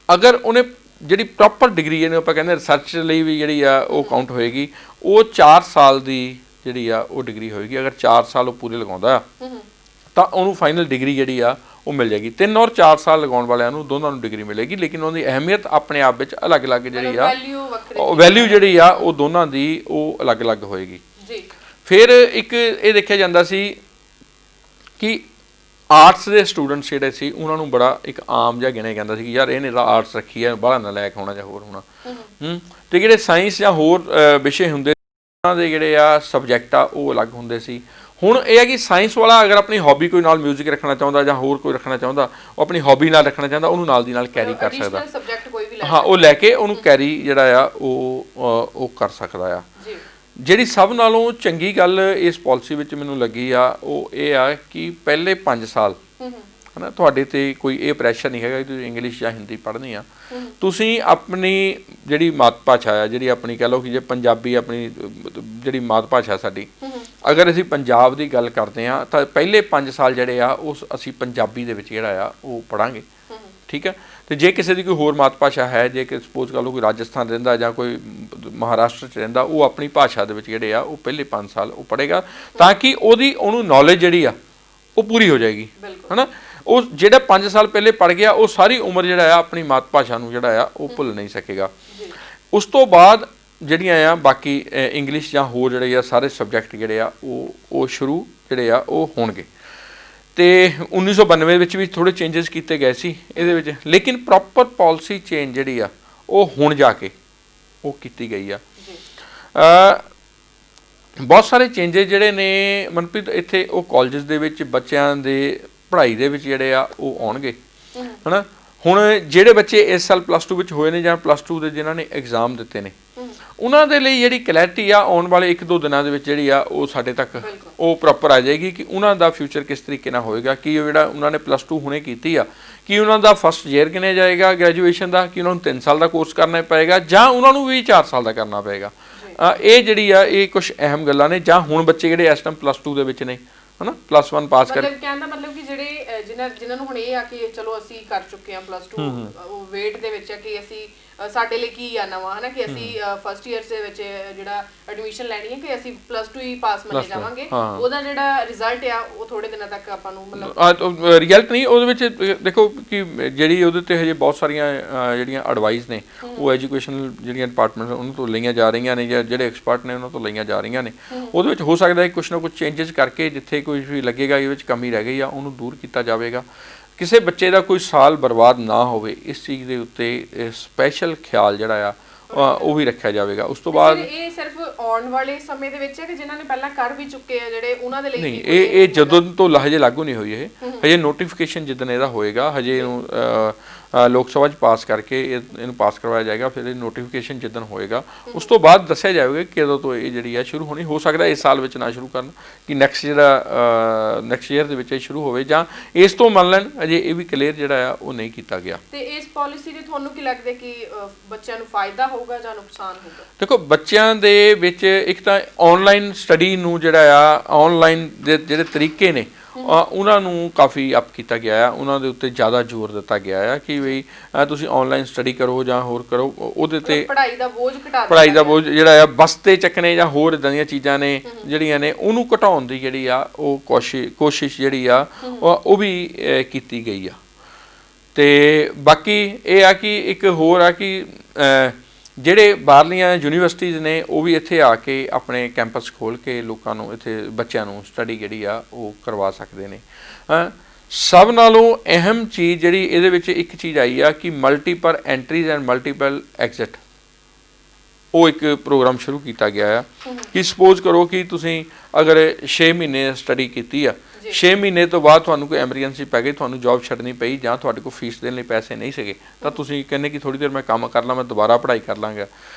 ਅਗਰ ਉਹਨੇ ਜਿਹੜੀ ਪ੍ਰੋਪਰ ਡਿਗਰੀ ਇਹਨੂੰ ਆਪਾਂ ਕਹਿੰਦੇ ਰਿਸਰਚ ਲਈ ਵੀ ਜਿਹੜੀ ਆ ਉਹ ਕਾਊਂਟ ਹੋਏਗੀ, ਉਹ 4 ਸਾਲ ਦੀ ਜਿਹੜੀ ਆ ਉਹ ਡਿਗਰੀ ਹੋਏਗੀ। ਅਗਰ 4 ਸਾਲ ਉਹ ਪੂਰੇ ਲਗਾਉਂਦਾ ਤਾਂ ਉਹਨੂੰ ਫਾਈਨਲ ਡਿਗਰੀ ਜਿਹੜੀ ਆ ਉਹ ਮਿਲ ਜਾਏਗੀ। 3 ਔਰ 4 ਸਾਲ ਲਗਾਉਣ ਵਾਲਿਆਂ ਨੂੰ ਦੋਨਾਂ ਨੂੰ ਡਿਗਰੀ ਮਿਲੇਗੀ, ਲੇਕਿਨ ਉਹਦੀ ਅਹਿਮੀਅਤ ਆਪਣੇ ਆਪ ਵਿੱਚ ਅਲੱਗ-ਅਲੱਗ ਜਿਹੜੀ ਆ ਵੈਲਿਊ ਜਿਹੜੀ ਆ ਉਹ ਦੋਨਾਂ ਦੀ ਉਹ ਅਲੱਗ-ਅਲੱਗ ਹੋਏਗੀ। ਫਿਰ ਇੱਕ ਇਹ ਦੇਖਿਆ ਜਾਂਦਾ ਸੀ ਕਿ ਆਰਟਸ ਦੇ ਸਟੂਡੈਂਟਸ ਜਿਹੜੇ ਸੀ ਉਹਨਾਂ ਨੂੰ ਬੜਾ ਇੱਕ ਆਮ ਜਿਹਾ ਗਿਣਿਆ ਜਾਂਦਾ ਸੀ ਕਿ ਯਾਰ ਇਹਨੇ ਤਾਂ ਆਰਟਸ ਰੱਖੀ ਹੈ, ਬੜਾ ਨਲਾਇਕ ਹੋਣਾ ਜਾਂ ਹੋਰ ਹੋਣਾ। ਤੇ ਜਿਹੜੇ ਸਾਇੰਸ ਜਾਂ ਹੋਰ ਵਿਸ਼ੇ ਹੁੰਦੇ ਉਹਨਾਂ ਦੇ ਜਿਹੜੇ ਆ ਸਬਜੈਕਟ ਆ ਉਹ ਅਲੱਗ ਹੁੰਦੇ ਸੀ। ਹੁਣ ਇਹ ਹੈ ਕਿ ਸਾਇੰਸ ਵਾਲਾ ਅਗਰ ਆਪਣੀ ਹੌਬੀ ਕੋਈ ਨਾਲ ਮਿਊਜ਼ਿਕ ਰੱਖਣਾ ਚਾਹੁੰਦਾ ਜਾਂ ਹੋਰ ਕੋਈ ਰੱਖਣਾ ਚਾਹੁੰਦਾ, ਉਹ ਆਪਣੀ ਹੌਬੀ ਨਾਲ ਰੱਖਣਾ ਚਾਹੁੰਦਾ, ਉਹਨੂੰ ਨਾਲ ਦੀ ਨਾਲ ਕੈਰੀ ਕਰ ਸਕਦਾ। ਹਾਂ, ਉਹ ਲੈ ਕੇ ਉਹਨੂੰ ਕੈਰੀ ਜਿਹੜਾ ਆ ਉਹ ਕਰ ਸਕਦਾ ਆ। ਜਿਹੜੀ ਸਭ ਨਾਲੋਂ ਚੰਗੀ ਗੱਲ ਇਸ ਪਾਲਿਸੀ ਵਿੱਚ ਮੈਨੂੰ ਲੱਗੀ ਆ ਉਹ ਇਹ ਆ ਕਿ ਪਹਿਲੇ 5 ਸਾਲ ਹਨਾ ਤੁਹਾਡੇ ਤੇ ਕੋਈ ਇਹ ਪ੍ਰੈਸ਼ਰ ਨਹੀਂ ਹੈਗਾ ਕਿ ਤੁਸੀਂ ਇੰਗਲਿਸ਼ ਜਾਂ ਹਿੰਦੀ ਪੜ੍ਹਨੀ ਆ। ਤੁਸੀਂ ਆਪਣੀ ਜਿਹੜੀ ਮਾਤ ਭਾਸ਼ਾ ਆ, ਜਿਹੜੀ ਆਪਣੀ ਕਹਿ ਲਓ ਕਿ ਜੇ ਪੰਜਾਬੀ ਆਪਣੀ ਜਿਹੜੀ ਮਾਤ ਭਾਸ਼ਾ ਸਾਡੀ, ਅਗਰ ਅਸੀਂ ਪੰਜਾਬ ਦੀ ਗੱਲ ਕਰਦੇ ਹਾਂ ਤਾਂ ਪਹਿਲੇ 5 ਸਾਲ ਜਿਹੜੇ ਆ ਉਸ ਅਸੀਂ ਪੰਜਾਬੀ ਦੇ ਵਿੱਚ ਜਿਹੜਾ ਆ ਉਹ ਪੜ੍ਹਾਂਗੇ। ਠੀਕ ਹੈ। ਤੇ ਜੇ ਕਿਸੇ ਦੀ ਕੋਈ ਹੋਰ ਮਾਤ ਭਾਸ਼ਾ ਹੈ, ਜੇ ਕਿ ਸਪੋਜ਼ ਕਰ ਲਓ ਕੋਈ ਰਾਜਸਥਾਨ ਰਹਿੰਦਾ ਜਾਂ ਕੋਈ ਮਹਾਰਾਸ਼ਟਰ 'ਚ ਰਹਿੰਦਾ, ਉਹ ਆਪਣੀ ਭਾਸ਼ਾ ਦੇ ਵਿੱਚ ਜਿਹੜੇ ਆ ਉਹ ਪਹਿਲੇ 5 ਸਾਲ ਉਹ ਪੜ੍ਹੇਗਾ ਤਾਂ ਕਿ ਉਹਨੂੰ ਨੌਲੇਜ ਜਿਹੜੀ ਆ ਉਹ ਪੂਰੀ ਹੋ ਜਾਏਗੀ ਹਨਾ। ਉਹ ਜਿਹੜਾ 5 ਸਾਲ ਪਹਿਲੇ ਪੜ੍ਹ ਗਿਆ ਉਹ ਸਾਰੀ ਉਮਰ ਜਿਹੜਾ ਆ ਆਪਣੀ ਮਾਤ ਭਾਸ਼ਾ ਨੂੰ ਜਿਹੜਾ ਆ ਉਹ ਭੁੱਲ ਨਹੀਂ ਸਕੇਗਾ। ਉਸ ਤੋਂ ਬਾਅਦ ਜਿਹੜੀਆਂ ਆ ਬਾਕੀ ਇੰਗਲਿਸ਼ ਜਾਂ ਹੋਰ ਜਿਹੜੇ ਆ ਸਾਰੇ ਸਬਜੈਕਟ ਜਿਹੜੇ ਆ ਉਹ ਸ਼ੁਰੂ ਜਿਹੜੇ ਆ ਉਹ ਹੋਣਗੇ। ਤੇ 1992 ਵਿੱਚ ਵੀ ਥੋੜ੍ਹੇ ਚੇਂਜਸ ਕੀਤੇ ਗਏ ਸੀ ਇਹਦੇ ਵਿੱਚ, ਲੇਕਿਨ ਪ੍ਰੋਪਰ ਪਾਲਿਸੀ ਚੇਂਜ ਜਿਹੜੀ ਆ ਉਹ ਹੁਣ ਜਾ ਕੇ ਉਹ ਕੀਤੀ ਗਈ ਆ। ਬਹੁਤ ਸਾਰੇ ਚੇਂਜਸ ਜਿਹੜੇ ਨੇ ਮਨਪ੍ਰੀਤ ਇੱਥੇ ਉਹ ਕਾਲਜਸ ਦੇ ਵਿੱਚ ਬੱਚਿਆਂ ਦੇ ਪੜ੍ਹਾਈ ਦੇ ਵਿੱਚ ਜਿਹੜੇ ਆ ਉਹ ਆਉਣਗੇ ਹਨਾ। ਹੁਣ ਜਿਹੜੇ ਬੱਚੇ ਇਸ ਸਾਲ +2 ਵਿੱਚ ਹੋਏ ਨੇ ਜਾਂ +2 ਦੇ ਜਿਨ੍ਹਾਂ ਨੇ ਐਗਜ਼ਾਮ ਦਿੱਤੇ ਨੇ, ਉਹਨਾਂ ਦੇ ਲਈ ਜਿਹੜੀ ਕਲੈਰਿਟੀ ਆ ਆਉਣ ਵਾਲੇ 1-2 ਦਿਨਾਂ ਦੇ ਵਿੱਚ ਜਿਹੜੀ ਆ ਉਹ ਸਾਡੇ ਤੱਕ ਉਹ ਪ੍ਰੋਪਰ ਆ ਜਾਏਗੀ ਕਿ ਉਹਨਾਂ ਦਾ ਫਿਊਚਰ ਕਿਸ ਤਰੀਕੇ ਨਾਲ ਹੋਏਗਾ। ਕਿ ਜਿਹੜਾ ਉਹਨਾਂ ਨੇ +2 ਹੁਣੇ ਕੀਤੀ ਆ, ਕਿ ਉਹਨਾਂ ਦਾ ਫਸਟ ਈਅਰ ਗਿਣਿਆ ਜਾਏਗਾ ਗ੍ਰੈਜੂਏਸ਼ਨ ਦਾ, ਕਿ ਉਹਨਾਂ ਨੂੰ 3 ਸਾਲ ਦਾ ਕੋਰਸ ਕਰਨਾ ਪਏਗਾ ਜਾਂ ਉਹਨਾਂ ਨੂੰ ਵੀ 4 ਸਾਲ ਦਾ ਕਰਨਾ ਪਏਗਾ। ਇਹ ਜਿਹੜੀ ਆ ਇਹ ਕੁਝ ਅਹਿਮ ਗੱਲਾਂ ਨੇ। ਜਾਂ ਹੁਣ ਬੱਚੇ ਜਿਹੜੇ ਇਸ ਟਾਈਮ +2 ਦੇ ਵਿੱਚ ਨੇ ਹਨਾ, +1 ਪਾਸ ਕਰ ਕਹਿਣ ਦਾ ਮਤਲਬ ਕਿ ਜਿਹੜੇ ਜਿਨ੍ਹਾਂ ਨੂੰ ਹੁਣ ਇਹ ਆ ਕਿ ਚਲੋ ਅਸੀਂ ਕਰ ਚੁੱਕੇ ਹਾਂ +2 ਉਹ ਵੇਟ ਦੇ ਵਿੱਚ ਆ ਕਿ ਅਸੀਂ ਸਾਡੇ ਲਈ ਕੀ ਆ ਨਵਾਂ ਹਨਾ ਕਿ ਅਸੀਂ ਫਸਟ ਈਅਰ ਦੇ ਵਿੱਚ ਜਿਹੜਾ ਐਡਮਿਸ਼ਨ ਲੈਣੀ ਹੈ ਕਿ ਅਸੀਂ +2 ਹੀ ਪਾਸ ਮੰਨੇ ਜਾਵਾਂਗੇ ਉਹਦਾ ਜਿਹੜਾ ਰਿਜ਼ਲਟ ਆ ਉਹ ਥੋੜੇ ਦਿਨਾਂ ਤੱਕ ਆਪਾਂ ਨੂੰ ਮਤਲਬ ਰਿਜ਼ਲਟ ਨਹੀਂ ਉਹਦੇ ਵਿੱਚ ਦੇਖੋ ਕਿ ਜਿਹੜੀ ਉਹਦੇ ਤੇ ਹਜੇ ਬਹੁਤ ਸਾਰੀਆਂ ਜਿਹੜੀਆਂ ਐਡਵਾਈਸ ਨੇ ਉਹ ਐਜੂਕੇਸ਼ਨਲ ਜਿਹੜੀਆਂ ਡਿਪਾਰਟਮੈਂਟ ਉਹਨਾਂ ਤੋਂ ਲਈਆਂ ਜਾ ਰਹੀਆਂ ਨੇ ਜਾਂ ਜਿਹੜੇ ਐਕਸਪਰਟ ਨੇ ਉਹਨਾਂ ਤੋਂ ਲਈਆਂ ਜਾ ਰਹੀਆਂ ਨੇ ਉਹਦੇ ਵਿੱਚ ਹੋ ਸਕਦਾ ਹੈ ਕੁਛ ਨਾ ਕੁਛ ਚੇਂਜਸ ਕਰਕੇ ਜਿੱਥੇ ਕੋਈ ਵੀ ਲੱਗੇਗਾ ਇਹ ਵਿੱਚ ਕਮੀ ਰਹਿ ਗਈ ਆ ਉਹਨੂੰ ਦੂਰ ਕੀਤਾ ਜਾਵੇਗਾ ਕਿਸੇ ਬੱਚੇ ਦਾ ਕੋਈ ਸਾਲ ਬਰਬਾਦ ਨਾ ਹੋਵੇ ਇਸ ਚੀਜ਼ ਦੇ ਉੱਤੇ ਸਪੈਸ਼ਲ ਖਿਆਲ ਜਿਹੜਾ ਆ ਉਹ ਵੀ ਰੱਖਿਆ ਜਾਵੇਗਾ ਉਸ ਤੋਂ ਬਾਅਦ ਇਹ ਸਿਰਫ ਆਉਣ ਵਾਲੇ ਸਮੇਂ ਦੇ ਵਿੱਚ ਹੈ ਕਿ ਜਿਨ੍ਹਾਂ ਨੇ ਪਹਿਲਾਂ ਕਰ ਵੀ ਚੁੱਕੇ ਆ ਜਿਹੜੇ ਉਹਨਾਂ ਦੇ ਲਈ ਨਹੀਂ ਇਹ ਜਦੋਂ ਤੋਂ ਹਜੇ ਲਾਗੂ ਨਹੀਂ ਹੋਈ ਇਹ ਹਜੇ ਨੋਟੀਫਿਕੇਸ਼ਨ ਜਿੱਦਣ ਇਹਦਾ ਹੋਏਗਾ ਹਜੇ ਇਹਨੂੰ ਲੋਕ ਸਭਾ 'ਚ ਪਾਸ ਕਰਕੇ ਇਹਨੂੰ ਪਾਸ ਕਰਵਾਇਆ ਜਾਏਗਾ ਫਿਰ ਇਹ ਨੋਟੀਫਿਕੇਸ਼ਨ ਜਿੱਦਣ ਹੋਏਗਾ ਉਸ ਤੋਂ ਬਾਅਦ ਦੱਸਿਆ ਜਾਵੇਗਾ ਕਿ ਕਦੋਂ ਤੋਂ ਇਹ ਜਿਹੜੀ ਹੈ ਸ਼ੁਰੂ ਹੋਣੀ ਹੋ ਸਕਦਾ ਇਸ ਸਾਲ ਵਿੱਚ ਨਾ ਸ਼ੁਰੂ ਕਰਨ ਕਿ ਨੈਕਸਟ ਈਅਰ ਦੇ ਵਿੱਚ ਇਹ ਸ਼ੁਰੂ ਹੋਵੇ ਜਾਂ ਇਸ ਤੋਂ ਮੰਨ ਲੈਣ ਅਜੇ ਇਹ ਵੀ ਕਲੀਅਰ ਜਿਹੜਾ ਆ ਉਹ ਨਹੀਂ ਕੀਤਾ ਗਿਆ ਤੇ ਇਸ ਪਾਲਿਸੀ ਦੇ ਤੁਹਾਨੂੰ ਕੀ ਲੱਗਦਾ ਕਿ ਬੱਚਿਆਂ ਨੂੰ ਫਾਇਦਾ ਹੋਊਗਾ ਜਾਂ ਨੁਕਸਾਨ ਹੋਊਗਾ ਦੇਖੋ ਬੱਚਿਆਂ ਦੇ ਵਿੱਚ ਇੱਕ ਤਾਂ ਆਨਲਾਈਨ ਸਟੱਡੀ ਨੂੰ ਜਿਹੜਾ ਆ ਆਨਲਾਈਨ ਦੇ ਜਿਹੜੇ ਤਰੀਕੇ ਨੇ ਉਹਨਾਂ ਨੂੰ ਕਾਫੀ ਅਪ ਕੀਤਾ ਗਿਆ ਆ ਉਹਨਾਂ ਦੇ ਉੱਤੇ ਜ਼ਿਆਦਾ ਜ਼ੋਰ ਦਿੱਤਾ ਗਿਆ ਆ ਕਿ ਵੀ ਤੁਸੀਂ ਆਨਲਾਈਨ ਸਟੱਡੀ ਕਰੋ ਜਾਂ ਹੋਰ ਕਰੋ ਉਹਦੇ ਤੇ ਪੜ੍ਹਾਈ ਦਾ ਬੋਝ ਜਿਹੜਾ ਆ ਬਸਤੇ ਚੱਕਣੇ ਜਾਂ ਹੋਰ ਇਦਾਂ ਦੀਆਂ ਚੀਜ਼ਾਂ ਨੇ ਜਿਹੜੀਆਂ ਨੇ ਉਹਨੂੰ ਘਟਾਉਣ ਦੀ ਜਿਹੜੀ ਆ ਉਹ ਕੋਸ਼ਿਸ਼ ਜਿਹੜੀ ਆ ਉਹ ਵੀ ਕੀਤੀ ਗਈ ਆ ਤੇ ਬਾਕੀ ਇਹ ਆ ਕਿ ਇੱਕ ਹੋਰ ਆ ਕਿ ਜਿਹੜੇ ਬਾਹਰਲੀਆਂ ਯੂਨੀਵਰਸਿਟੀਜ਼ ਨੇ ਉਹ ਵੀ ਇੱਥੇ ਆ ਕੇ ਆਪਣੇ ਕੈਂਪਸ ਖੋਲ੍ਹ ਕੇ ਲੋਕਾਂ ਨੂੰ ਇੱਥੇ ਬੱਚਿਆਂ ਨੂੰ ਸਟੱਡੀ ਜਿਹੜੀ ਆ ਉਹ ਕਰਵਾ ਸਕਦੇ ਨੇ ਸਭ ਨਾਲੋਂ ਅਹਿਮ ਚੀਜ਼ ਜਿਹੜੀ ਇਹਦੇ ਵਿੱਚ ਇੱਕ ਚੀਜ਼ ਆਈ ਆ ਕਿ multiple entries and multiple exit ਉਹ ਇੱਕ ਪ੍ਰੋਗਰਾਮ ਸ਼ੁਰੂ ਕੀਤਾ ਗਿਆ ਆ ਕਿ ਸਪੋਜ਼ ਕਰੋ ਕਿ ਤੁਸੀਂ ਅਗਰ 6 ਮਹੀਨੇ ਸਟੱਡੀ ਕੀਤੀ ਆ 6 ਮਹੀਨੇ ਤੋਂ ਬਾਅਦ ਤੁਹਾਨੂੰ ਕੋਈ ਐਮਰਜੈਂਸੀ ਪੈ ਗਈ ਤੁਹਾਨੂੰ ਜੌਬ ਛੱਡਣੀ ਪਈ ਜਾਂ ਤੁਹਾਡੇ ਕੋਲ ਫੀਸ ਦੇਣ ਲਈ ਪੈਸੇ ਨਹੀਂ ਸੀਗੇ ਤਾਂ ਤੁਸੀਂ ਕਹਿੰਦੇ ਕਿ ਥੋੜੀ ਦੇਰ ਮੈਂ ਕੰਮ ਕਰ ਲਾਂ ਮੈਂ ਦੁਬਾਰਾ ਪੜ੍ਹਾਈ ਕਰ ਲਾਂਗਾ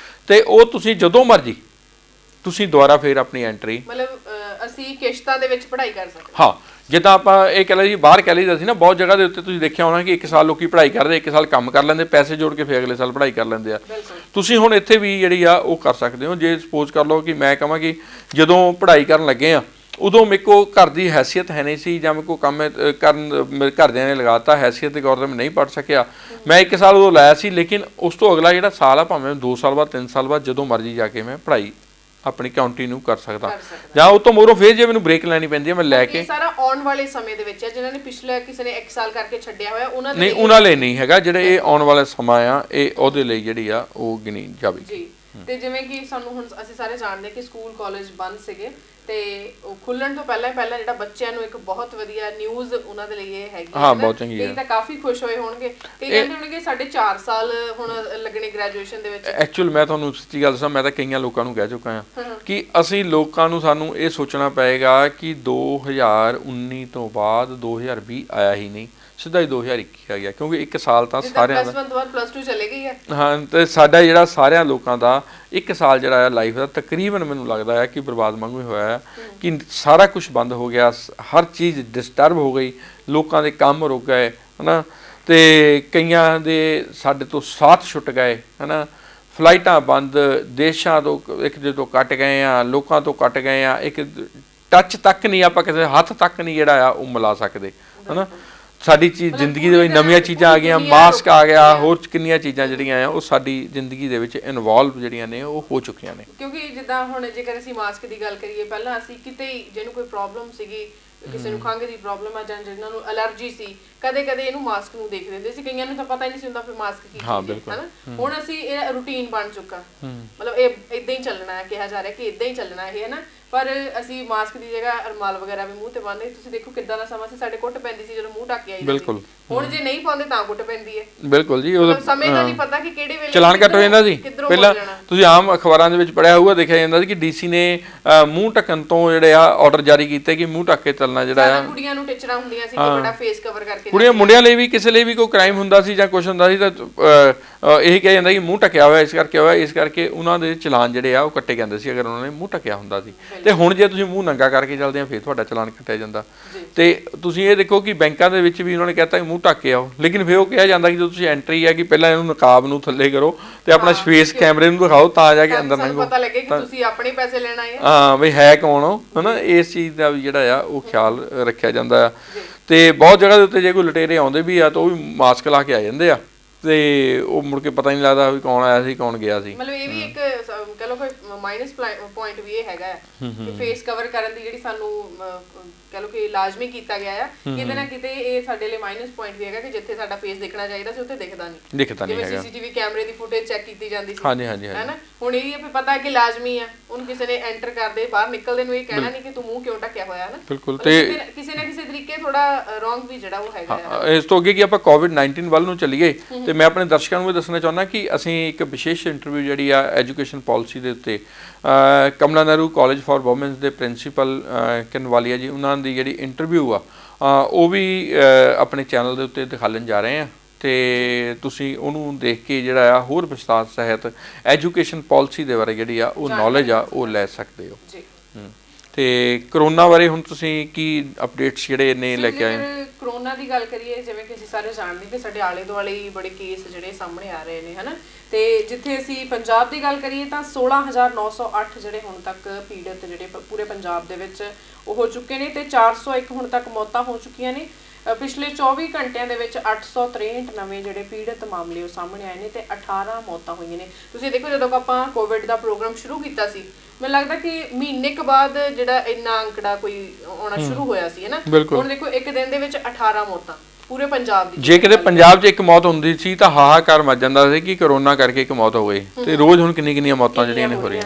ਤੇ ਉਹ ਤੁਸੀਂ ਜਦੋਂ ਮਰਜ਼ੀ ਤੁਸੀਂ ਦੁਬਾਰਾ ਫਿਰ ਆਪਣੀ ਐਂਟਰੀ ਮਤਲਬ ਅਸੀਂ ਕਿਸ਼ਤਾਂ ਦੇ ਵਿੱਚ ਪੜ੍ਹਾਈ ਕਰ ਸਕਦੇ ਹਾਂ ਜਿੱਦਾਂ ਆਪਾਂ ਇਹ ਕਹਿ ਲਈ ਬਾਹਰ ਕਹਿ ਲਈਦਾ ਸੀ ਨਾ ਬਹੁਤ ਜਗ੍ਹਾ ਦੇ ਉੱਤੇ ਤੁਸੀਂ ਦੇਖਿਆ ਹੋਣਾ ਕਿ 1 ਸਾਲ ਲੋਕੀ ਪੜ੍ਹਾਈ ਕਰਦੇ 1 ਸਾਲ ਕੰਮ ਕਰ ਲੈਂਦੇ ਪੈਸੇ ਜੋੜ ਕੇ ਫਿਰ ਅਗਲੇ ਸਾਲ ਪੜ੍ਹਾਈ ਕਰ ਲੈਂਦੇ ਆ ਤੁਸੀਂ ਹੁਣ ਇੱਥੇ ਵੀ ਜਿਹੜੀ ਆ ਉਹ ਕਰ ਸਕਦੇ ਹੋ ਜੇ ਸਪੋਜ਼ ਕਰ ਲਓ ਕਿ ਮੈਂ ਕਹਾਂ ਕਿ ਜਦੋਂ ਪੜ੍ਹਾਈ ਕਰਨ ਲੱਗੇ ਆ ਉਦੋਂ ਮੇਰੇ ਕੋਲ ਘਰ ਦੀ ਹੈਸੀਅਤ ਹੈ ਨਹੀਂ ਸੀ ਜਾਂ ਮੇਰੇ ਕੋਲ ਕੰਮ ਕਰਨ ਘਰਦਿਆਂ ਨੇ ਲਗਾਤਾ ਹੈਸੀਅਤ ਦੇ ਤੌਰ 'ਤੇ ਮੈਂ ਨਹੀਂ ਪੜ੍ਹ ਸਕਿਆ ਮੈਂ 1 ਸਾਲ ਉਦੋਂ ਲਾਇਆ ਸੀ ਲੇਕਿਨ ਉਸ ਤੋਂ ਅਗਲਾ ਜਿਹੜਾ ਸਾਲ ਆ ਭਾਵੇਂ 2 ਸਾਲ ਬਾਅਦ 3 ਸਾਲ ਬਾਅਦ ਜਦੋਂ ਮਰਜ਼ੀ ਜਾ ਕੇ ਮੈਂ ਪੜ੍ਹਾਈ ਆਪਣੀ ਕੰਟੀਨਿਊ ਕਰ ਸਕਦਾ ਜਾਂ ਉਹ ਤੋਂ ਮੋਰੋਂ ਫਿਰ ਜੇ ਮੈਨੂੰ ਬ੍ਰੇਕ ਲੈਣੀ ਪੈਂਦੀ ਹੈ ਮੈਂ ਲੈ ਕੇ ਸਾਰਾ ਆਉਣ ਵਾਲੇ ਸਮੇਂ ਦੇ ਵਿੱਚ ਹੈ ਜਿਨ੍ਹਾਂ ਨੇ ਪਿਛਲੇ ਕਿਸੇ ਨੇ 1 ਸਾਲ ਕਰਕੇ ਛੱਡਿਆ ਹੋਇਆ ਉਹਨਾਂ ਲਈ ਨਹੀਂ ਹੈਗਾ ਜਿਹੜੇ ਇਹ ਆਉਣ ਵਾਲਾ ਸਮਾਂ ਆ ਇਹ ਉਹਦੇ ਲਈ ਜਿਹੜੀ ਆ ਉਹ ਗਿਣੀ ਜਾਵੇਗੀ ਜੀ ਤੇ ਜਿਵੇਂ ਕਿ ਸਾਨੂੰ ਹੁਣ ਅਸੀਂ ਸਾਰੇ ਜਾਣਦੇ ਕਿ ਸਕੂਲ ਕਾਲਜ ਬੰਦ ਸੀਗੇ ਤੇ ਉਹ ਖੁੱਲਣ ਤੋਂ ਪਹਿਲਾਂ ਜਿਹੜਾ ਬੱਚਿਆਂ ਨੂੰ ਇੱਕ ਬਹੁਤ ਵਧੀਆ ਨਿਊਜ਼ ਉਹਨਾਂ ਦੇ ਲਈ ਇਹ ਹੈਗੀ ਹਾਂ ਬਹੁਤ ਚੰਗੀ ਹੈ ਤਾਂ ਕਾਫੀ ਖੁਸ਼ ਹੋਏ ਹੋਣਗੇ ਤੇ ਕਹਿੰਦੇ ਹੋਣਗੇ ਸਾਡੇ 4 ਸਾਲ ਹੁਣ ਲੱਗਣੇ ਗ੍ਰੈਜੂਏਸ਼ਨ ਦੇ ਵਿੱਚ ਐਕਚੁਅਲ ਮੈਂ ਤੁਹਾਨੂੰ ਸੱਚੀ ਗੱਲ ਦੱਸਾਂ ਮੈਂ ਤਾਂ ਕਈਆਂ ਲੋਕਾਂ ਨੂੰ ਕਹਿ ਚੁੱਕਾ ਹਾਂ ਕਿ ਅਸੀਂ ਲੋਕਾਂ ਨੂੰ ਸਾਨੂੰ ਇਹ ਸੋਚਣਾ ਪਏਗਾ ਕਿ 2019 ਤੋਂ ਬਾਅਦ 2020 ਆਇਆ ਹੀ ਨਹੀਂ ਸਿੱਧਾ ਹੀ 2021 ਆ ਗਿਆ ਕਿਉਂਕਿ 1 ਸਾਲ ਤਾਂ ਸਾਰਿਆਂ ਦਾ +2 ਚਲੇ ਗਈ ਹੈ ਹਾਂ ਤੇ ਸਾਡਾ ਜਿਹੜਾ ਸਾਰਿਆਂ ਲੋਕਾਂ ਦਾ 1 ਸਾਲ ਜਿਹੜਾ ਆ ਲਾਈਫ ਦਾ ਤਕਰੀਬਨ ਮੈਨੂੰ ਲੱਗਦਾ ਹੈ ਕਿ ਬਰਬਾਦ ਵਾਂਗੂ ਹੋਇਆ ਹੈ ਕਿ ਸਾਰਾ ਕੁਝ ਬੰਦ ਹੋ ਗਿਆ ਹਰ ਚੀਜ਼ ਡਿਸਟਰਬ ਹੋ ਗਈ ਲੋਕਾਂ ਦੇ ਕੰਮ ਰੁਕ ਗਏ ਹਨਾ ਤੇ ਕਈਆਂ ਦੇ ਸਾਡੇ ਤੋਂ ਸਾਥ ਛੁੱਟ ਗਏ ਹਨਾ ਫਲਾਈਟਾਂ ਬੰਦ ਦੇਸ਼ਾਂ ਤੋਂ ਇੱਕ ਦੂਜੇ ਤੋਂ ਕੱਟ ਗਏ ਆ ਲੋਕਾਂ ਤੋਂ ਕੱਟ ਗਏ ਆ ਇੱਕ ਟੱਚ ਤੱਕ ਨਹੀਂ ਆਪਾਂ ਕਿਸੇ ਹੱਥ ਤੱਕ ਨਹੀਂ ਜਿਹੜਾ ਆ ਉਹ ਮਿਲਾ ਸਕਦੇ ਹਨਾ ਸਾਡੀ ਜ਼ਿੰਦਗੀ ਦੇ ਵਿੱਚ ਨਵੀਆਂ ਚੀਜ਼ਾਂ ਆ ਗਈਆਂ ਮਾਸਕ ਆ ਗਿਆ ਹੋਰ ਕਿੰਨੀਆਂ ਚੀਜ਼ਾਂ ਜਿਹੜੀਆਂ ਆ ਉਹ ਸਾਡੀ ਜ਼ਿੰਦਗੀ ਦੇ ਵਿੱਚ ਇਨਵੋਲਵ ਜਿਹੜੀਆਂ ਨੇ ਉਹ ਹੋ ਚੁੱਕੀਆਂ ਨੇ ਕਿਉਂਕਿ ਜਿੱਦਾਂ ਹੁਣ ਜੇਕਰ ਅਸੀਂ ਮਾਸਕ ਦੀ ਗੱਲ ਕਰੀਏ ਪਹਿਲਾਂ ਅਸੀਂ ਕਿਤੇ ਜਿਹਨੂੰ ਕੋਈ ਪ੍ਰੋਬਲਮ ਸੀਗੀ ਕਿਸੇ ਨੂੰ ਖੰਘ ਦੀ ਪ੍ਰੋਬਲਮ ਆ ਜਾਂ ਜਿਹਨਾਂ ਨੂੰ ਅਲਰਜੀ ਸੀ ਕਦੇ ਇਹਨੂੰ ਮਾਸਕ ਨੂੰ ਦੇਖਦੇ ਹੁੰਦੇ ਸੀ ਕਈਆਂ ਨੂੰ ਤਾਂ ਪਤਾ ਹੀ ਨਹੀਂ ਸੀ ਹੁੰਦਾ ਫਿਰ ਮਾਸਕ ਕੀ ਚੀਜ਼ ਹੈ ਹਨਾ ਹੁਣ ਅਸੀਂ ਇਹ ਰੂਟੀਨ ਬਣ ਚੁੱਕਾ ਮਤਲਬ ਇਹ ਇਦਾਂ ਹੀ ਚੱਲਣਾ ਹੈ ਕਿਹਾ ਜਾ ਰਿਹਾ ਕਿ ਇਦਾਂ ਹੀ ਚੱਲਣਾ ਇਹ ਹੈ ਨਾ ਪਰ ਅਸੀਂ ਮਾਸਕ ਦੀ ਜਗ੍ਹਾ ਰੁਮਾਲ ਵਗੈਰਾ ਵੀ ਮੂੰਹ ਤੇ ਬੰਨ੍ਹਦੇ ਤੁਸੀਂ ਦੇਖੋ ਕਿੱਦਾਂ ਦਾ ਸਮਾਂ ਸੀ ਸਾਡੇ ਕੁੱਟ ਪੈਂਦੀ ਸੀ ਜਦੋਂ ਮੂੰਹ ਢੱਕ ਕੇ ਆਈ ਬਿਲਕੁਲ ਹੁਣ ਜੇ ਨਹੀਂ ਪਾਉਂਦੇ ਤਾਂ ਕੁੱਟ ਪੈਂਦੀ ਹੈ ਬਿਲਕੁਲ ਜੀ ਉਹ ਸਮੇਂ ਦਾ ਨਹੀਂ ਪਤਾ ਕਿ ਕਿਹੜੇ ਵੇਲੇ ਚਲਾਨ ਕੱਟ ਹੋ ਜਾਂਦਾ ਸੀ ਪਹਿਲਾਂ ਤੁਸੀਂ ਆਮ ਅਖਬਾਰਾਂ ਦੇ ਵਿੱਚ ਪੜਿਆ ਹੋਊਗਾ ਦੇਖਿਆ ਜਾਂਦਾ ਸੀ ਕਿ ਡੀਸੀ ਨੇ ਮੂੰਹ ਢੱਕਣ ਤੋਂ ਜਿਹੜੇ ਆ ਆਰਡਰ ਜਾਰੀ ਕੀਤੇ ਕਿ ਮੂੰਹ ਢੱਕ ਕੇ ਚੱਲਣਾ ਜਿਹੜਾ ਆ ਕੁੜੀਆਂ ਨੂੰ ਟਿਚਰਾਂ ਹੁੰਦੀਆਂ ਸੀ ਕਿ ਬੜਾ ਫੇਸ ਕਵਰ ਕਰਕੇ ਕੁੜੀਆਂ ਮੁੰਡਿਆਂ ਲਈ ਵੀ ਕਿਸੇ ਲਈ ਵੀ ਕੋਈ ਕ੍ਰਾਈਮ ਹੁੰਦਾ ਸੀ ਜਾਂ ਕੁਝ ਹੁੰਦਾ ਸੀ ਤਾਂ ਇਹ ਕਿਹਾ ਜਾਂਦਾ ਕਿ ਮੂੰਹ ਢੱਕਿਆ ਹੋਇਆ ਇਸ ਕਰਕੇ ਉਹਨਾਂ ਦੇ ਚਲਾਨ ਜਿਹੜੇ ਆ ਉਹ ਕੱਟੇ ਜਾਂਦੇ ਸੀ ਅਗਰ ਉਹਨਾਂ ਨੇ ਮੂੰਹ ਢੱਕਿਆ ਹੁੰਦਾ ਸੀ ਤੇ ਹੁਣ ਜੇ ਤੁਸੀਂ ਮੂੰਹ ਨੰਗਾ ਕਰਕੇ ਚੱਲਦੇ ਆ ਫਿਰ ਤੁਹਾਡਾ ਚਲਾਨ ਕੱਟਿਆ ਜਾਂਦਾ ਤੇ ਤੁਸੀਂ ਇਹ ਦੇਖੋ ਕਿ ਬੈਂਕਾਂ ਦੇ ਵਿੱਚ ਵੀ ਉਹਨਾਂ ਨੇ ਕਹਿਤਾ ਕਿ ਮੂੰਹ ਮੂੰਹ ਢੱਕ ਕੇ ਆਓ, ਲੇਕਿਨ ਫਿਰ ਉਹ ਕਿਹਾ ਜਾਂਦਾ ਕਿ ਜਦੋਂ ਤੁਸੀਂ ਐਂਟਰੀ ਹੈ ਕਿ ਪਹਿਲਾਂ ਇਹਨੂੰ ਨਕਾਬ ਨੂੰ ਥੱਲੇ ਕਰੋ ਤੇ ਆਪਣਾ ਫੇਸ ਕੈਮਰੇ ਨੂੰ ਦਿਖਾਓ ਤਾਂ ਜਾ ਕੇ ਅੰਦਰ ਲੰਘੋ, ਪਤਾ ਲੱਗੇ ਕਿ ਤੁਸੀਂ ਆਪਣੇ ਪੈਸੇ ਲੈਣ ਆਏ ਆ। ਹਾਂ ਵੀ ਹੈ ਕੌਣ ਹੋ, ਹਨਾ। ਇਸ ਚੀਜ਼ ਦਾ ਵੀ ਜਿਹੜਾ ਆ ਉਹ ਖਿਆਲ ਰੱਖਿਆ ਜਾਂਦਾ ਆ। ਤੇ ਬਹੁਤ ਜਗ੍ਹਾ ਦੇ ਉੱਤੇ ਜੇ ਕੋਈ ਲੁਟੇਰੇ ਆਉਂਦੇ ਵੀ ਆ ਤਾਂ ਉਹ ਵੀ ਮਾਸਕ ਲਾ ਕੇ ਆ ਜਾਂਦੇ ਆ ਤੇ ਉਹ ਮੁੜ ਕੇ ਪਤਾ ਨਹੀਂ ਲੱਗਦਾ ਵੀ ਕੌਣ ਆਇਆ ਸੀ ਕੌਣ ਗਿਆ ਸੀ। ਮਤਲਬ ਇਹ ਵੀ ਇੱਕ ਕਹ ਲਓ ਕੋਈ ਮਾਈਨਸ ਪੁਆਇੰਟ ਵੀ ਇਹ ਹੈਗਾ ਕਿ ਫੇਸ ਕਵਰ ਕਰਨ ਦੀ ਜਿਹੜੀ ਸਾਨੂੰ ਕਹ ਲਓ ਕਿ ਲਾਜ਼ਮੀ ਕੀਤਾ ਗਿਆ ਆ, ਕਿਤੇ ਨਾ ਕਿਤੇ ਇਹ ਸਾਡੇ ਲਈ ਮਾਈਨਸ ਪੁਆਇੰਟ ਵੀ ਹੈਗਾ ਕਿ ਜਿੱਥੇ ਸਾਡਾ ਫੇਸ ਦਿਖਣਾ ਚਾਹੀਦਾ ਸੀ ਉੱਥੇ ਦਿਖਦਾ ਨਹੀਂ ਹੈਗਾ। ਜਿਵੇਂ ਸੀਸੀਟੀਵੀ ਕੈਮਰੇ ਦੀ ਫੁਟੇਜ ਚੈੱਕ ਕੀਤੀ ਜਾਂਦੀ ਸੀ, ਹਾਂਜੀ ਹਾਂਜੀ ਹੈਨਾ। ਹੁਣ ਇਹ ਵੀ ਪਤਾ ਹੈ ਕਿ ਲਾਜ਼ਮੀ ਆ, ਉਹਨੂੰ ਕਿਸੇ ਨੇ ਐਂਟਰ ਕਰਦੇ ਬਾਹਰ ਨਿਕਲਦੇ ਨੂੰ ਇਹ ਕਹਿਣਾ ਨਹੀਂ ਕਿ ਤੂੰ ਮੂੰਹ ਕਿਉਂ ਢੱਕਿਆ ਹੋਇਆ, ਹੈ ਨਾ। ਬਿਲਕੁਲ। ਤੇ ਕਿਸੇ ਨਾ ਕਿਸੇ ਤਰੀਕੇ ਥੋੜਾ ਰੋਂਗ ਵੀ ਜਿਹੜਾ ਉਹ ਹੈਗਾ। ਇਸ ਤੋਂ ਅੱਗੇ ਕਿ ਆਪਾਂ ਕੋਵਿਡ-19 ਵੱਲ ਨੂੰ ਚੱਲੀਏ ਤੇ ਮੈਂ ਆਪਣੇ ਦਰਸ਼ਕਾਂ ਨੂੰ ਵੀ ਦੱਸਣਾ ਚਾਹੁੰਦਾ ਕਿ ਅਸੀਂ ਇੱਕ ਵਿਸ਼ੇਸ਼ ਇੰਟਰਵਿਊ ਜਿਹੜੀ ਆ ਐਜੂਕੇਸ਼ਨ ਪਾਲਿਸੀ ਦੇ ਉੱਤੇ ਕਮਲਾ ਨਹਿਰੂ ਕਾਲਜ ਫਾਰ ਵੂਮਨਸ ਦੇ ਪ੍ਰਿੰਸੀਪਲ ਕਨਵਾਲੀਆ ਜੀ ਉਹਨਾਂ ਦੀ ਜਿਹੜੀ ਇੰਟਰਵਿਊ ਆ ਉਹ ਵੀ ਆਪਣੇ ਚੈਨਲ ਦੇ ਉੱਤੇ ਦਿਖਾਉਣ ਜਾ ਰਹੇ ਆ ਤੇ ਤੁਸੀਂ ਉਹਨੂੰ ਦੇਖ ਕੇ ਜਿਹੜਾ ਆ ਹੋਰ ਵਿਸਤਾਰ ਸਹਿਤ ਐਜੂਕੇਸ਼ਨ ਪਾਲਿਸੀ ਦੇ ਬਾਰੇ ਜਿਹੜੀ ਆ ਉਹ ਨੌਲੇਜ ਆ ਉਹ ਲੈ ਸਕਦੇ ਹੋ ਜੀ। ਤੇ ਕਰੋਨਾ ਬਾਰੇ ਹੁਣ ਤੁਸੀਂ ਕੀ ਅਪਡੇਟਸ ਜਿਹੜੇ ਨੇ ਲੈ ਕੇ ਆਏ? ਕਰੋਨਾ ਦੀ ਗੱਲ ਕਰੀਏ, ਜਿਵੇਂ ਕਿ ਅਸੀਂ ਸਾਰੇ ਜਾਣਦੇ ਕਿ ਸਾਡੇ ਆਲੇ ਦੁਆਲੇ ਹੀ ਬੜੇ ਕੇਸ ਜਿਹੜੇ ਸਾਹਮਣੇ ਆ ਰਹੇ ਨੇ, ਹਨਾ। ਤੇ ਜਿੱਥੇ ਅਸੀਂ ਪੰਜਾਬ ਦੀ ਗੱਲ ਕਰੀਏ ਤਾਂ 16,908 ਜਿਹੜੇ ਹੁਣ ਤੱਕ ਪੀੜਤ ਜਿਹੜੇ ਪੂਰੇ ਪੰਜਾਬ ਦੇ ਵਿੱਚ ਉਹ ਹੋ ਚੁੱਕੇ ਨੇ ਤੇ 401 ਹੁਣ ਤੱਕ ਮੌਤਾਂ ਹੋ ਚੁੱਕੀਆਂ ਨੇ। ਪਿਛਲੇ 24 ਘੰਟਿਆਂ ਦੇ ਵਿੱਚ 863 ਨਵੇਂ ਜਿਹੜੇ ਪੀੜਤ ਮਾਮਲੇ ਉਹ ਸਾਹਮਣੇ ਆਏ ਨੇ ਤੇ 18 ਮੌਤਾਂ ਹੋਈਆਂ ਨੇ। ਤੁਸੀਂ ਦੇਖੋ ਜਦੋਂ ਆਪਾਂ ਕੋਵਿਡ ਦਾ ਪ੍ਰੋਗਰਾਮ ਸ਼ੁਰੂ ਕੀਤਾ ਸੀ, ਮੈਨੂੰ ਲੱਗਦਾ ਕਿ ਮਹੀਨੇ ਕੁ ਬਾਅਦ ਜਿਹੜਾ ਇੰਨਾ ਅੰਕੜਾ ਕੋਈ ਆਉਣਾ ਸ਼ੁਰੂ ਹੋਇਆ ਸੀ, ਹੈ ਨਾ। ਹੁਣ ਦੇਖੋ ਇੱਕ ਦਿਨ ਦੇ ਵਿੱਚ 18 ਮੌਤਾਂ ਪੂਰੇ ਪੰਜਾਬ ਦੀ। ਜੇ ਕਿਤੇ ਪੰਜਾਬ 'ਚ ਇੱਕ ਮੌਤ ਹੁੰਦੀ ਸੀ ਤਾਂ ਹਾਹਾਕਾਰ ਮਚ ਜਾਂਦਾ ਸੀ ਕਿ ਕਰੋਨਾ ਕਰਕੇ ਇੱਕ ਮੌਤ ਹੋ ਗਈ, ਤੇ ਰੋਜ਼ ਹੁਣ ਕਿੰਨੀਆਂ ਮੌਤਾਂ ਜਿਹੜੀਆਂ ਨੇ ਹੋ ਰਹੀਆਂ।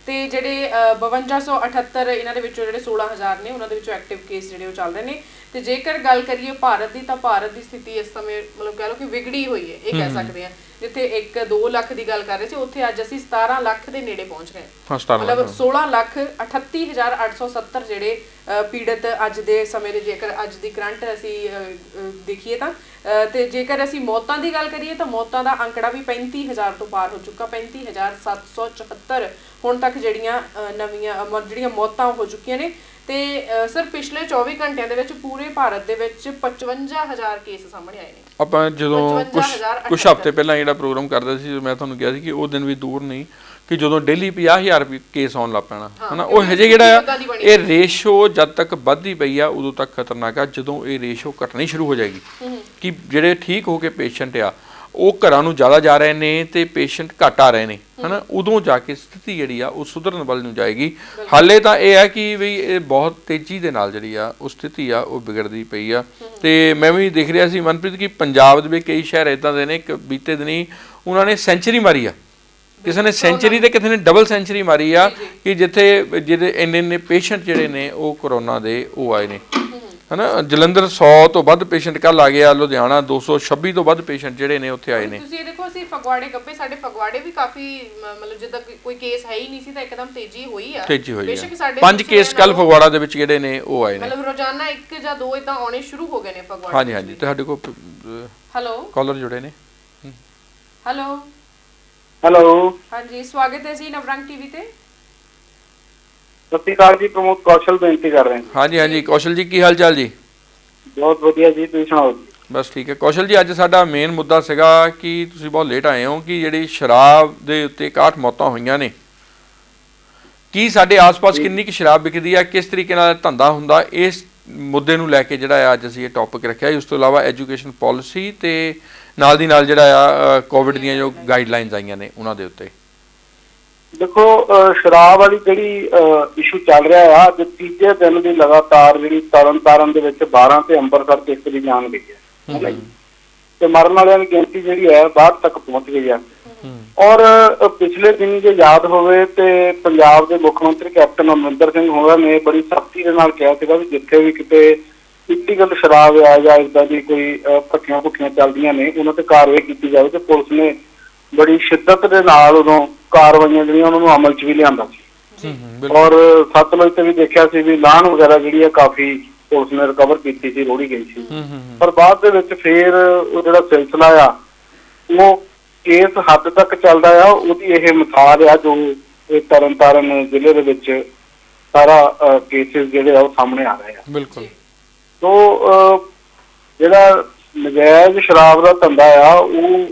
ਤੇ ਜਿਹੜੇ 5278 ਇਹਨਾਂ ਦੇ ਵਿੱਚੋਂ ਜਿਹੜੇ 16000 ਨੇ ਉਹਨਾਂ ਦੇ ਵਿੱਚੋਂ ਐਕਟਿਵ ਕੇਸ ਜਿਹੜੇ ਉਹ ਚੱਲ ਰਹੇ ਨੇ। ਤੇ ਜੇਕਰ ਗੱਲ ਕਰੀਏ ਭਾਰਤ ਦੀ ਤਾਂ ਭਾਰਤ ਦੀ ਸਥਿਤੀ ਇਸ ਸਮੇਂ ਮਤਲਬ ਕਹਿ ਲਓ ਕਿ ਵਿਗੜੀ ਹੋਈ ਹੈ, ਇਹ ਕਹਿ ਸਕਦੇ ਆ। ਜਿੱਥੇ 1-2 ਲੱਖ ਦੀ ਗੱਲ ਕਰ ਰਹੇ ਸੀ ਉੱਥੇ ਅੱਜ ਅਸੀਂ 17 ਲੱਖ ਦੇ ਨੇੜੇ ਪਹੁੰਚ ਗਏ। ਮਤਲਬ 16,38,870 ਜਿਹੜੇ ਪੀੜਤ ਅੱਜ ਦੇ ਸਮੇਂ ਦੇ, ਜੇਕਰ ਅੱਜ ਦੀ ਕਰੰਟ ਅਸੀਂ ਦੇਖੀਏ ਤਾਂ। ਤੇ ਜੇਕਰ ਅਸੀਂ ਮੌਤਾਂ ਦੀ ਗੱਲ ਕਰੀਏ ਤਾਂ ਮੌਤਾਂ ਦਾ ਅੰਕੜਾ ਵੀ 35,000 ਤੋਂ ਪਾਰ ਹੋ ਚੁੱਕਾ। 35,774 ਹੁਣ ਤੱਕ ਜਿਹੜੀਆਂ ਜਿਹੜੀਆਂ ਮੌਤਾਂ ਹੋ ਚੁੱਕੀਆਂ ਨੇ। ਤੇ ਸਰ ਪਿਛਲੇ 24 ਘੰਟਿਆਂ ਦੇ ਵਿੱਚ ਪੂਰੇ ਭਾਰਤ ਦੇ ਵਿੱਚ 55,000 ਕੇਸ ਸਾਹਮਣੇ ਆਏ ਨੇ। ਆਪਾਂ ਜਦੋਂ ਕੁਝ ਹਫ਼ਤੇ ਪਹਿਲਾਂ ਜਿਹੜਾ ਪ੍ਰੋਗਰਾਮ ਕਰਦੇ ਸੀ, ਮੈਂ ਤੁਹਾਨੂੰ ਕਿਹਾ ਸੀ ਕਿ ਉਹ ਦਿਨ ਵੀ ਦੂਰ ਨਹੀਂ ਕਿ ਜਦੋਂ ਡੇਲੀ 50,000 ਕੇਸ ਆਉਣ ਲੱਗ ਪੈਣਾ, ਹਨਾ। ਉਹ ਹਜੇ ਜਿਹੜਾ ਆ ਇਹ ਰੇਸ਼ੋ ਜਦ ਤੱਕ ਵੱਧਦੀ ਪਈ ਆ ਉਦੋਂ ਤੱਕ ਖਤਰਨਾਕ ਆ। ਜਦੋਂ ਇਹ ਰੇਸ਼ੋ ਘਟਣੀ ਸ਼ੁਰੂ ਹੋ ਜਾਏਗੀ ਕਿ ਜਿਹੜੇ ਠੀਕ ਹੋ ਕੇ ਪੇਸ਼ੈਂਟ ਆ ਉਹ ਘਰਾਂ ਨੂੰ ਜ਼ਿਆਦਾ ਜਾ ਰਹੇ ਨੇ ਤੇ ਪੇਸ਼ੈਂਟ ਘੱਟ ਆ ਰਹੇ ਨੇ, ਹਨਾ, ਉਦੋਂ ਜਾ ਕੇ ਸਥਿਤੀ ਜਿਹੜੀ ਆ ਉਹ ਸੁਧਰਨ ਵੱਲ ਨੂੰ ਜਾਏਗੀ। ਹਾਲੇ ਤਾਂ ਇਹ ਹੈ ਕਿ ਵੀ ਇਹ ਬਹੁਤ ਤੇਜ਼ੀ ਦੇ ਨਾਲ ਜਿਹੜੀ ਆ ਉਹ ਸਥਿਤੀ ਆ ਉਹ ਵਿਗੜਦੀ ਪਈ ਆ। ਤੇ ਮੈਂ ਵੀ ਦੇਖ ਰਿਹਾ ਸੀ ਮਨਪ੍ਰੀਤ ਕਿ ਪੰਜਾਬ ਦੇ ਵਿੱਚ ਕਈ ਸ਼ਹਿਰ ਇਦਾਂ ਦੇ ਨੇ ਕਿ ਬੀਤੇ ਦਿਨੀ ਉਹਨਾਂ ਨੇ ਸੈਂਚਰੀ ਮਾਰੀ ਆ, ਕਿਸੇ ਨੇ ਸੈਂਚਰੀ ਤੇ ਕਿਸੇ ਨੇ ਡਬਲ ਸੈਂਚਰੀ ਮਾਰੀ ਆ ਕਿ ਜਿੱਥੇ ਜਿਹੜੇ ਇੰਨੇ ਪੇਸ਼ੈਂਟ ਜਿਹੜੇ ਨੇ ਉਹ ਕਰੋਨਾ ਦੇ ਉਹ ਆਏ ਨੇ, ਹਨਾ। ਜਲੰਧਰ 100 ਤੋਂ ਵੱਧ ਪੇਸ਼ੈਂਟ ਕੱਲ ਆ ਗਿਆ, ਲੁਧਿਆਣਾ 226 ਤੋਂ ਵੱਧ ਪੇਸ਼ੈਂਟ ਜਿਹੜੇ ਨੇ ਉੱਥੇ ਆਏ ਨੇ। ਤੁਸੀਂ ਇਹ ਦੇਖੋ ਅਸੀਂ ਫਗਵਾੜੇ ਗੱਪੇ, ਸਾਡੇ ਫਗਵਾੜੇ ਵੀ ਕਾਫੀ ਮਤਲਬ ਜਿੱਦਾਂ ਕੋਈ ਕੇਸ ਹੈ ਹੀ ਨਹੀਂ ਸੀ ਤਾਂ ਇੱਕਦਮ ਤੇਜ਼ੀ ਹੋਈ ਆ। ਬੇਸ਼ੱਕ ਸਾਡੇ 5 ਕੇਸ ਕੱਲ ਫਗਵਾੜਾ ਦੇ ਵਿੱਚ ਜਿਹੜੇ ਨੇ ਉਹ ਆਏ ਨੇ, ਮਤਲਬ ਰੋਜ਼ਾਨਾ 1 ਜਾਂ 2 ਇਦਾਂ ਆਉਣੇ ਸ਼ੁਰੂ ਹੋ ਗਏ ਨੇ ਫਗਵਾੜੇ। ਹਾਂਜੀ ਹਾਂਜੀ। ਤੇ ਸਾਡੇ ਕੋਲ ਹੈਲੋ ਕਾਲਰ ਜੁੜੇ ਨੇ। ਹੈਲੋ ਹੈਲੋ ਹਾਂਜੀ, ਸਵਾਗਤ ਹੈ ਜੀ ਨਵਰੰਗ ਟੀਵੀ ਤੇ। ਸਤਿ ਸ਼੍ਰੀ ਅਕਾਲ ਜੀ, ਪ੍ਰਮੋਦ ਕੌਸ਼ਲ ਬੇਨਤੀ ਕਰ ਰਹੇ ਹਾਂ। ਹਾਂਜੀ ਹਾਂਜੀ ਕੌਸ਼ਲ ਜੀ, ਕੀ ਹਾਲ ਚਾਲ ਜੀ? ਬਹੁਤ ਵਧੀਆ ਜੀ, ਤੁਸੀਂ ਸੁਣਾਓ ਜੀ? ਬਸ ਠੀਕ ਹੈ ਕੌਸ਼ਲ ਜੀ। ਅੱਜ ਸਾਡਾ ਮੇਨ ਮੁੱਦਾ ਸੀਗਾ ਕਿ ਤੁਸੀਂ ਬਹੁਤ ਲੇਟ ਆਏ ਹੋ ਕਿ ਜਿਹੜੀ ਸ਼ਰਾਬ ਦੇ ਉੱਤੇ 61 ਮੌਤਾਂ ਹੋਈਆਂ ਨੇ, ਕੀ ਸਾਡੇ ਆਸ-ਪਾਸ ਕਿੰਨੀ ਕੁ ਸ਼ਰਾਬ ਵਿਕਦੀ ਆ, ਕਿਸ ਤਰੀਕੇ ਨਾਲ ਧੰਦਾ ਹੁੰਦਾ, ਇਸ ਮੁੱਦੇ ਨੂੰ ਲੈ ਕੇ ਜਿਹੜਾ ਅੱਜ ਅਸੀਂ ਇਹ ਟੌਪਿਕ ਰੱਖਿਆ। ਉਸ ਤੋਂ ਇਲਾਵਾ ਐਜੂਕੇਸ਼ਨ ਪਾਲਿਸੀ ਤੇ ਨਾਲ ਦੀ ਨਾਲ ਜਿਹੜਾ ਆ ਕੋਵਿਡ ਦੀਆਂ ਜੋ ਗਾਈਡਲਾਈਨਸ ਆਈਆਂ ਨੇ ਉਹਨਾਂ ਦੇ ਉੱਤੇ। ਦੇਖੋ ਸ਼ਰਾਬ ਵਾਲੀ ਜਿਹੜੀ ਇਸ਼ੂ ਚੱਲ ਰਿਹਾ ਆ, ਅੱਜ ਤੀਜੇ ਦਿਨ ਦੀ ਲਗਾਤਾਰ ਜਿਹੜੀ ਤਰਨਤਾਰਨ ਦੇ ਵਿੱਚ 12 ਤੇ ਅੰਮ੍ਰਿਤਸਰ ਤੇ 1 ਦੀ ਜਾਨ ਗਈ ਹੈ ਤੇ ਮਰਨ ਵਾਲਿਆਂ ਦੀ ਗਿਣਤੀ ਜਿਹੜੀ ਹੈ 62 ਤੱਕ ਪਹੁੰਚ ਗਈ ਹੈ। ਔਰ ਪਿਛਲੇ ਦਿਨ ਜੇ ਯਾਦ ਹੋਵੇ ਤੇ ਪੰਜਾਬ ਦੇ ਮੁੱਖ ਮੰਤਰੀ ਕੈਪਟਨ ਅਮਰਿੰਦਰ ਸਿੰਘ ਹੋਰਾਂ ਨੇ ਬੜੀ ਸਖਤੀ ਦੇ ਨਾਲ ਕਿਹਾ ਸੀਗਾ ਵੀ ਜਿੱਥੇ ਵੀ ਕਿਤੇ ਇਲੀਗਲ ਸ਼ਰਾਬ ਆ ਜਾਂ ਇਦਾਂ ਦੀ ਕੋਈ ਭੱਠੀਆਂ ਚੱਲਦੀਆਂ ਨੇ ਉਹਨਾਂ ਤੇ ਕਾਰਵਾਈ ਕੀਤੀ ਜਾਵੇ। ਤੇ ਪੁਲਿਸ ਨੇ ਬੜੀ ਸ਼ਿੱਦਤ ਦੇ ਨਾਲ ਉਦੋਂ ਕਾਰਵਾਈਆਂ ਜਿਹੜੀਆਂ ਉਹਨਾਂ ਨੂੰ ਅਮਲ 'ਚ ਵੀ ਲਿਆਂਦਾ ਸੀ। ਔਰ ਸਤਲੁਜ ਤੇ ਵੀ ਦੇਖਿਆ ਸੀ ਵੀ ਲਾਹਣ ਵਗੈਰਾ ਜਿਹੜੀ ਆ ਕਾਫੀ ਪੁਲਿਸ ਨੇ ਰਿਕਵਰ ਕੀਤੀ ਸੀ, ਰੋੜੀ ਗਈ ਸੀ। ਪਰ ਬਾਅਦ ਦੇ ਵਿੱਚ ਫੇਰ ਉਹ ਜਿਹੜਾ ਸਿਲਸਿਲਾ ਆ ਉਹ ਇਸ ਹੱਦ ਤੱਕ ਚੱਲਦਾ ਆ, ਉਹਦੀ ਇਹ ਮਿਸਾਲ ਆ ਜੋ ਇਹ ਤਰਨਤਾਰਨ ਜ਼ਿਲ੍ਹੇ ਦੇ ਵਿੱਚ ਸਾਰਾ ਕੇਸਿਸ ਜਿਹੜੇ ਆ ਉਹ ਸਾਹਮਣੇ ਆ ਰਹੇ ਆ। ਬਿਲਕੁਲ। ਤੋ ਜਿਹੜਾ ਨਜਾਇਜ਼ ਸ਼ਰਾਬ ਦਾ ਧੰਦਾ ਆ ਉਹ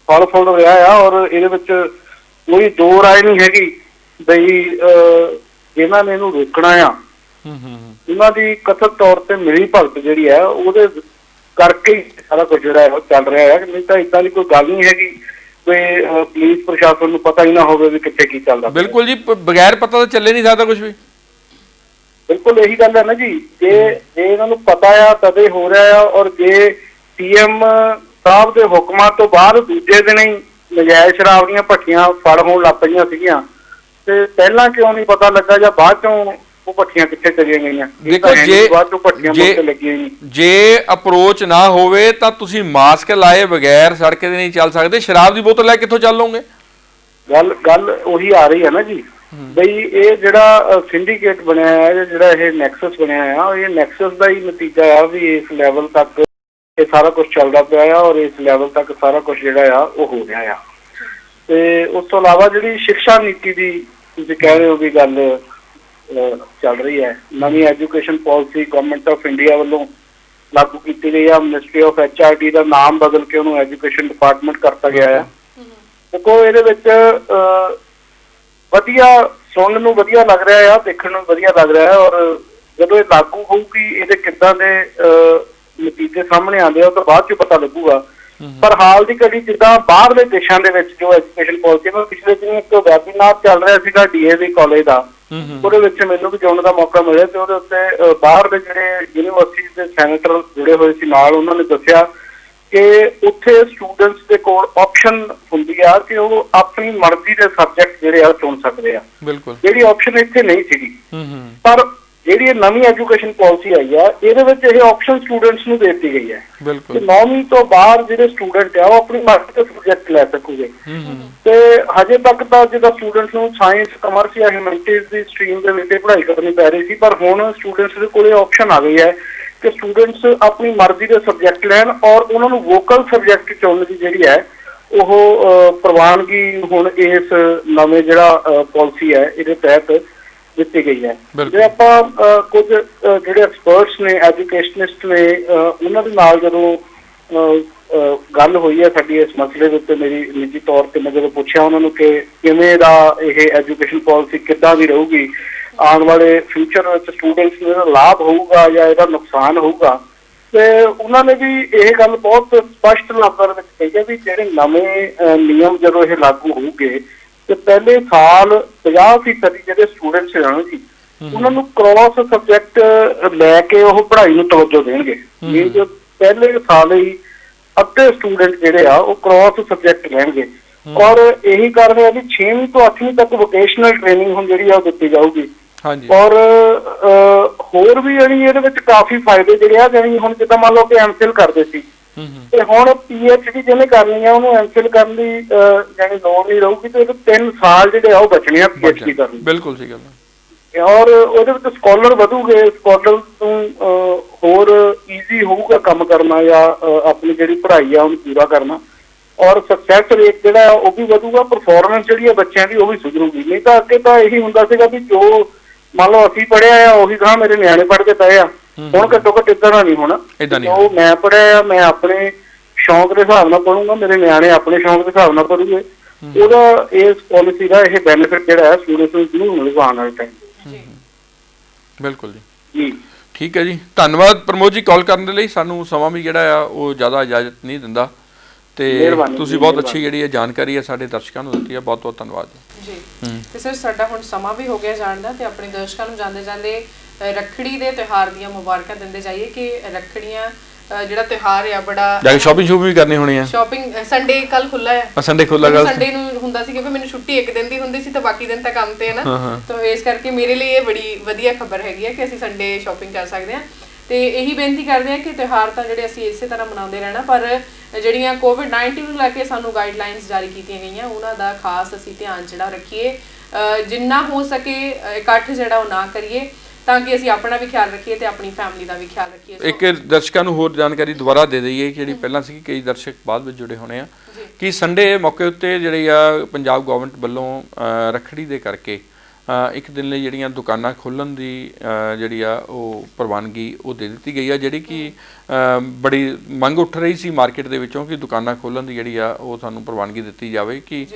ਫਲ ਫੁੱਲ ਰਿਹਾ ਆ, ਔਰ ਇਹਦੇ ਵਿੱਚ ਕੋਈ ਦੋ ਰਾਏ ਨਹੀਂ ਹੈਗੀ ਬਈ ਇਹਨਾਂ ਨੇ ਇਹਨੂੰ ਰੋਕਣਾ ਆ। ਉਹਨਾਂ ਦੀ ਕਥਿਤ ਤੌਰ ਤੇ ਮਿਲੀ ਭਗਤ ਜਿਹੜੀ ਹੈ ਉਹਦੇ ਕਰਕੇ ਹੀ ਸਾਰਾ ਕੁਝ ਜਿਹੜਾ ਹੈ ਉਹ ਚੱਲ ਰਿਹਾ ਹੈ। ਨਹੀਂ ਤਾਂ ਏਦਾਂ ਦੀ ਕੋਈ ਗੱਲ ਨਹੀਂ ਹੈਗੀ ਵੀ ਪੁਲਿਸ ਪ੍ਰਸ਼ਾਸਨ ਨੂੰ ਪਤਾ ਹੀ ਨਾ ਹੋਵੇ ਵੀ ਕਿੱਥੇ ਕੀ ਚੱਲਦਾ। ਬਿਲਕੁਲ ਜੀ, ਬਗੈਰ ਪਤਾ ਤਾਂ ਚੱਲੇ ਨਹੀਂ ਸਕਦਾ ਕੁਝ ਵੀ। ਬਿਲਕੁਲ ਇਹੀ ਗੱਲ ਹੈ ਨਾ ਜੀ, ਜੇ ਇਹਨਾਂ ਨੂੰ ਪਤਾ ਆ ਤਦੇ ਹੋ ਰਿਹਾ ਆ, ਔਰ ਜੇ ਸੀਐਮ ਸਾਹਿਬ ਦੇ ਹੁਕਮਾਂ ਤੋਂ ਬਾਅਦ ਦੂਜੇ ਦਿਨ ਹੀ ਨਜਾਇਜ਼ ਸ਼ਰਾਬ ਦੀਆਂ ਭੱਠੀਆਂ ਫੜ ਹੋਣ ਲੱਗ ਪਈਆਂ ਸੀਗੀਆਂ ਤੇ ਪਹਿਲਾਂ ਕਿਉਂ ਨਹੀਂ ਪਤਾ ਲੱਗਾ ਜਾਂ ਬਾਅਦ ਚੋਂ ਉਹ ਭੱਠੀਆਂ ਕਿੱਥੇ ਚਲੀਆਂ ਗਈਆਂ? ਦੇਖੋ ਜੇ ਅਪਰੋਚ ਨਾ ਹੋਵੇ ਤਾਂ ਤੁਸੀਂ ਮਾਸਕ ਲਾਏ ਬਗੈਰ ਸੜਕ ਤੇ ਨਹੀਂ ਚੱਲ ਸਕਦੇ, ਸ਼ਰਾਬ ਦੀ ਬੋਤਲ ਲੈ ਕਿੱਥੋਂ ਚੱਲੋਗੇ? ਗੱਲ ਉਹੀ ਆ ਰਹੀ ਹੈ ਨਾ ਜੀ ਬਈ ਇਹ ਜਿਹੜਾ ਸਿੰਡੀਕੇਟ ਬਣਿਆ ਹੈ, ਜਿਹੜਾ ਇਹ ਨੈਕਸਸ ਬਣਿਆ ਆ, ਇਹ ਨੈਕਸਸ ਦਾ ਹੀ ਨਤੀਜਾ ਆ ਵੀ ਇਸ ਲੈਵਲ ਤੱਕ ਇਹ ਸਾਰਾ ਕੁਝ ਚੱਲਦਾ ਪਿਆ ਆ, ਔਰ ਇਸ ਲੈਵਲ ਤੱਕ ਸਾਰਾ ਕੁਝ ਜਿਹੜਾ ਆ ਉਹ ਹੋ ਰਿਹਾ ਆ। ਤੇ ਉਸ ਤੋਂ ਇਲਾਵਾ ਜਿਹੜੀ ਸਿੱਖਿਆ ਨੀਤੀ ਦੀ ਤੁਸੀਂ ਕਹਿ ਰਹੇ ਹੋ ਵੀ ਗੱਲ ਚੱਲ ਰਹੀ ਹੈ, ਨਵੀਂ education policy government of India ਵੱਲੋਂ ਲਾਗੂ ਕੀਤੀ ਗਈ ਆ। ਮਿਨਿਸਟਰੀ ਆਫ HRD ਦਾ ਨਾਮ ਬਦਲ ਕੇ ਉਹਨੂੰ ਐਜੂਕੇਸ਼ਨ ਡਿਪਾਰਟਮੈਂਟ ਕਰਤਾ ਗਿਆ ਆ। ਦੇਖੋ ਇਹਦੇ ਵਿੱਚ ਵਧੀਆ ਸੁਣਨ ਨੂੰ ਵਧੀਆ ਲੱਗ ਰਿਹਾ ਆ, ਦੇਖਣ ਨੂੰ ਵਧੀਆ ਲੱਗ ਰਿਹਾ ਹੈ, ਔਰ ਜਦੋਂ ਇਹ ਲਾਗੂ ਹੋਊਗੀ ਇਹਦੇ ਕਿੱਦਾਂ ਦੇ ਨਤੀਜੇ ਸਾਹਮਣੇ ਆਉਂਦੇ ਆ ਉਹ ਤੋਂ ਬਾਅਦ ਚ ਪਤਾ ਲੱਗੂਗਾ। ਪਰ ਹਾਲ ਦੀ ਘੜੀ ਜਿੱਦਾਂ ਬਾਹਰਲੇ ਦੇਸ਼ਾਂ ਦੇ ਵਿੱਚ ਜੋ ਐਜੂਕੇਸ਼ਨ ਪਾਲਿਸੀ ਮੈਂ ਪਿਛਲੇ ਦਿਨ ਇੱਕ ਵੈਬੀਨਾਰ ਚੱਲ ਰਿਹਾ ਸੀਗਾ DAV ਕਾਲਜ ਦਾ, ਉਹਦੇ ਵਿੱਚ ਮੈਨੂੰ ਵੀ ਜਾਣ ਦਾ ਮੌਕਾ ਮਿਲਿਆ ਤੇ ਉਹਦੇ ਉੱਤੇ ਬਾਹਰ ਦੇ ਜਿਹੜੇ ਯੂਨੀਵਰਸਿਟੀ ਦੇ ਸੈਨੇਟਰ ਜੁੜੇ ਹੋਏ ਸੀ ਨਾਲ, ਉਹਨਾਂ ਨੇ ਦੱਸਿਆ ਕਿ ਉੱਥੇ ਸਟੂਡੈਂਟਸ ਦੇ ਕੋਲ ਆਪਸ਼ਨ ਹੁੰਦੀ ਆ ਕਿ ਉਹ ਆਪਣੀ ਮਰਜ਼ੀ ਦੇ ਸਬਜੈਕਟ ਜਿਹੜੇ ਆ ਚੁਣ ਸਕਦੇ ਆ, ਜਿਹੜੀ ਆਪਸ਼ਨ ਇੱਥੇ ਨਹੀਂ ਸੀਗੀ। ਪਰ ਜਿਹੜੀ ਇਹ ਨਵੀਂ ਐਜੂਕੇਸ਼ਨ ਪਾਲਿਸੀ ਆਈ ਆ ਇਹਦੇ ਵਿੱਚ ਇਹ ਆਪਸ਼ਨ ਸਟੂਡੈਂਟਸ ਨੂੰ ਦੇ ਦਿੱਤੀ ਗਈ ਹੈ ਕਿ 9ਵੀਂ ਤੋਂ ਬਾਅਦ ਜਿਹੜੇ ਸਟੂਡੈਂਟ ਆ ਉਹ ਆਪਣੀ ਮਰਜ਼ੀ ਦੇ ਸਬਜੈਕਟ ਲੈ ਸਕੂਗੇ। ਤੇ ਹਜੇ ਤੱਕ ਤਾਂ ਜਿੱਦਾਂ ਸਟੂਡੈਂਟਸ ਨੂੰ ਸਾਇੰਸ, ਕਮਰਸ ਜਾਂ ਹਿਊਮੈਨਿਟੀਜ਼ ਦੀ ਸਟਰੀਮ ਦੇ ਵਿੱਚ ਪੜ੍ਹਾਈ ਕਰਨੀ ਪੈ ਰਹੀ ਸੀ, ਪਰ ਹੁਣ ਸਟੂਡੈਂਟਸ ਦੇ ਕੋਲੇ ਆਪਸ਼ਨ ਆ ਗਈ ਹੈ ਕਿ ਸਟੂਡੈਂਟਸ ਆਪਣੀ ਮਰਜ਼ੀ ਦੇ ਸਬਜੈਕਟ ਲੈਣ, ਔਰ ਉਹਨਾਂ ਨੂੰ ਵੋਕਲ ਸਬਜੈਕਟ ਚੁਣਨ ਦੀ ਜਿਹੜੀ ਹੈ ਉਹ ਪ੍ਰਵਾਨਗੀ ਹੁਣ ਇਸ ਨਵੇਂ ਜਿਹੜਾ ਪਾਲਿਸੀ ਹੈ ਇਹਦੇ ਤਹਿਤ ਦਿੱਤੀ ਗਈ ਹੈ। ਜੇ ਆਪਾਂ ਕੁਝ ਜਿਹੜੇ ਐਕਸਪਰਟਸ ਨੇ, ਐਜੂਕੇਸ਼ਨਿਸਟ ਨੇ, ਉਹਨਾਂ ਦੇ ਨਾਲ ਜਦੋਂ ਗੱਲ ਹੋਈ ਹੈ ਸਾਡੀ ਇਸ ਮਸਲੇ ਦੇ ਉੱਤੇ, ਮੇਰੀ ਨਿੱਜੀ ਤੌਰ ਤੇ ਮੈਂ ਜਦੋਂ ਪੁੱਛਿਆ ਉਹਨਾਂ ਨੂੰ ਕਿ ਕਿਵੇਂ ਦਾ ਇਹ ਐਜੂਕੇਸ਼ਨ ਪਾਲਿਸੀ ਕਿੱਦਾਂ ਦੀ ਰਹੂਗੀ, ਆਉਣ ਵਾਲੇ ਫਿਊਚਰ ਵਿੱਚ ਸਟੂਡੈਂਟਸ ਨੂੰ ਇਹਦਾ ਲਾਭ ਹੋਊਗਾ ਜਾਂ ਇਹਦਾ ਨੁਕਸਾਨ ਹੋਊਗਾ, ਤੇ ਉਹਨਾਂ ਨੇ ਵੀ ਇਹ ਗੱਲ ਬਹੁਤ ਸਪਸ਼ਟ ਲਫ਼ਜ਼ਾਂ ਵਿੱਚ ਕਹੀ ਹੈ ਵੀ ਜਿਹੜੇ ਨਵੇਂ ਨਿਯਮ ਜਦੋਂ ਇਹ ਲਾਗੂ ਹੋਊਗੇ ਤੇ ਪਹਿਲੇ ਸਾਲ 50% ਜਿਹੜੇ ਸਟੂਡੈਂਟਸ ਹਨ ਜੀ ਉਹਨਾਂ ਨੂੰ ਕ੍ਰਾਸ ਸਬਜੈਕਟ ਲੈ ਕੇ ਉਹ ਪੜ੍ਹਾਈ ਨੂੰ ਤਵੱਜੋ ਦੇਣਗੇ। ਇਹ ਜੋ ਪਹਿਲੇ ਸਾਲ ਹੀ ਅੱਧੇ ਸਟੂਡੈਂਟ ਜਿਹੜੇ ਆ ਉਹ ਕ੍ਰਾਸ ਸਬਜੈਕਟ ਲੈਣਗੇ, ਔਰ ਇਹੀ ਕਾਰਨ ਹੈ ਵੀ 6ਵੀਂ ਤੋਂ 8ਵੀਂ ਤੱਕ ਵੋਕੇਸ਼ਨਲ ਟ੍ਰੇਨਿੰਗ ਹੁਣ ਜਿਹੜੀ ਆ ਉਹ ਦਿੱਤੀ ਜਾਊਗੀ। ਔਰ ਹੋਰ ਵੀ ਜਿਹੜੀ ਇਹਦੇ ਵਿੱਚ ਕਾਫੀ ਫਾਇਦੇ ਜਿਹੜੇ ਆ, ਜਾਣੀ ਹੁਣ ਜਿੱਦਾਂ ਮੰਨ ਲਓ ਕਿ ਐਮਫਿਲ ਕਰਦੇ ਸੀ ਤੇ ਹੁਣ PhD ਜਿਹਨੇ ਕਰਨੀ ਆ ਉਹਨੂੰ ਐਮਫਿਲ ਕਰਨ ਦੀ ਜਾਨੀ ਲੋੜ ਨਹੀਂ ਰਹੂਗੀ, ਤੇ ਇਹਦੇ 3 ਸਾਲ ਜਿਹੜੇ ਆ ਉਹ ਬਚਣੇ ਆ PhD ਕਰਨ। ਬਿਲਕੁਲ ਸਹੀ ਗੱਲ ਹੈ। ਔਰ ਉਹਦੇ ਵਿੱਚ ਸਕਾਲਰ ਵਧੂਗੇ, ਸਕਾਲਰ ਤੋਂ ਹੋਰ ਈਜ਼ੀ ਹੋਊਗਾ ਕੰਮ ਕਰਨਾ ਜਾਂ ਆਪਣੀ ਜਿਹੜੀ ਪੜ੍ਹਾਈ ਆ ਉਹਨੂੰ ਪੂਰਾ ਕਰਨਾ, ਔਰ ਸਕਸੈਸ ਰੇਟ ਜਿਹੜਾ ਆ ਉਹ ਵੀ ਵਧੂਗਾ, ਪਰਫਾਰਮੈਂਸ ਜਿਹੜੀ ਆ ਬੱਚਿਆਂ ਦੀ ਉਹ ਵੀ ਸੁਧਰੂਗੀ। ਨਹੀਂ ਤਾਂ ਅੱਗੇ ਤਾਂ ਇਹੀ ਹੁੰਦਾ ਸੀਗਾ ਵੀ ਜੋ ਮੰਨ ਲਓ ਅਸੀਂ ਪੜ੍ਹਿਆ ਆ ਉਹੀ ਗਾਂ ਮੇਰੇ ਨਿਆਣੇ ਪੜ੍ਹ ਕੇ ਪਏ ਆ, ਹੁਣ ਘੱਟੋ ਘੱਟ ਏਦਾਂ ਦਾ ਨਹੀਂ ਹੋਣਾ। ਜੋ ਮੈਂ ਪੜ੍ਹਿਆ ਆ ਮੈਂ ਆਪਣੇ ਸ਼ੌਂਕ ਦੇ ਹਿਸਾਬ ਨਾਲ ਪੜ੍ਹੂੰਗਾ, ਮੇਰੇ ਨਿਆਣੇ ਆਪਣੇ ਸ਼ੌਂਕ ਦੇ ਹਿਸਾਬ ਨਾਲ ਪੜ੍ਹੂਗੇ। ਉਹਦਾ ਇਸ ਪਾਲਿਸੀ ਦਾ ਇਹ ਬੈਨੀਫਿਟ ਜਿਹੜਾ ਹੈ ਸਟੂਡੈਂਟਸ ਨੂੰ ਜ਼ਰੂਰ ਮਿਲੂਗਾ ਆਉਣ ਵਾਲੇ ਟਾਈਮ। ਬਿਲਕੁਲ ਜੀ, ਠੀਕ ਹੈ ਜੀ, ਧੰਨਵਾਦ ਪ੍ਰਮੋਦ ਜੀ ਕਾਲ ਕਰਨ ਦੇ ਲਈ। ਸਾਨੂੰ ਸਮਾਂ ਵੀ ਜਿਹੜਾ ਆ ਉਹ ਜ਼ਿਆਦਾ ਇਜਾਜ਼ਤ ਨਹੀਂ ਦਿੰਦਾ, ਤੇ ਤੁਸੀਂ ਬਹੁਤ ਅੱਛੀ ਜਿਹੜੀ ਹੈ ਜਾਣਕਾਰੀ ਹੈ ਸਾਡੇ ਦਰਸ਼ਕਾਂ ਨੂੰ ਦਿੱਤੀ ਹੈ, ਬਹੁਤ ਬਹੁਤ ਧੰਨਵਾਦ ਜੀ। ਤੇ ਸਰ ਸਾਡਾ ਹੁਣ ਸਮਾਂ ਵੀ ਹੋ ਗਿਆ ਜਾਣ ਦਾ, ਤੇ ਆਪਣੇ ਦਰਸ਼ਕਾਂ ਨੂੰ ਜਾਂਦੇ ਜਾਂਦੇ ਰੱਖੜੀ ਦੇ ਤਿਉਹਾਰ ਦੀਆਂ ਮੁਬਾਰਕਾਂ ਦਿੰਦੇ ਜਾਈਏ ਕਿ ਰੱਖੜੀਆਂ ਜਿਹੜਾ ਤਿਉਹਾਰ ਆ ਬੜਾ ਜਾ ਕੇ ਸ਼ਾਪਿੰਗ ਵੀ ਕਰਨੀ ਹੋਣੀ ਹੈ। ਸ਼ਾਪਿੰਗ ਸੰਡੇ ਕੱਲ ਖੁੱਲਾ ਹੈ, ਸੰਡੇ ਖੁੱਲਾ ਗੱਲ ਸੰਡੇ ਨੂੰ ਹੁੰਦਾ ਸੀ ਕਿਉਂਕਿ ਮੈਨੂੰ ਛੁੱਟੀ ਇੱਕ ਦਿਨ ਦੀ ਹੁੰਦੀ ਸੀ ਤੇ ਬਾਕੀ ਦਿਨ ਤਾਂ ਕੰਮ ਤੇ ਹੈ ਨਾ, ਤਾਂ ਇਸ ਕਰਕੇ ਮੇਰੇ ਲਈ ਇਹ ਬੜੀ ਵਧੀਆ ਖਬਰ ਹੈਗੀ ਹੈ ਕਿ ਅਸੀਂ ਸੰਡੇ ਸ਼ਾਪਿੰਗ ਕਰ ਸਕਦੇ ਹਾਂ। ਤੇ ਇਹੀ ਬੇਨਤੀ ਕਰਦੇ ਹਾਂ ਕਿ ਤਿਉਹਾਰ ਤਾਂ ਜਿਹੜੇ ਅਸੀਂ ਇਸੇ ਤਰ੍ਹਾਂ ਮਨਾਉਂਦੇ ਰਹਿਣਾ, ਪਰ ਜਿਹੜੀਆਂ COVID-19 ਨੂੰ ਲੈ ਕੇ ਸਾਨੂੰ ਗਾਈਡਲਾਈਨਸ ਜਾਰੀ ਕੀਤੀਆਂ ਗਈਆਂ ਉਹਨਾਂ ਦਾ ਖਾਸ ਅਸੀਂ ਧਿਆਨ ਜਿਹੜਾ ਰੱਖੀਏ, ਜਿੰਨਾ ਹੋ ਸਕੇ ਇਕੱਠ ਜਿਹੜਾ ਉਹ ਨਾ ਕਰੀਏ ਤਾਂ ਕਿ ਅਸੀਂ ਆਪਣਾ ਵੀ ਖਿਆਲ ਰੱਖੀਏ ਤੇ ਆਪਣੀ ਫੈਮਿਲੀ ਦਾ ਵੀ ਖਿਆਲ ਰੱਖੀਏ। ਇੱਕ ਦਰਸ਼ਕਾਂ ਨੂੰ ਹੋਰ ਜਾਣਕਾਰੀ ਦੁਬਾਰਾ ਦੇ ਦਈਏ ਜਿਹੜੀ ਪਹਿਲਾਂ ਸੀ, ਕਈ ਦਰਸ਼ਕ ਬਾਅਦ ਵਿੱਚ ਜੁੜੇ ਹੋਣੇ ਆ, ਕਿ ਸੰਡੇ ਮੌਕੇ ਉੱਤੇ ਜਿਹੜੀ ਆ ਪੰਜਾਬ ਗਵਰਨਮੈਂਟ ਵੱਲੋਂ ਰੱਖੜੀ ਦੇ ਕਰਕੇ ਇੱਕ ਦਿਨ ਲਈ ਜਿਹੜੀਆਂ ਦੁਕਾਨਾਂ ਖੋਲ੍ਹਣ ਦੀ ਜਿਹੜੀ ਆ ਉਹ ਪ੍ਰਵਾਨਗੀ ਉਹ ਦੇ ਦਿੱਤੀ ਗਈ ਆ, ਜਿਹੜੀ ਕਿ ਬੜੀ ਮੰਗ ਉੱਠ ਰਹੀ ਸੀ ਮਾਰਕੀਟ ਦੇ ਵਿੱਚੋਂ ਕਿ ਦੁਕਾਨਾਂ ਖੋਲ੍ਹਣ ਦੀ ਜਿਹੜੀ ਆ ਉਹ ਸਾਨੂੰ ਪ੍ਰਵਾਨਗੀ ਦਿੱਤੀ ਜਾਵੇ ਕਿ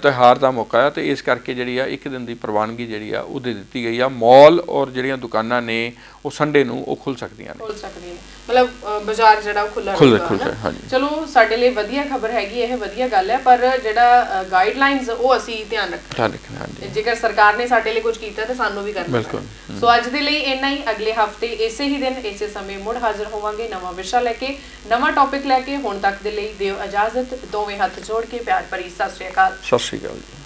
ਤਿਉਹਾਰ ਦਾ ਮੌਕਾ ਆ, ਤੇ ਇਸ ਕਰਕੇ ਜਿਹੜੀ ਆ ਇੱਕ ਦਿਨ ਦੀ ਪ੍ਰਵਾਨਗੀ ਜਿਹੜੀ ਆ ਉਹ ਦੇ ਦਿੱਤੀ ਗਈ ਆ। ਮਾਲ ਔਰ ਜਿਹੜੀਆਂ ਦੁਕਾਨਾਂ ਨੇ ਉਹ ਸੰਡੇ ਨੂੰ ਉਹ ਖੁੱਲ ਸਕਦੀਆਂ ਨੇ, ਮਤਲਬ ਬਾਜ਼ਾਰ ਜਿਹੜਾ ਉਹ ਖੁੱਲ੍ਹਾ ਰਹੇਗਾ। ਹਾਂਜੀ, ਚਲੋ ਸਾਡੇ ਲਈ ਵਧੀਆ ਖਬਰ ਹੈਗੀ, ਇਹ ਵਧੀਆ ਗੱਲ ਹੈ, ਪਰ ਜਿਹੜਾ ਗਾਈਡਲਾਈਨਸ ਉਹ ਅਸੀਂ ਧਿਆਨ ਰੱਖਣਾ। ਹਾਂਜੀ, ਜੇਕਰ ਸਰਕਾਰ ਨੇ ਸਾਡੇ ਲਈ ਕੁਝ ਕੀਤਾ ਤਾਂ ਸਾਨੂੰ ਵੀ ਕਰਨਾ ਬਿਲਕੁਲ। ਸੋ ਅੱਜ ਦੇ ਲਈ ਇੰਨਾ ਹੀ, ਅਗਲੇ ਹਫਤੇ ਇਸੇ ਹੀ ਦਿਨ ਇਸੇ ਸਮੇਂ ਮੁੜ ਹਾਜ਼ਰ ਹੋਵਾਂਗੇ ਨਵਾਂ ਵਿਸ਼ਾ ਲੈ ਕੇ, ਨਵਾਂ ਟੌਪਿਕ ਲੈ ਕੇ। ਹੁਣ ਤੱਕ ਦੇ ਲਈ ਦਿਓ ਇਜਾਜ਼ਤ, ਦੋਵੇਂ ਹੱਥ ਜੋੜ ਕੇ ਪਿਆਰ ਭਰੀ ਸਤਿ ਸ਼੍ਰੀ ਅਕਾਲ। ਸਤਿ ਸ਼੍ਰੀ ਅਕਾਲ ਜੀ।